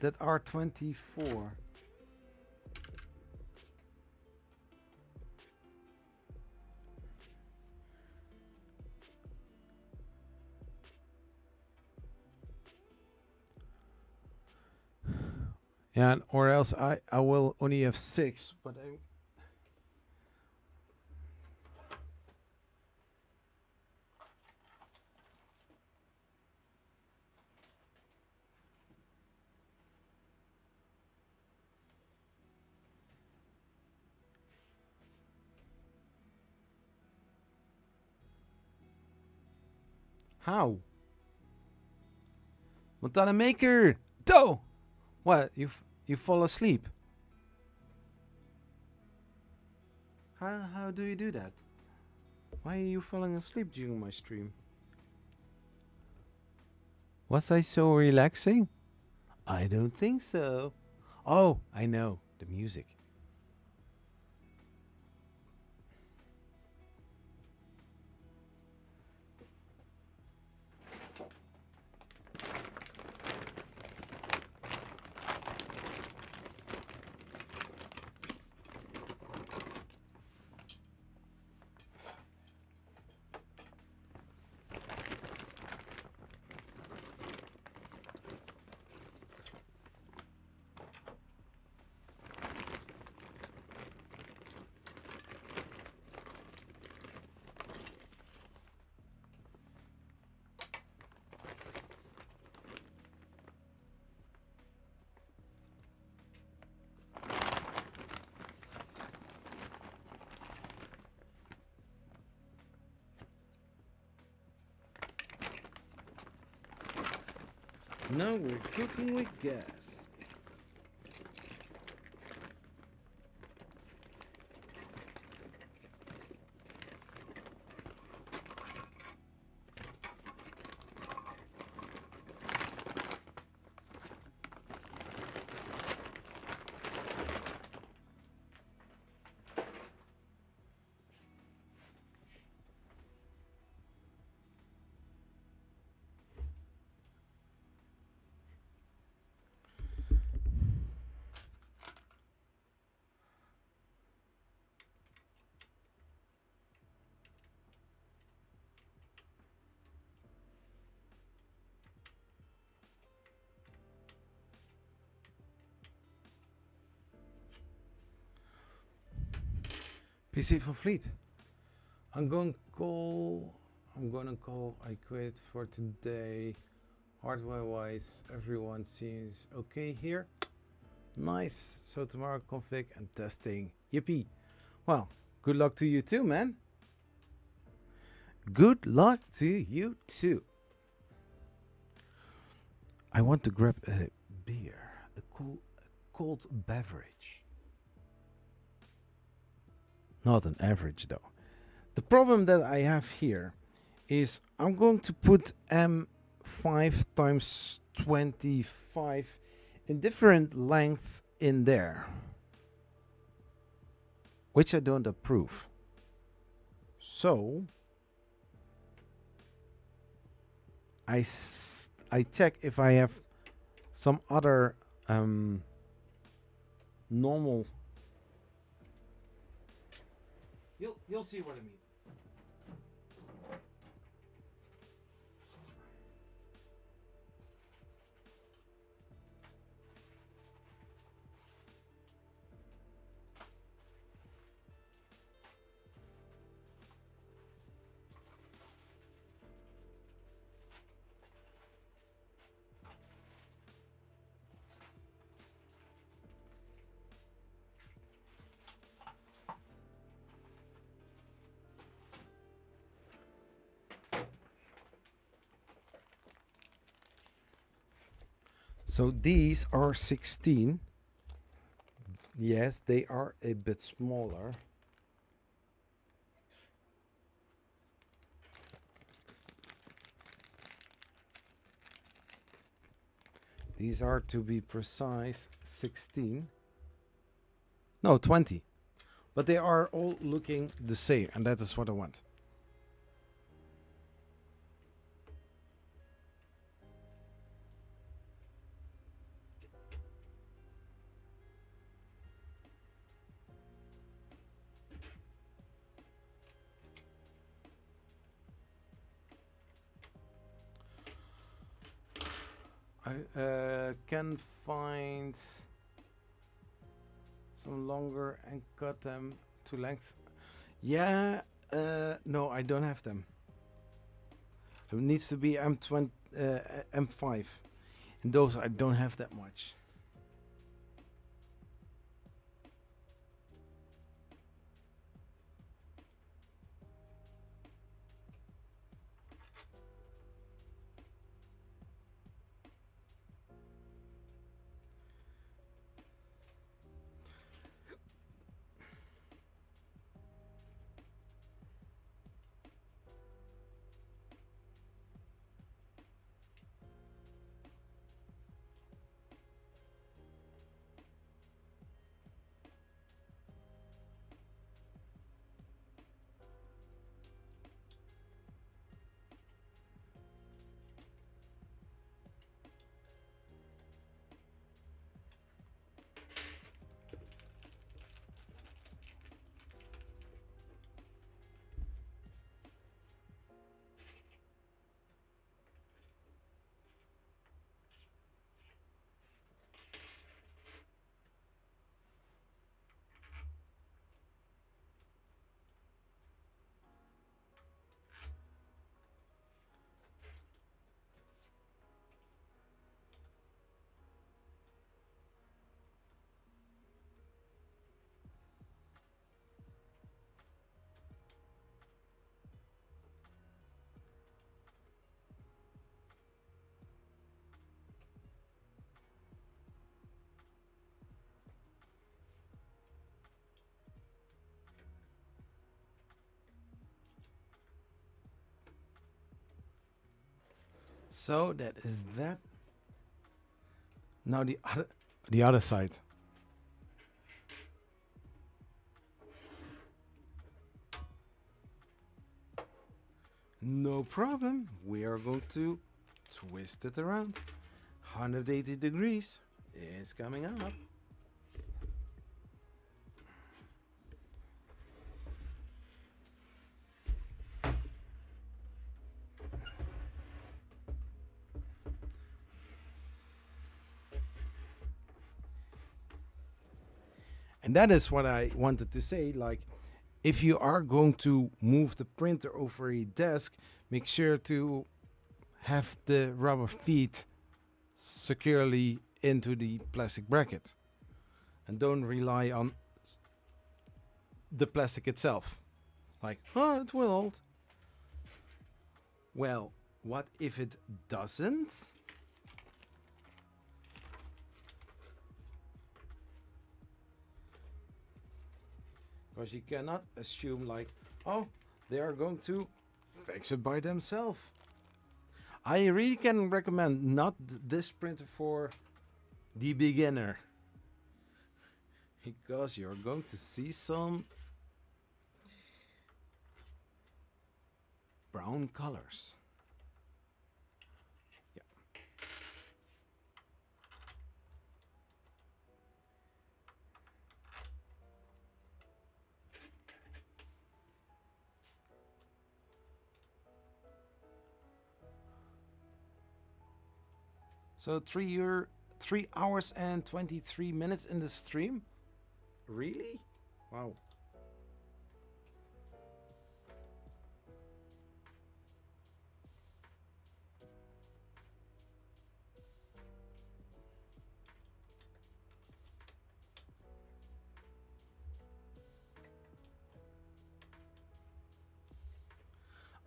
that are 24. Yeah, or else I will only have 6, but I... How? Montana Maker! Doe! What? You fall asleep? How do you do that? Why are you falling asleep during my stream? Was I so relaxing? I don't think so. Oh, I know. The music. Now we're cooking with gas. PC van Vliet. I'm gonna call. I quit for today. Hardware wise, everyone seems okay here. Nice. So tomorrow config and testing. Yippee. Well, good luck to you too, man. Good luck to you too. I want to grab a beer, a cold beverage. Not an average though. The problem that I have here is I'm going to put M5 times 25 in different length in there, which I don't approve. So I check if I have some other normal. You'll see what I mean. So these are 16. Yes, they are a bit smaller. These are, to be precise, 16. No, 20. But they are all looking the same, and that is what I want. I can find some longer and cut them to length. Yeah, no, I don't have them. It needs to be M20, M5. And those I don't have that much. So that is that. Now the other side. No problem. We are going to twist it around. 180 degrees is coming up. And that is what I wanted to say. Like, if you are going to move the printer over a desk, make sure to have the rubber feet securely into the plastic bracket. And don't rely on the plastic itself. Like, oh, it will hold. Well, what if it doesn't? Because you cannot assume like, oh, they are going to fix it by themselves. I really can recommend not this printer for the beginner. Because you're going to see some brown colors. Yeah. So 3 hours and 23 minutes in the stream? Really? Wow.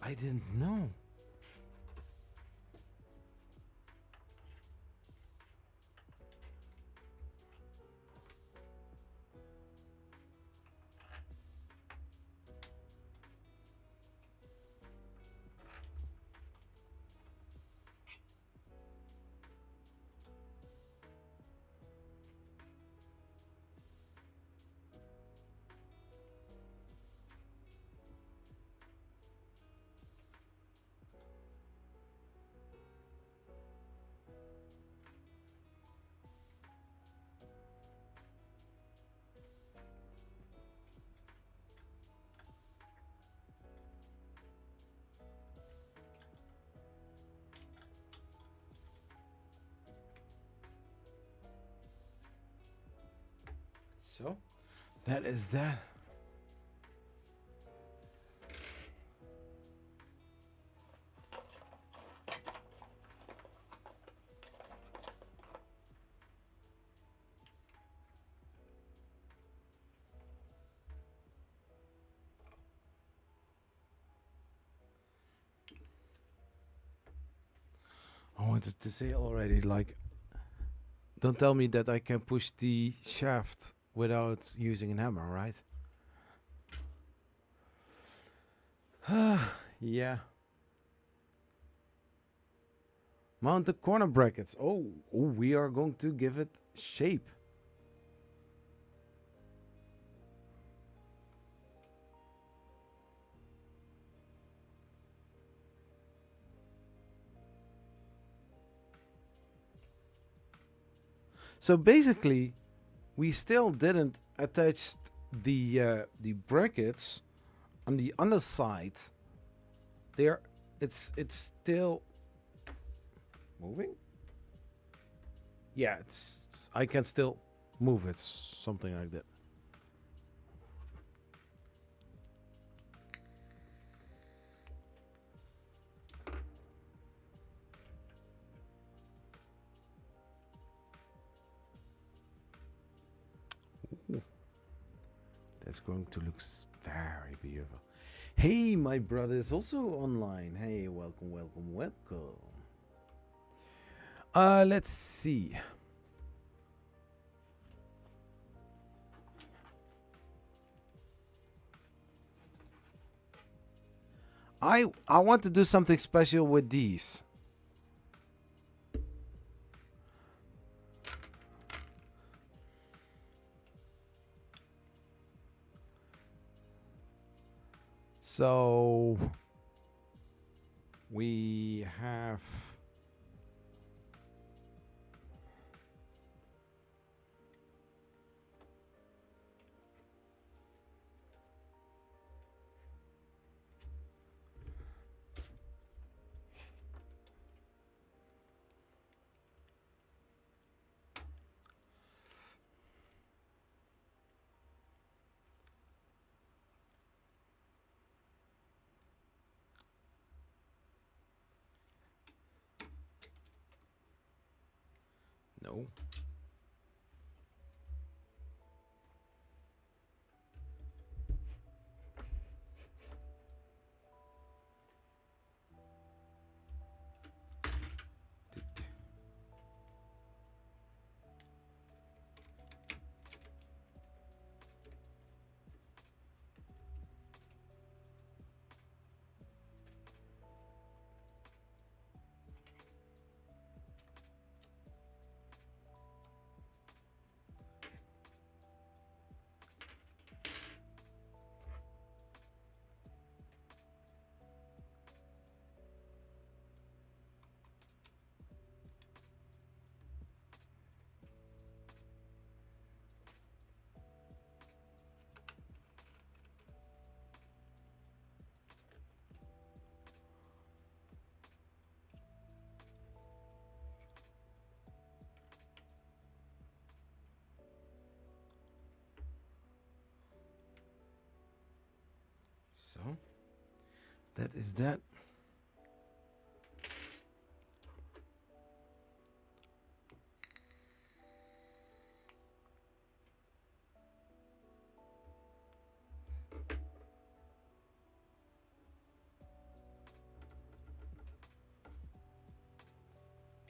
I didn't know. So, that is that. I wanted to say already, like, don't tell me that I can push the shaft without using a hammer, right? Yeah. Mount the corner brackets. Oh, we are going to give it shape. So basically, we still didn't attach the brackets on the underside. There, it's still moving. Yeah, I can still move it, something like that. Ooh. That's going to look very beautiful. Hey, my brother is also online. Hey, welcome, welcome, welcome. Let's see. I want to do something special with these. So we have No. So that is that.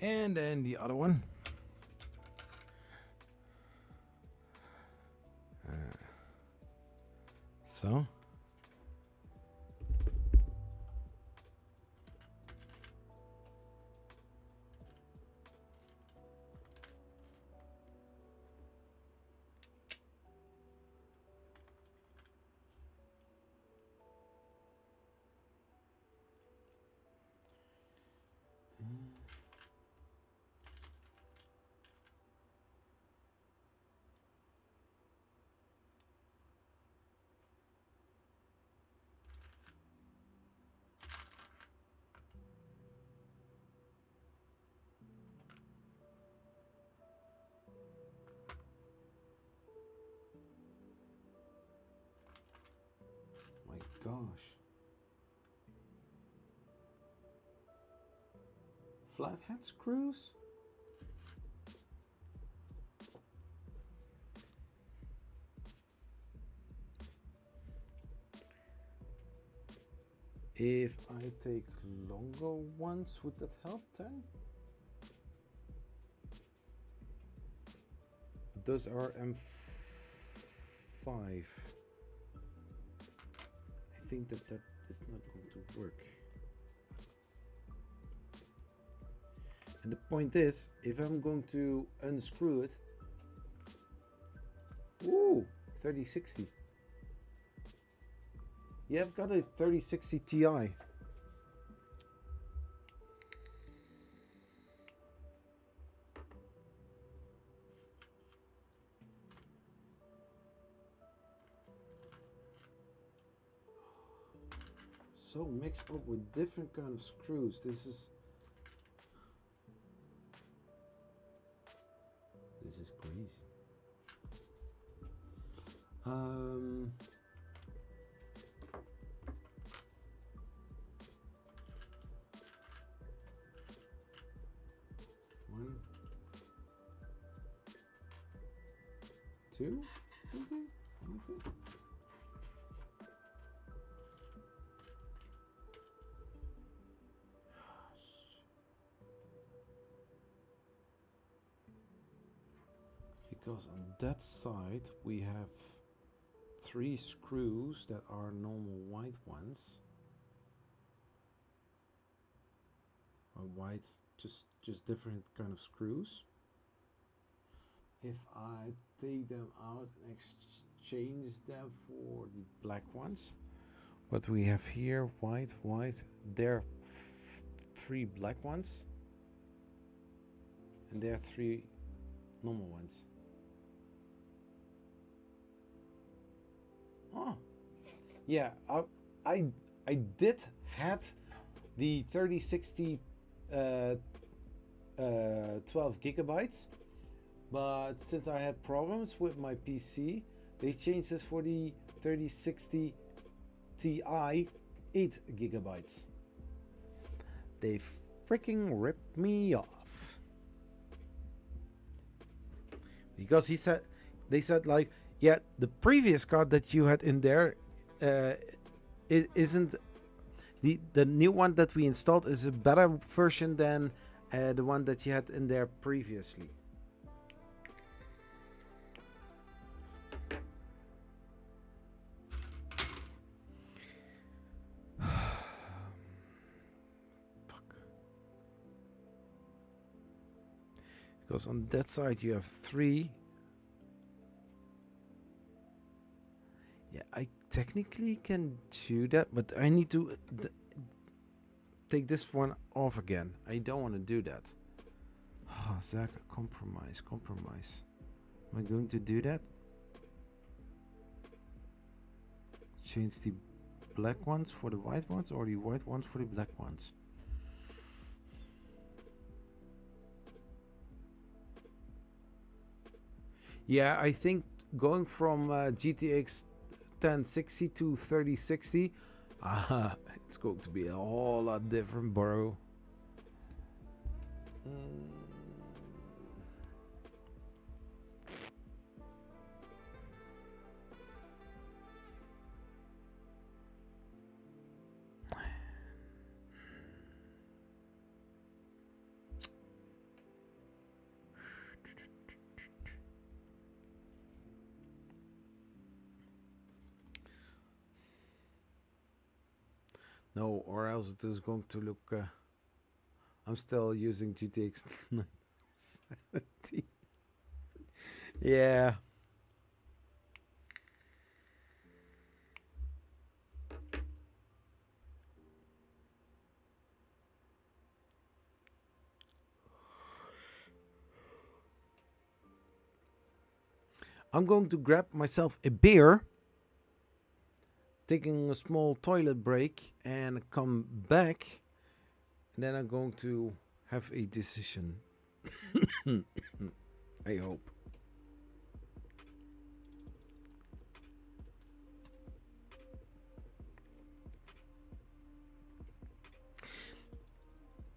And then the other one. So. My gosh. Flathead screws? If I take longer ones, would that help then? Those are M5. I think that is not going to work. And the point is, if I'm going to unscrew it, ooh, 3060. Yeah, I've got a 3060 Ti. So mixed up with different kind of screws. This is crazy. One, two, something like that. Because on that side we have 3 screws that are normal white ones. Or white, just different kind of screws. If I take them out and exchange them for the black ones, what we have here, white, there are 3 black ones, and there are 3 normal ones. Oh, yeah, I did had the 3060 12 gigabytes, but since I had problems with my PC, they changed this for the 3060 Ti 8 gigabytes. They freaking ripped me off. because they said like, yeah, the previous card that you had in there isn't the new one that we installed is a better version than the one that you had in there previously. Because on that side you have 3. Yeah, I technically can do that, but I need to take this one off again. I don't want to do that. Oh, Zach, compromise. Am I going to do that? Change the black ones for the white ones, or the white ones for the black ones? Yeah, I think going from GTX 1060 to 3060, it's going to be a whole lot different, bro. No, or else it is going to look. I'm still using GTX 970. Yeah. I'm going to grab myself a beer, taking a small toilet break, and come back. And then I'm going to have a decision. I hope.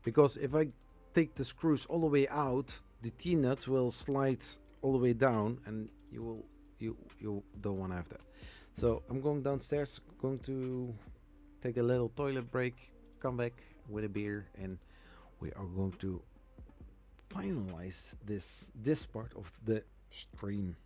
Because if I take the screws all the way out, the T-nut will slide all the way down, and you don't want to have that. So I'm going downstairs, going to take a little toilet break, come back with a beer, and we are going to finalize this part of the stream.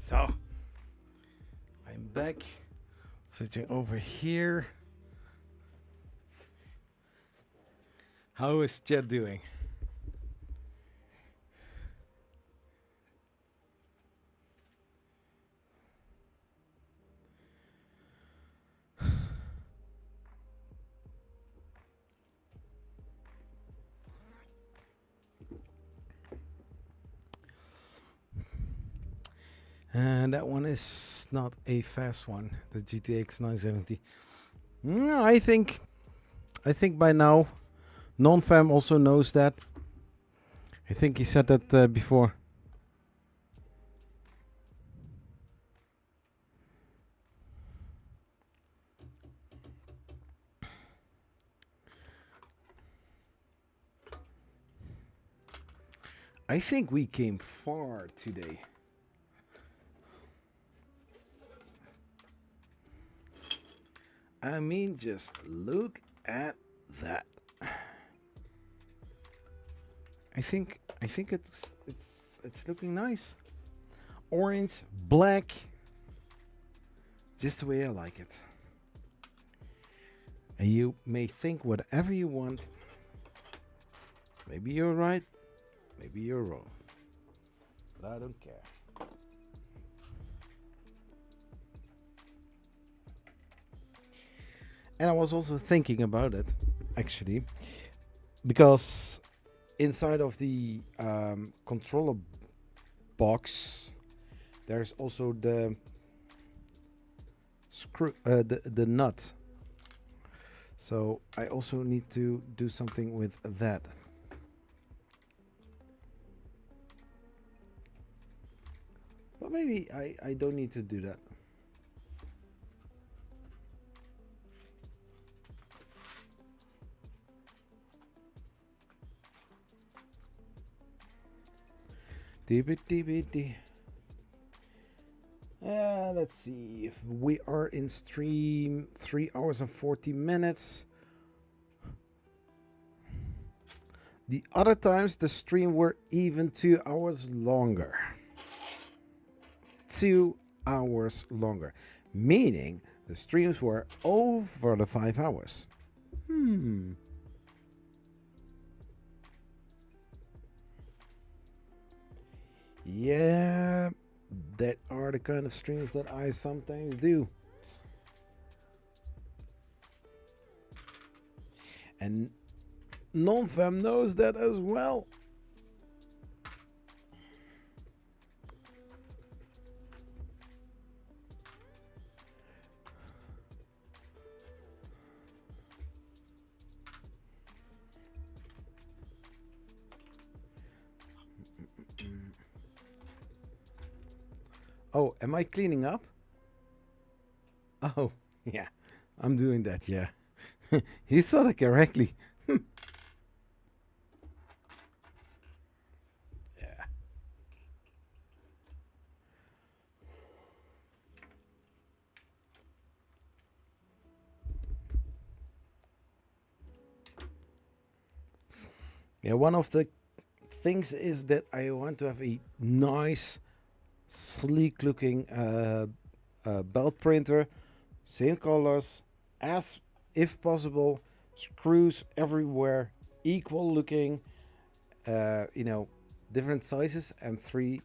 So, I'm back. Switching over here. How is chat doing? And that one is not a fast one, the GTX 970. No, I think by now, non-fam also knows that. I think he said that before. I think we came far today. I mean, just look at that. I think it's looking nice. Orange, black, just the way I like it. And you may think whatever you want. Maybe you're right, maybe you're wrong. But I don't care. And I was also thinking about it, actually, because inside of the controller box, there's also the screw, the nut. So I also need to do something with that. But maybe I don't need to do that. Let's see if we are in stream 3 hours and 40 minutes. The other times the stream were even 2 hours longer. 2 hours longer, meaning the streams were over the 5 hours. Yeah, that are the kind of streams that I sometimes do. And non-fam knows that as well. Oh, am I cleaning up? Oh, yeah, I'm doing that, yeah. He saw that correctly. Yeah. Yeah, one of the things is that I want to have a nice, sleek looking belt printer, same colors, as if possible, screws everywhere, equal looking, you know, different sizes, M3,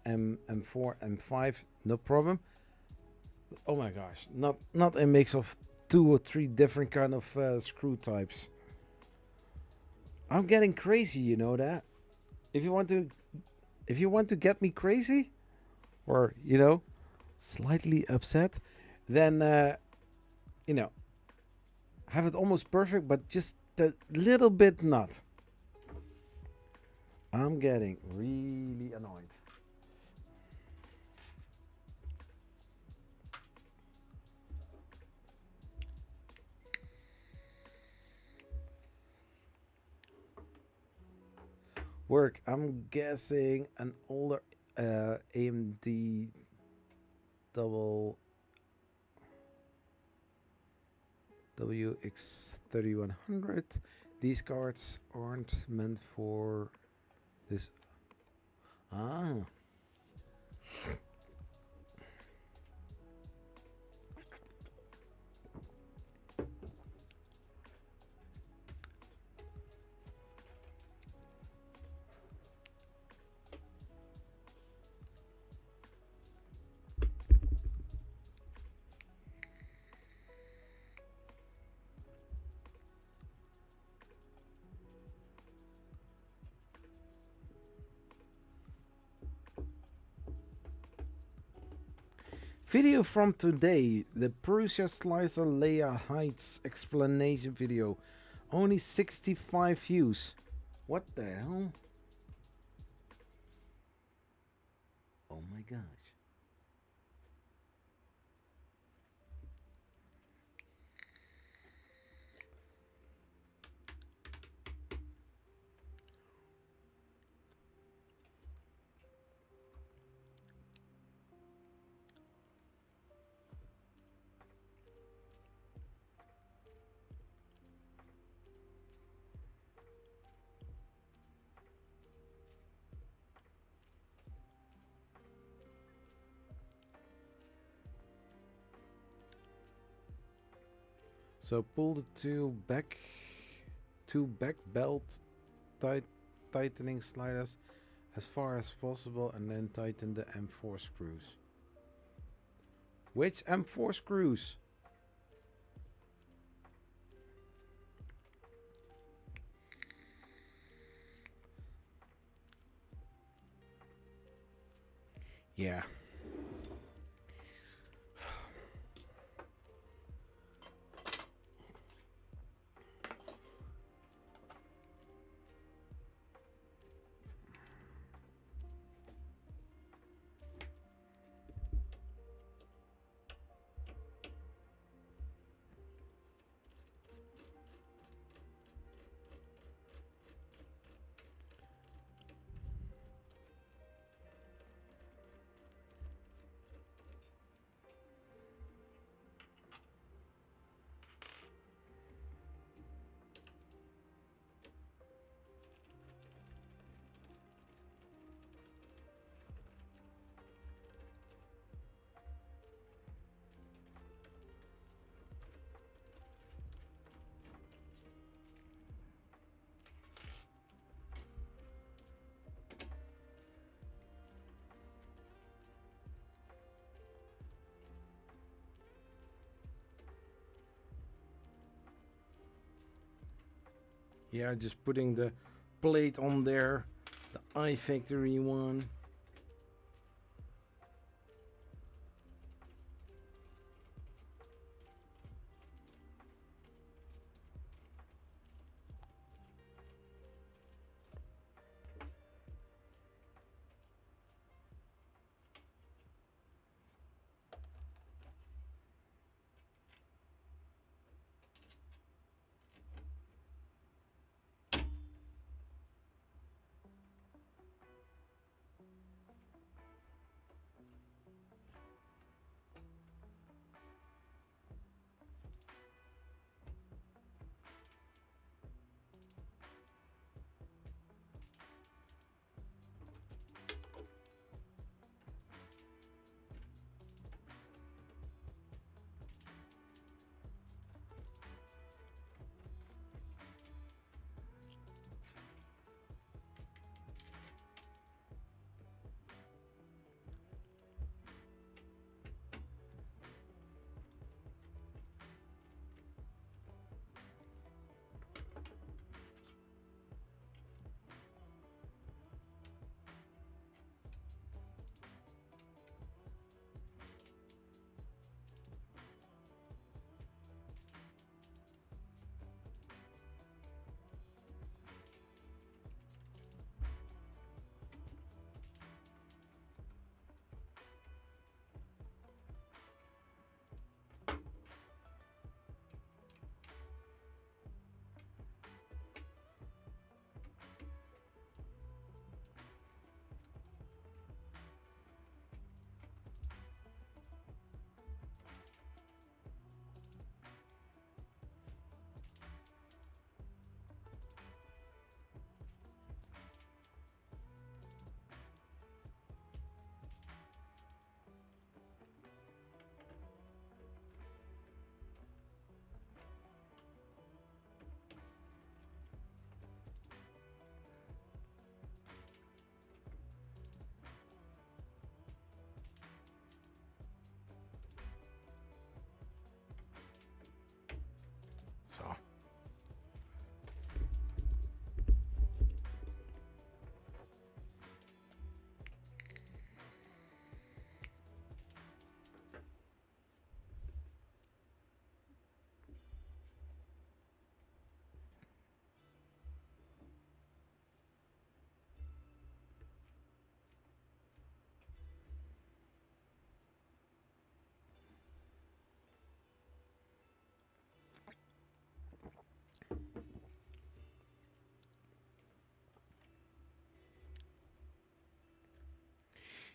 M4, M5, no problem. But, oh my gosh, not a mix of 2 or 3 different kind of screw types. I'm getting crazy, you know that. If you want to get me crazy, or you know, slightly upset, then you know, have it almost perfect, but just a little bit not. I'm getting really annoyed. Work. I'm guessing an older AMD double WX3100. These cards aren't meant for this. Ah. Video from today, the Prusia Slicer Leia Heights explanation video. Only 65 views. What the hell? Oh my gosh. So pull the two back belt tightening sliders as far as possible and then tighten the M4 screws. Which M4 screws? Yeah. Yeah, just putting the plate on there, the iFactory one.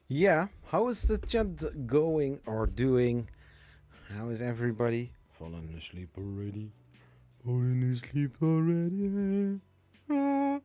Yeah, how is the chat going or doing? How is everybody? Falling asleep already? Falling asleep already? Ah.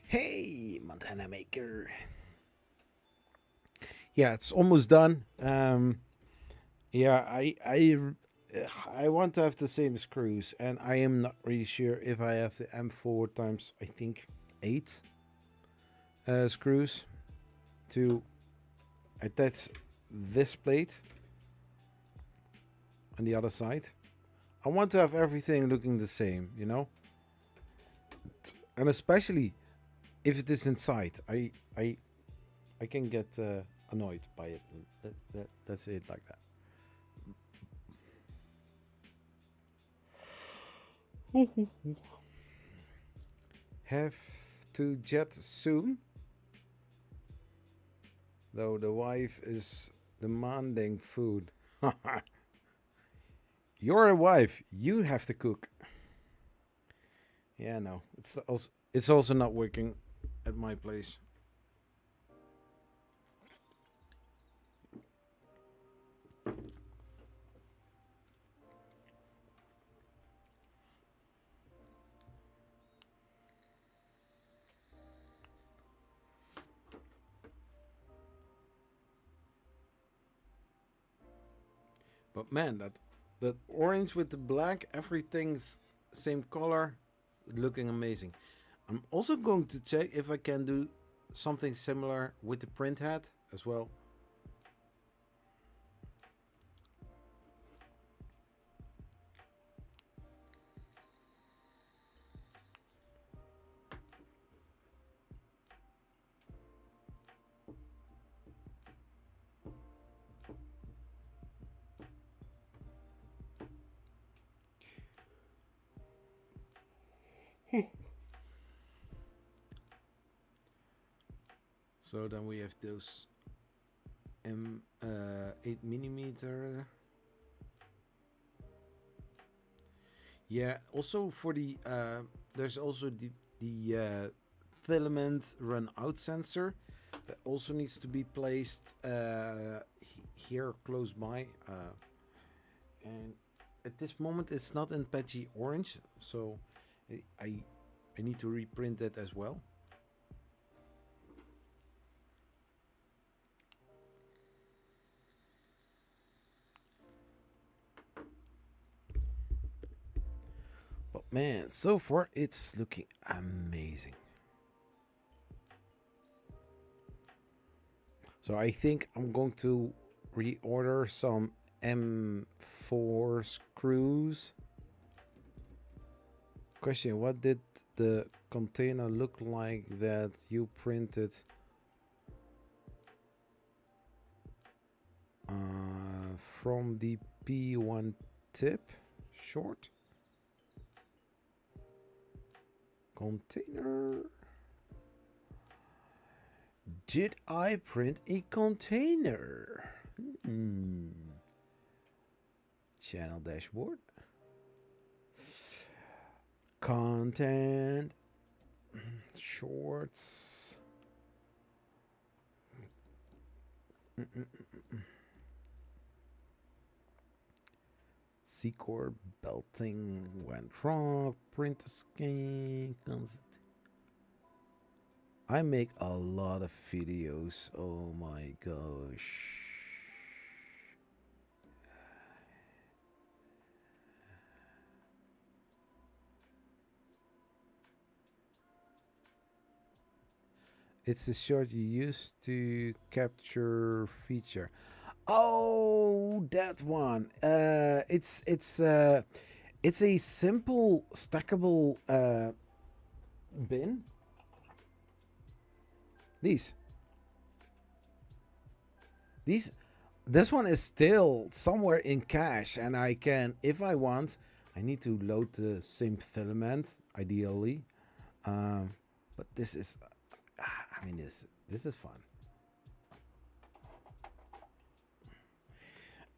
Hey, Montana Maker. Yeah, it's almost done. Yeah, I want to have the same screws, and I am not really sure if I have the M4 times I think 8 screws to attach this plate on the other side. I want to have everything looking the same, you know, and especially if it is inside, I can get annoyed by it. That's it, like that. Have to jet soon, though the wife is demanding food. You're a wife, you have to cook. Yeah, no, it's also not working at my place. But man, that orange with the black, everything same color, looking amazing. I'm also going to check if I can do something similar with the print head as well. So then we have those 8mm. Yeah, also for the there's also the filament run out sensor that also needs to be placed here close by, and at this moment it's not in patchy orange, so I need to reprint it as well. But man, so far it's looking amazing. So I think I'm going to reorder some M4 screws. Question, what did the container look like that you printed from the P1 tip short? Container. Did I print a container? Channel dashboard. Content. Shorts. C-core belting went wrong. Print scan. I make a lot of videos. Oh my gosh. It's the shot you use to capture feature. Oh, that one. It's a simple stackable bin. These. This one is still somewhere in cache, and I can, if I want, I need to load the same filament ideally. But this is, I mean, this is fun.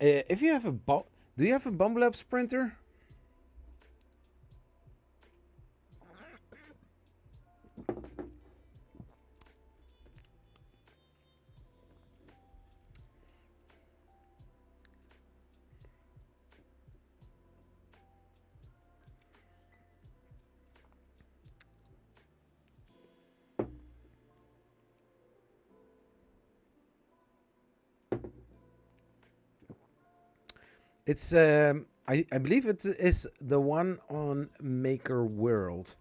If you have a do you have a Bumblabs printer? It's I believe it is the one on Maker World.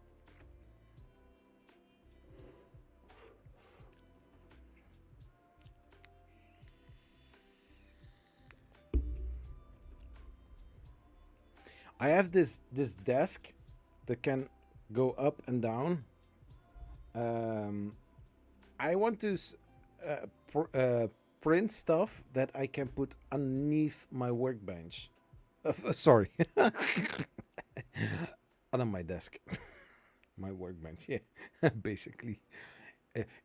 I have this desk that can go up and down. I want to print stuff that I can put underneath my workbench. Sorry, under my desk, my workbench. Yeah, basically,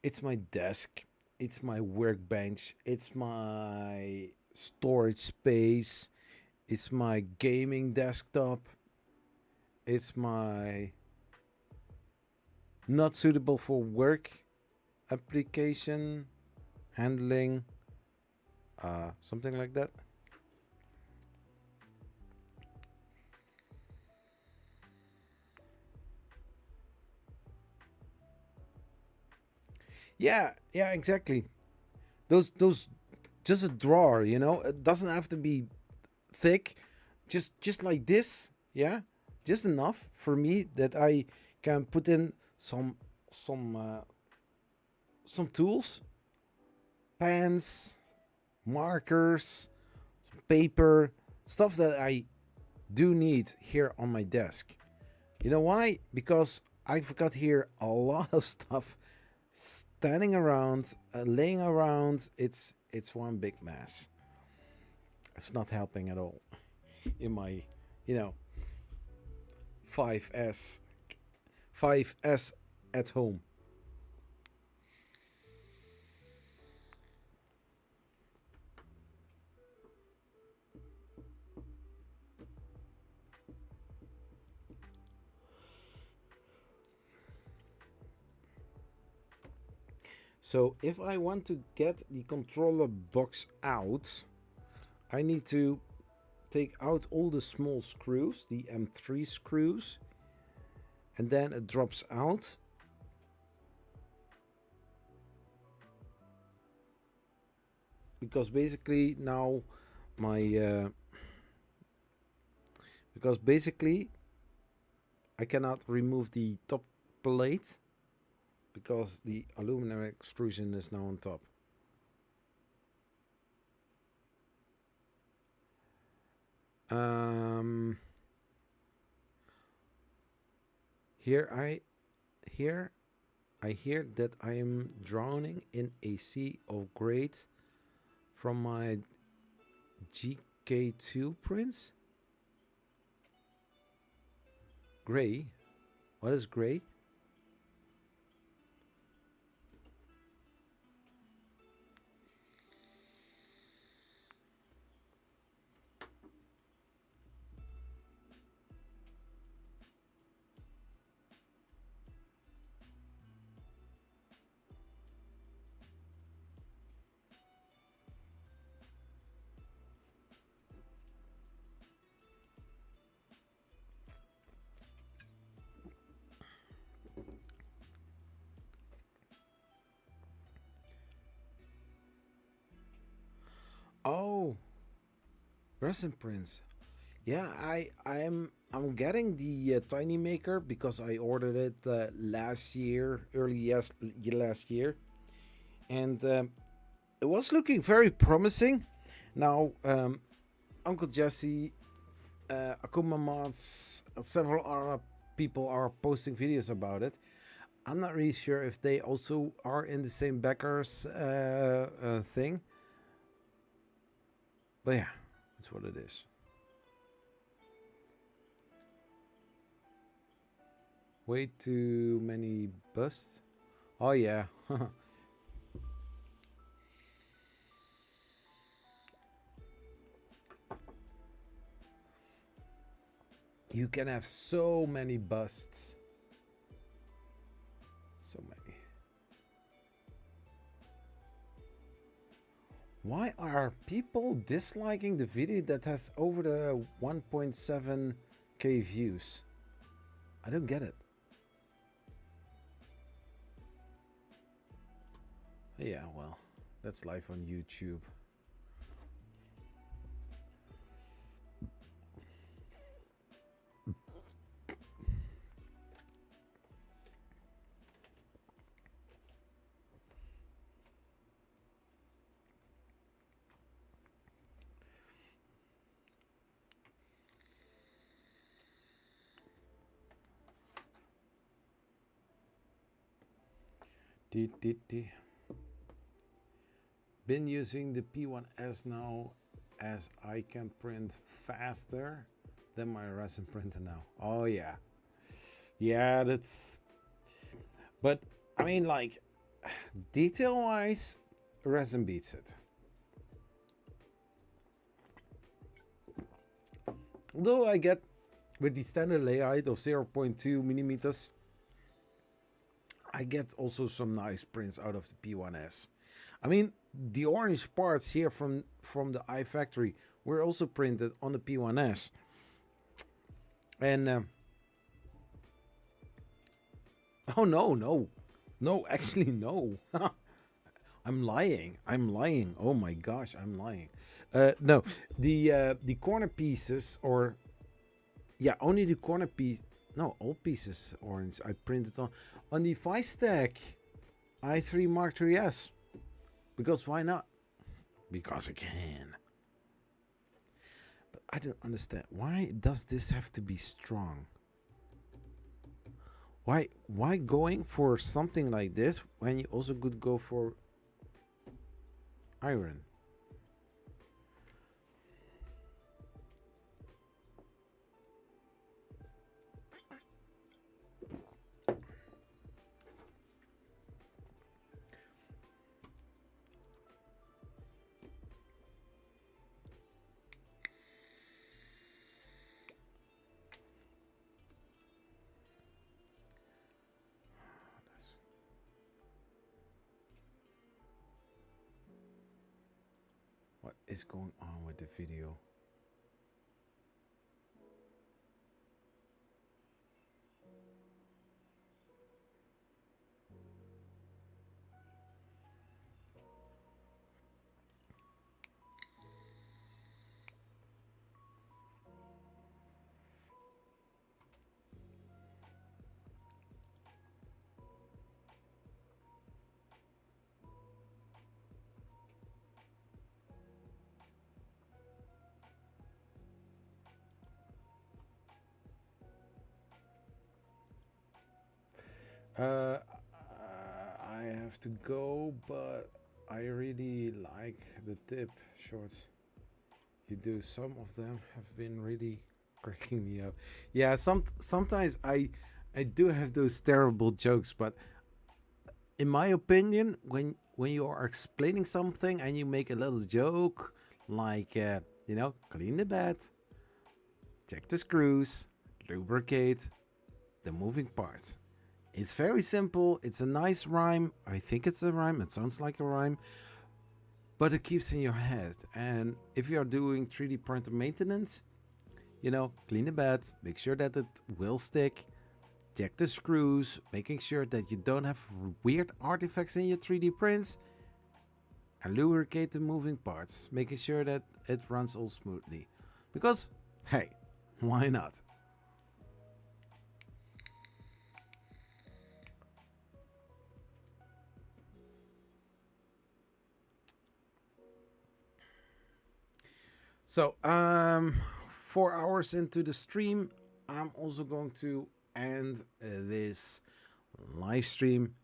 it's my desk. It's my workbench. It's my storage space. It's my gaming desktop. It's my not suitable for work application handling, something like that. Yeah, exactly. Those just a drawer, you know. It doesn't have to be thick, just like this. Yeah, just enough for me that I can put in some tools, pens, markers, some paper, stuff that I do need here on my desk. You know why? Because I've got here a lot of stuff standing around, laying around. It's one big mess. It's not helping at all in my, 5S at home. So if I want to get the controller box out, I need to take out all the small screws, the M3 screws, and then it drops out. Because basically now my I cannot remove the top plate because the aluminum extrusion is now on top. Here I hear that I am drowning in a sea of grade from my GK2 prints. Gray? What is gray? Oh, resin prints. Yeah, I'm getting the tiny maker because I ordered it last year, last year, and it was looking very promising. Now, Uncle Jesse, Akuma Mods, several other people are posting videos about it. I'm not really sure if they also are in the same backers thing. But yeah, that's what it is. Way too many busts. Oh yeah. You can have so many busts. So many. Why are people disliking the video that has over the 1.7k views? I don't get it. Yeah, well, that's live on YouTube. Been using the P1S now as I can print faster than my resin printer now. Oh yeah. Yeah, that's... But, I mean, like, detail-wise, resin beats it. Although I get, with the standard layout of 0.2 millimeters, I get also some nice prints out of the P1S. I mean, the orange parts here from the iFactory were also printed on the P1S. And oh no, actually no. I'm lying. Oh my gosh, I'm lying. No, the corner pieces, or yeah, only the corner piece. No, all pieces orange. I printed on the Stack i3 Mark III's. Because why not? Because I can. But I don't understand. Why does this have to be strong? Why going for something like this when you also could go for iron? What is going on with the video? I have to go, but I really like the tip shorts you do. Some of them have been really cracking me up. Yeah, sometimes I do have those terrible jokes, but in my opinion, when you are explaining something and you make a little joke, like you know, clean the bed, check the screws, lubricate the moving parts. It's very simple. It's a nice rhyme. I think it's a rhyme. It sounds like a rhyme. But it keeps in your head. And if you are doing 3D printer maintenance, you know, clean the bed. Make sure that it will stick. Check the screws. Making sure that you don't have weird artifacts in your 3D prints. And lubricate the moving parts. Making sure that it runs all smoothly. Because, hey, why not? So, 4 hours into the stream, I'm also going to end this live stream.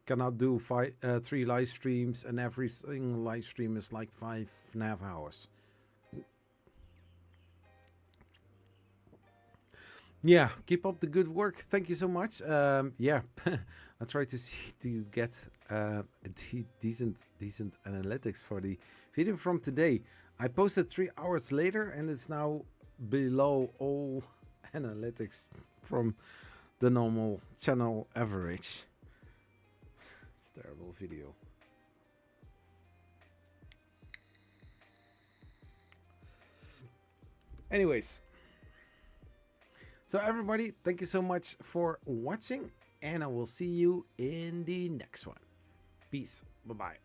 Cannot do 3 live streams, and every single live stream is like 5.5 hours. Yeah, keep up the good work. Thank you so much. Yeah, I try to see to get decent analytics for the video from today. I posted 3 hours later, and it's now below all analytics from the normal channel average. It's a terrible video. Anyways, so everybody, thank you so much for watching, and I will see you in the next one. Peace. Bye-bye.